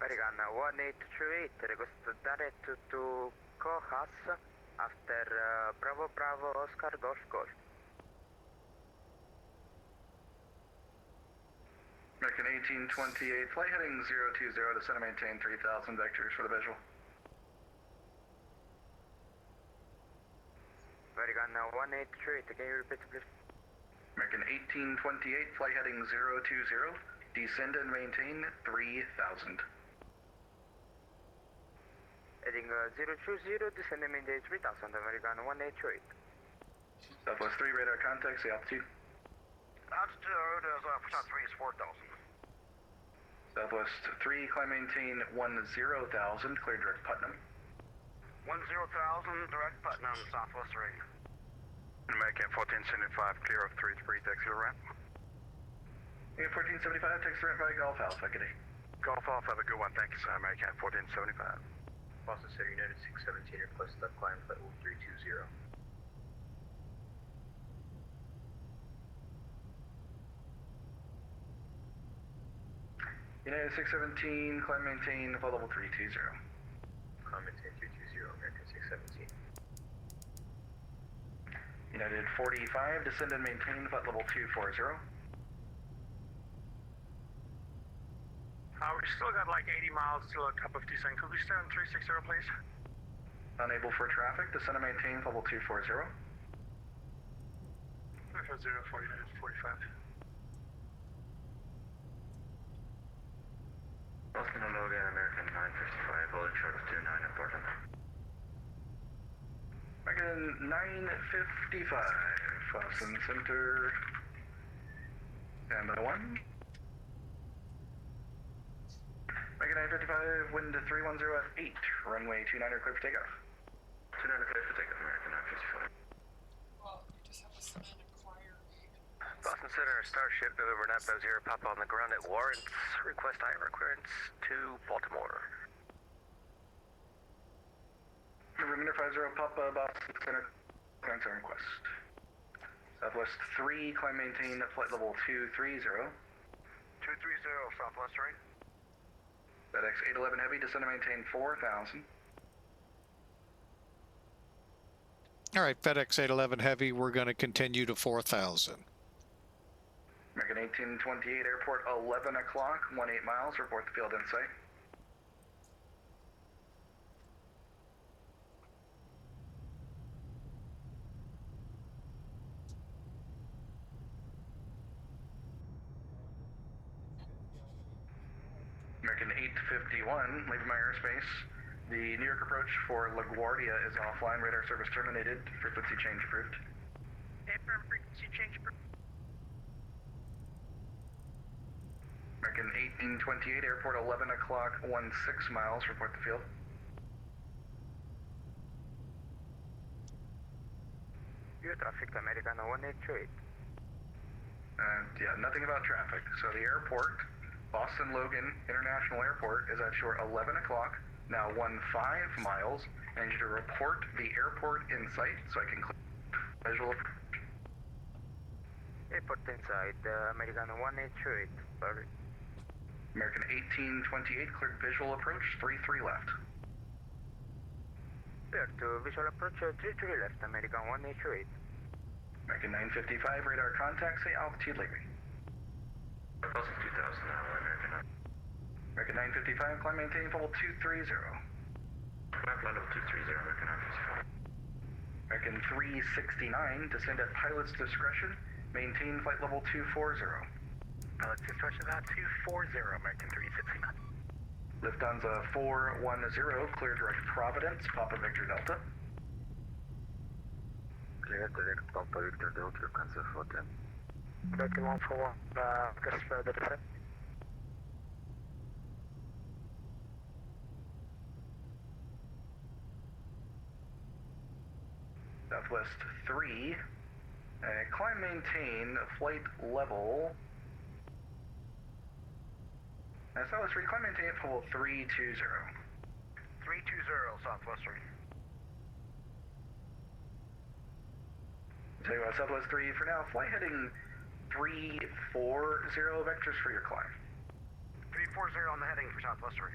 American 1838, request direct to Cojas after Bravo Bravo Oscar Golf Golf. American 1828, flight heading 020, descend and maintain 3,000 vectors for the visual. American 1838, can you repeat please? American 1828, flight heading 020, descend and maintain 3,000. Heading 020, descend and maintain 3,000, American 1838. Southwest 3, radar contact, say altitude. Altitude is percent 3 is 4,000. Southwest 3, climb maintain 10,000, clear direct Putnam. 10,000, direct Putnam, Southwest 3. American 1475, clear of 33, taxi to ramp. American 1475, takes the ramp by Golf Alpha, good day. Golf off, have a good one, thank you, sir. American 1475. Boston Center United 617, request up climb level 320. United 617, climb maintain, flight level 320. Climb maintain 320, American 617. United 45, descend and maintain, flight level 240. We still got like 80 miles till a cup of descent. Could we stay on 360, please? Unable for traffic, descend and maintain, level 240. 040, 45. Boston Logan, American 955, holding short of 29 at Portland. American 955, Boston Center, standby 1. American 955, wind 310 at 8, runway 29er clear for takeoff. 29 clear for takeoff, American 955. Well, you just have a semantic choir. Boston Center, Starship, November 950, Papa on the ground at Lawrence. Request IR clearance to Baltimore. November 50, Papa, Boston Center, clearance and request. Southwest 3, climb maintain, flight level 230. 230, Southwest 3. FedEx 811 Heavy, descend and maintain 4,000. All right, FedEx 811 Heavy, we're going to continue to 4,000. American 1828, airport 11 o'clock, 18 miles, report the field in sight. American 851, leaving my airspace. The New York approach for LaGuardia is offline. Radar service terminated. Frequency change approved. Affirm, frequency change approved. American 1828, airport 11 o'clock, 16 miles. Report the field. Your traffic, American 188. Yeah, nothing about traffic. So the airport, Boston Logan International Airport, is at shore 11 o'clock, now 15 miles. I need you to report the airport in sight so I can click visual. Airport inside, American 188. Sorry. American 1828, cleared visual approach, 33 left. Clear to visual approach, 33 left, American 188. American 955, radar contact, say altitude leaving. Boston 2000 now, American 9. American 955, climb maintain level 230. Climb flight level 230, American 955. American 369, descend at pilot's discretion, maintain flight level 240. Pilot's discretion at 240, American 369. Lufthansa 410, clear direct Providence, Papa Victor Delta. Clear direct Papa Victor Delta, cancel 410. American 141, request for the descent. Southwest 3, climb maintain flight level. Southwest 3, climb maintain at level 320. 320, Southwest 3. Tell you what, Southwest 3 for now, flight heading 340 vectors for your climb. 340 on the heading for Southwest 3.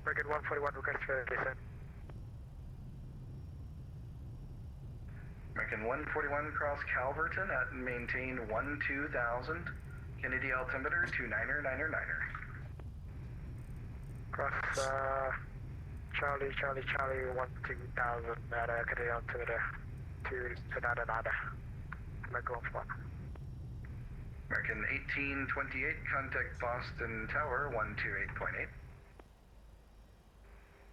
American 141, request for the descent. American 141, cross Calverton at maintain 12000. Kennedy altimeter 29er. Cross, Charlie 12000 at Kennedy altimeter 29er. American 141. American 1828, contact Boston Tower 128.8.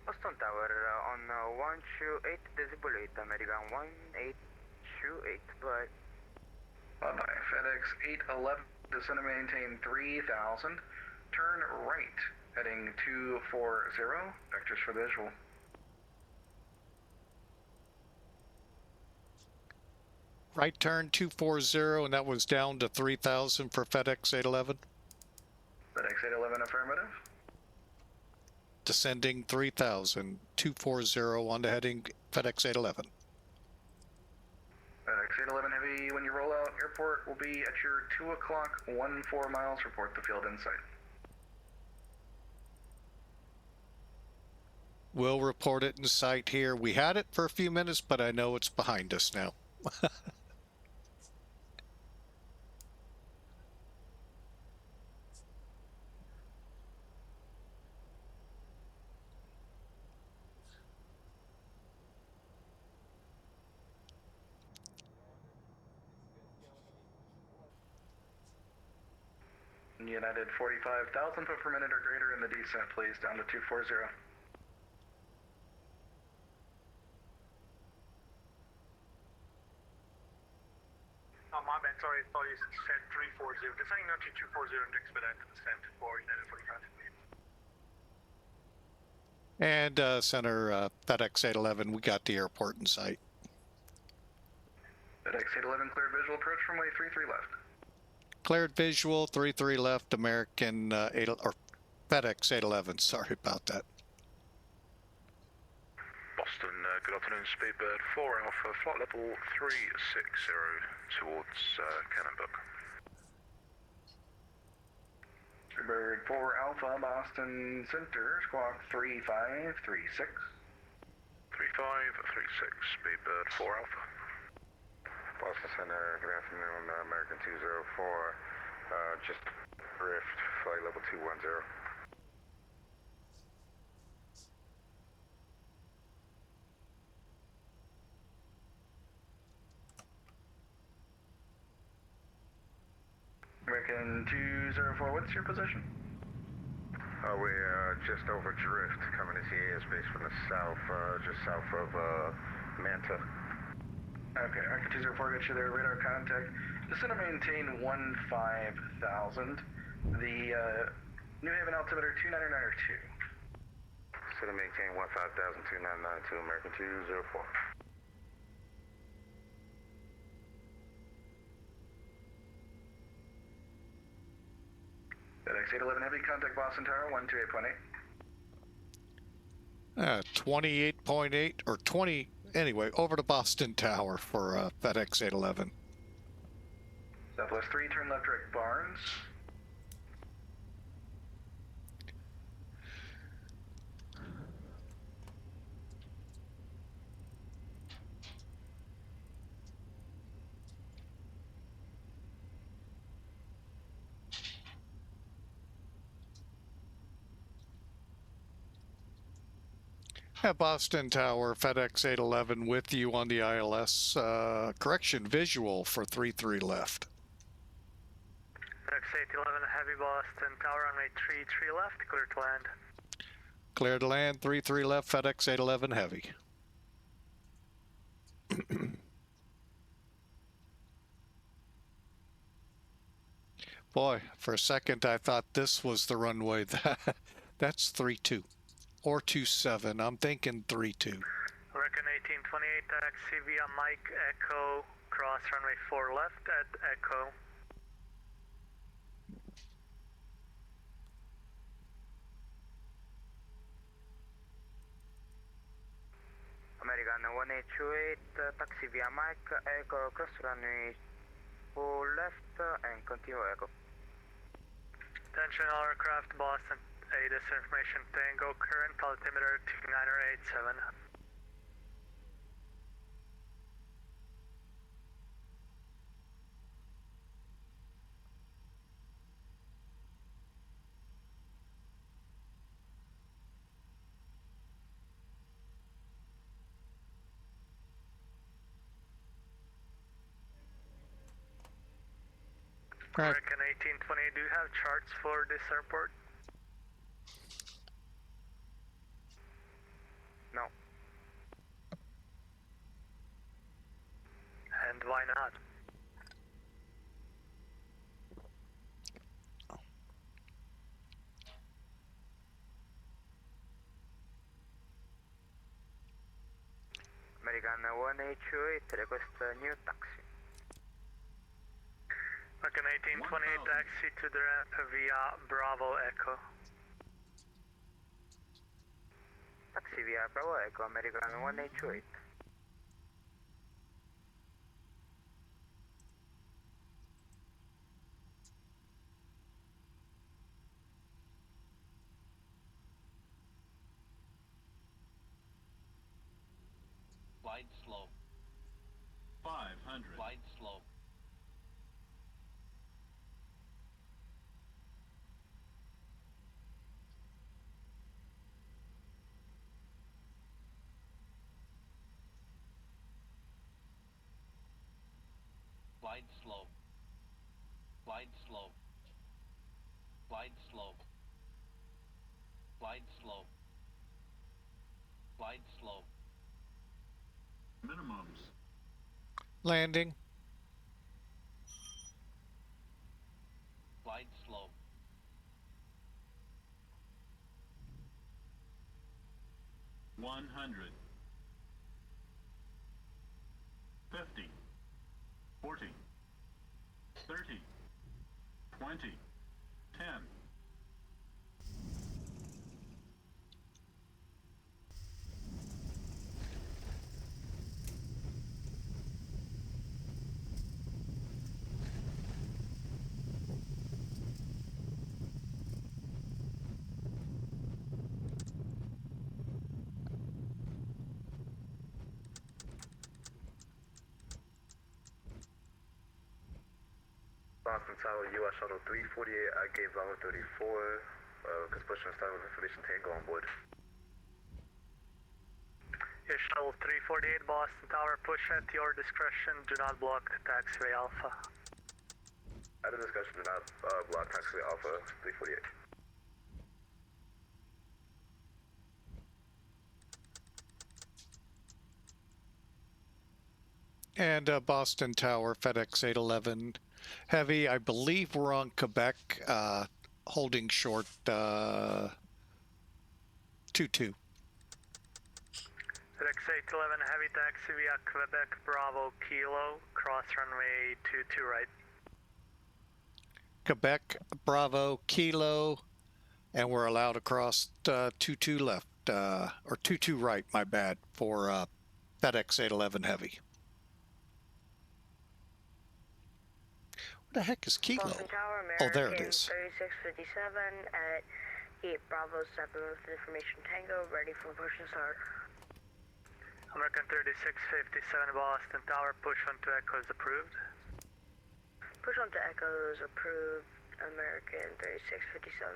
Boston Tower on 128 decibel 8, American 1828, bye. Bye-bye. FedEx 811, descend and maintain 3000. Turn right, heading 240, vectors for visual. Right turn 240, and that was down to 3,000 for FedEx 811. FedEx 811, affirmative. Descending 3,000, 240 on the heading FedEx 811. FedEx 811 Heavy, when you roll out, airport will be at your 2 o'clock, 14 miles, report the field in sight. We'll report it in sight here. We had it for a few minutes, but I know it's behind us now. United 45,000 foot per minute or greater in the descent, please, down to 240. Oh, my bad, sorry, I thought you said 340. Deciding not to 240 and expedite the descent for United 45. And Center FedEx 811, we got the airport in sight. FedEx 811 cleared visual, approach runway 33 left. Cleared visual, 33 left, American 8, or FedEx 811, sorry about that. Boston, good afternoon, Speedbird 4 Alpha, flight level 360 towards Cannonbrook. Speedbird 4 Alpha, Boston Center, squawk 3536. 3536, Speedbird 4 Alpha. Boston Center, good afternoon, American 204, just drift, flight level 210. American 204, what's your position? We're just over drift, coming into the airspace from the south, just south of Manta. Okay, American 204, get you there, radar contact. Descend and maintain 15,000. The New Haven altimeter 2992. Descend and maintain 15,2992, American 204. FedEx 811 Heavy, contact Boston Tower 128.8. 28.8 or 20, anyway, over to Boston Tower for FedEx 811. Southwest 3, turn left direct Barnes. At Boston Tower, FedEx 811 with you on the ILS. Correction visual for 33 left. FedEx 811 Heavy Boston Tower, runway 33 left, clear to land. Clear to land, 33 left, FedEx 811 Heavy. Boy, for a second I thought this was the runway. That's 32 or 27. I'm thinking 32. American 1828 taxi via Mike Echo, cross runway 4 left at Echo. American 1828 taxi via Mike Echo, cross runway 4 left and continue Echo. Attention all aircraft, Boston ATC information Tango, current altimeter 2987. American 1820, do you have charts for this airport? No. And why not? American 1828, request new taxi. American 1828 taxi to the ramp via Bravo Echo. Taxi via Bravo Echo, American 1828. Glide slow. 500. Glide slow. Glide slow. Glide slow. Glide slow. Glide slow. Glide slow. Minimums. Landing. Glide slow. $100. 50. 40. 30. 20. 10. Boston Tower, US Shuttle 348, I gave Bravo 34, because pushing start with information Tango on board. Your Shuttle 348 Boston Tower, push at your discretion, do not block the taxiway Alpha. At the discussion, do not block taxiway Alpha 348. And Boston Tower, FedEx 811 Heavy. I believe we're on Quebec, holding short 22. FedEx 811 Heavy taxi via Quebec Bravo Kilo, cross runway 22 right. Quebec Bravo Kilo, and we're allowed across 22 left, or 22 right, my bad, for FedEx 811 Heavy. Where the heck is Kilo? Boston Tower, Oh, there it is. 3657 at 8 Bravo, stepping with information Tango, ready for push and start. American 3657 Boston Tower, push onto Echo is approved. Push onto Echo is approved, American 3657.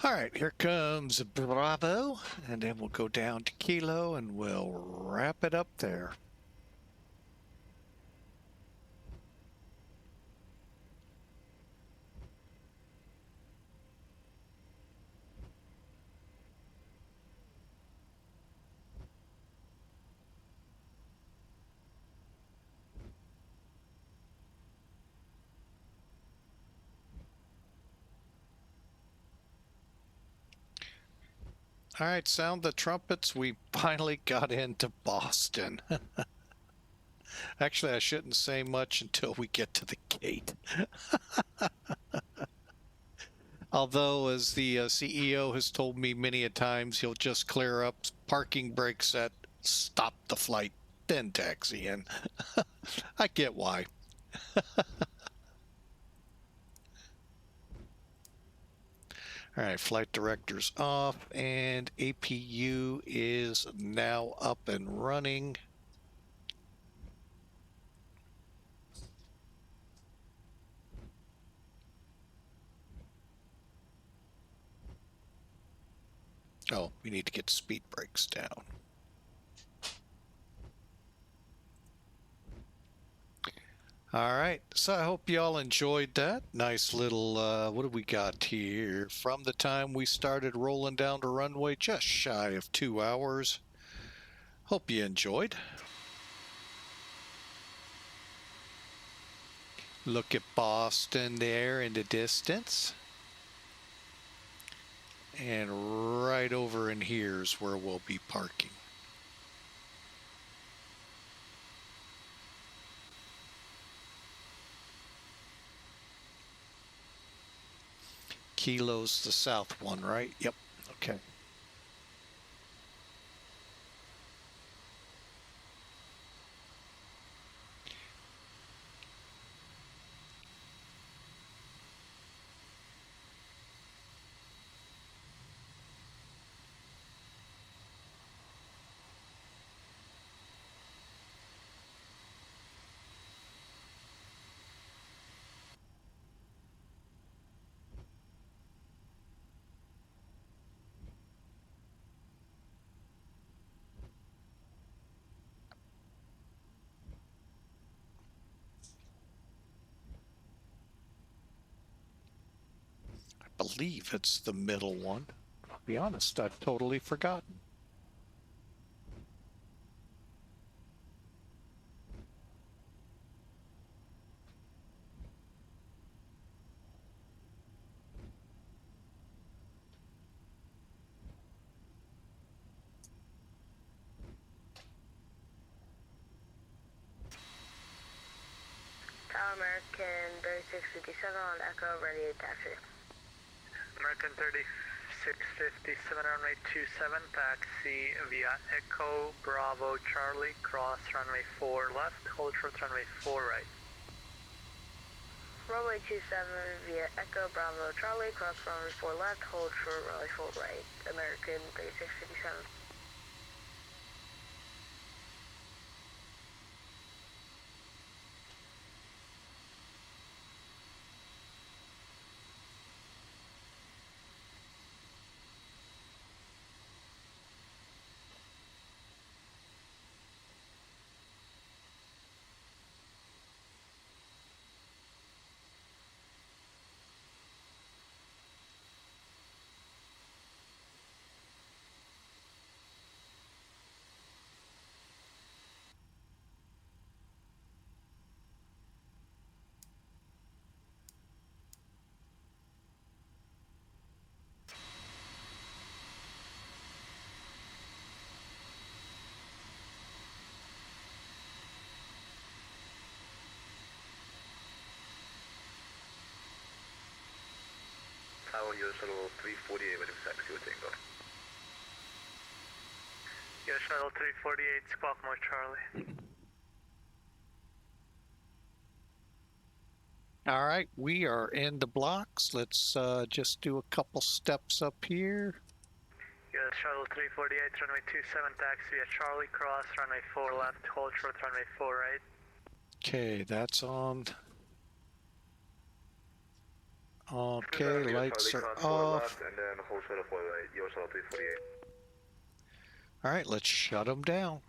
All right, here comes Bravo, and then we'll go down to Kilo, and we'll wrap it up there. All right, sound the trumpets. We finally got into Boston. Actually, I shouldn't say much until we get to the gate. Although, as the CEO has told me many a times, he'll just clear up, parking brake set, stop the flight, then taxi in. I get why. All right, flight director's off, and APU is now up and running. Oh, we need to get speed brakes down. All right, so I hope y'all enjoyed that. Nice little, what do we got here? From the time we started rolling down the runway, just shy of 2 hours. Hope you enjoyed. Look at Boston there in the distance. And right over in here's where we'll be parking. Kilo's the south one, right? Yep. Okay. I believe it's the middle one. I'll be honest, I've totally forgotten. American 3657 on Echo, ready to taxi. American 3657 runway 27, taxi via Echo, Bravo, Charlie, cross runway 4 left, hold short runway 4 right. Runway 27 via Echo, Bravo, Charlie, cross runway 4 left, hold short runway 4 right. American 3657. Tower, US Shuttle 348, ready for taxi with Tango. US Shuttle 348, squawk mode Charlie. All right, we are in the blocks. Let's just do a couple steps up here. US Shuttle 348, runway 27, taxi via Charlie, cross runway 4 left, hold short runway 4 right. Okay, that's on. Okay, lights are off. And then hold shuttle 4 right, Yo shuttle 348. All right, let's shut them down.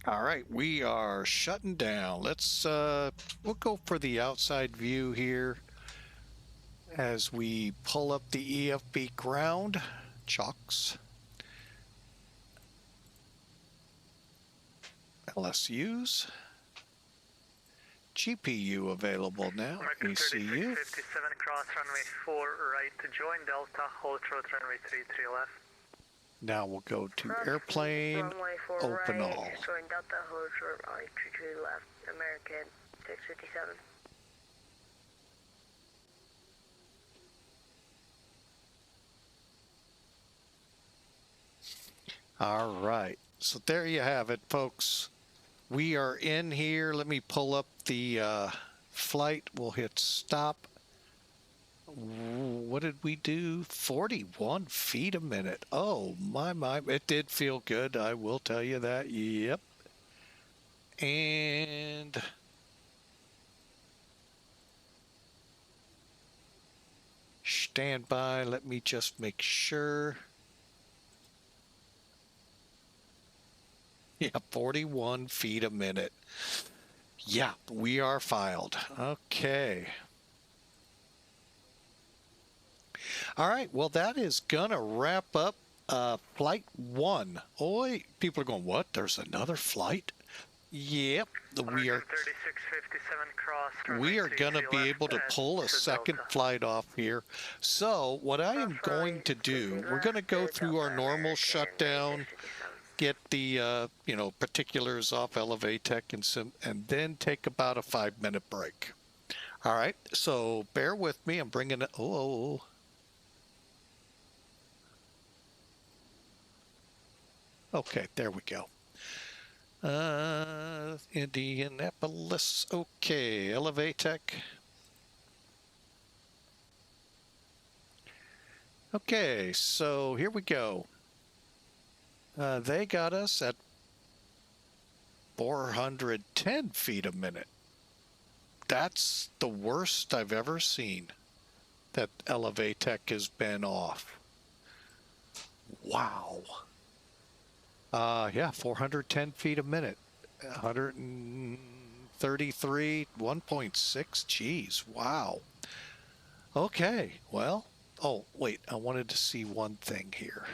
All right, we are shutting down. Let's we'll go for the outside view here as we pull up the EFB ground chocks. LSUs. GPU available now. American ECU. 3657 cross runway 4 right to join Delta, hold short runway 33 left. Now we'll go to airplane, Runway 4 open right, all. join Delta, hold short runway 33 left, American 657. All right, so there you have it, folks. We are in here. Let me pull up the flight. We'll hit stop. What did we do? 41 feet a minute. Oh, my. It did feel good. I will tell you that. Yep. And stand by. Let me just make sure. Yeah, 41 feet a minute. Yeah, we are filed. Okay. All right, well, that is going to wrap up Flight 1. Oh, wait, people are going, what? There's another flight? Yep, we are going to be able to pull a second flight off here. So what I am going to do, we're going to go through our normal shutdown, get the particulars off Elevatech and then take about a 5-minute break. All right, so bear with me. I'm bringing it. Oh. Okay, there we go. Indianapolis. Okay, Elevatech. Okay, so here we go. They got us at 410 feet a minute. That's the worst I've ever seen that Elevatech has been off. Wow. Yeah, 410 feet a minute. 133, 1.6. Geez, wow. Okay, well, oh, wait, I wanted to see one thing here.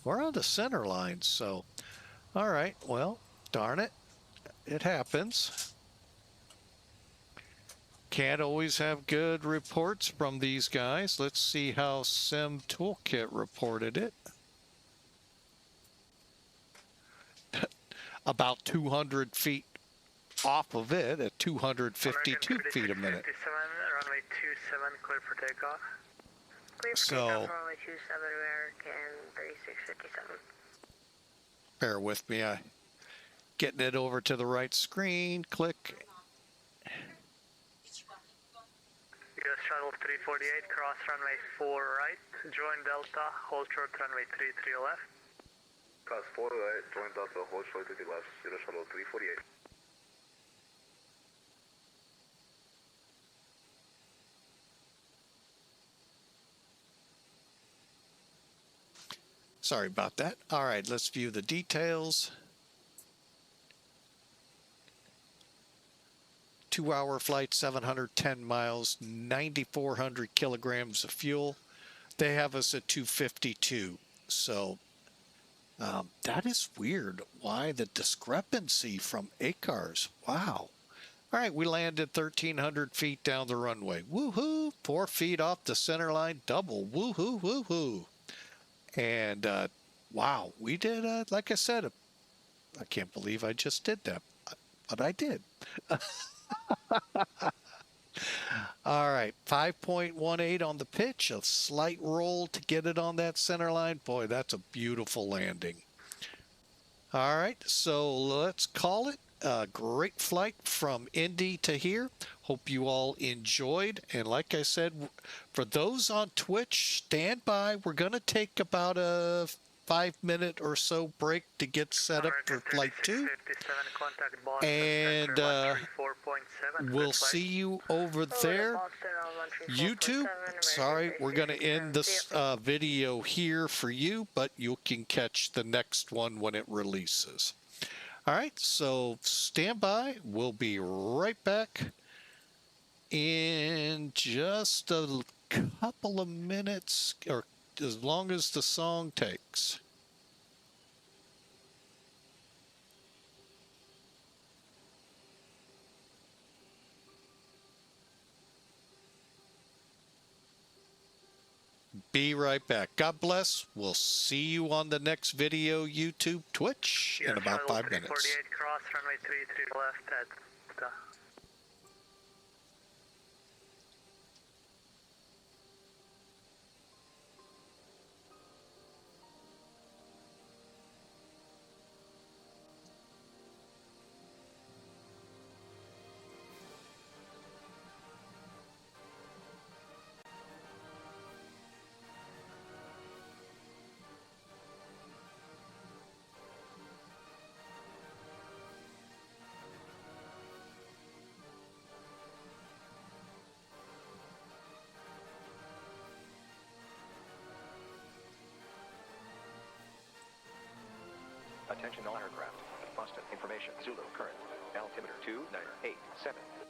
We're on the center line, so, all right, well, darn it. It happens. Can't always have good reports from these guys. Let's see how Sim Toolkit reported it. About 200 feet off of it at 252 feet a minute. Runway 27, clear for takeoff. Clear for So, takeoff, runway 27, American 3657. bear with me. I'm getting it over to the right screen. Click. US Shuttle 348, cross runway 4 right, join Delta, hold short runway 33 left. Cross 4 right, join Delta, hold short 30 left, US Shuttle 348. Sorry about that. All right, let's view the details. 2-hour flight, 710 miles, 9,400 kilograms of fuel. They have us at 252. So that is weird. Why the discrepancy from ACARS? Wow. All right, we landed 1,300 feet down the runway. Woohoo! 4 feet off the center line, double. Woohoo, woohoo. And wow, we did, like I said, I can't believe I just did that, but I did. All right, 5.18 on the pitch, a slight roll to get it on that center line. Boy, that's a beautiful landing. All right, so let's call it a great flight from Indy to here. Hope you all enjoyed. And like I said, for those on Twitch, stand by. We're going to take about a 5-minute or so break to get set up for flight 2. And we'll see you over there. YouTube, sorry, we're going to end this video here for you, but you can catch the next one when it releases. All right, so stand by. We'll be right back in just a couple of minutes, or as long as the song takes. Be right back. God bless. We'll see you on the next video, YouTube, Twitch, in about 5 minutes. 48 cross, runway 33 left at the... Attention all aircraft. Boston, information, Zulu, current. Altimeter 2987.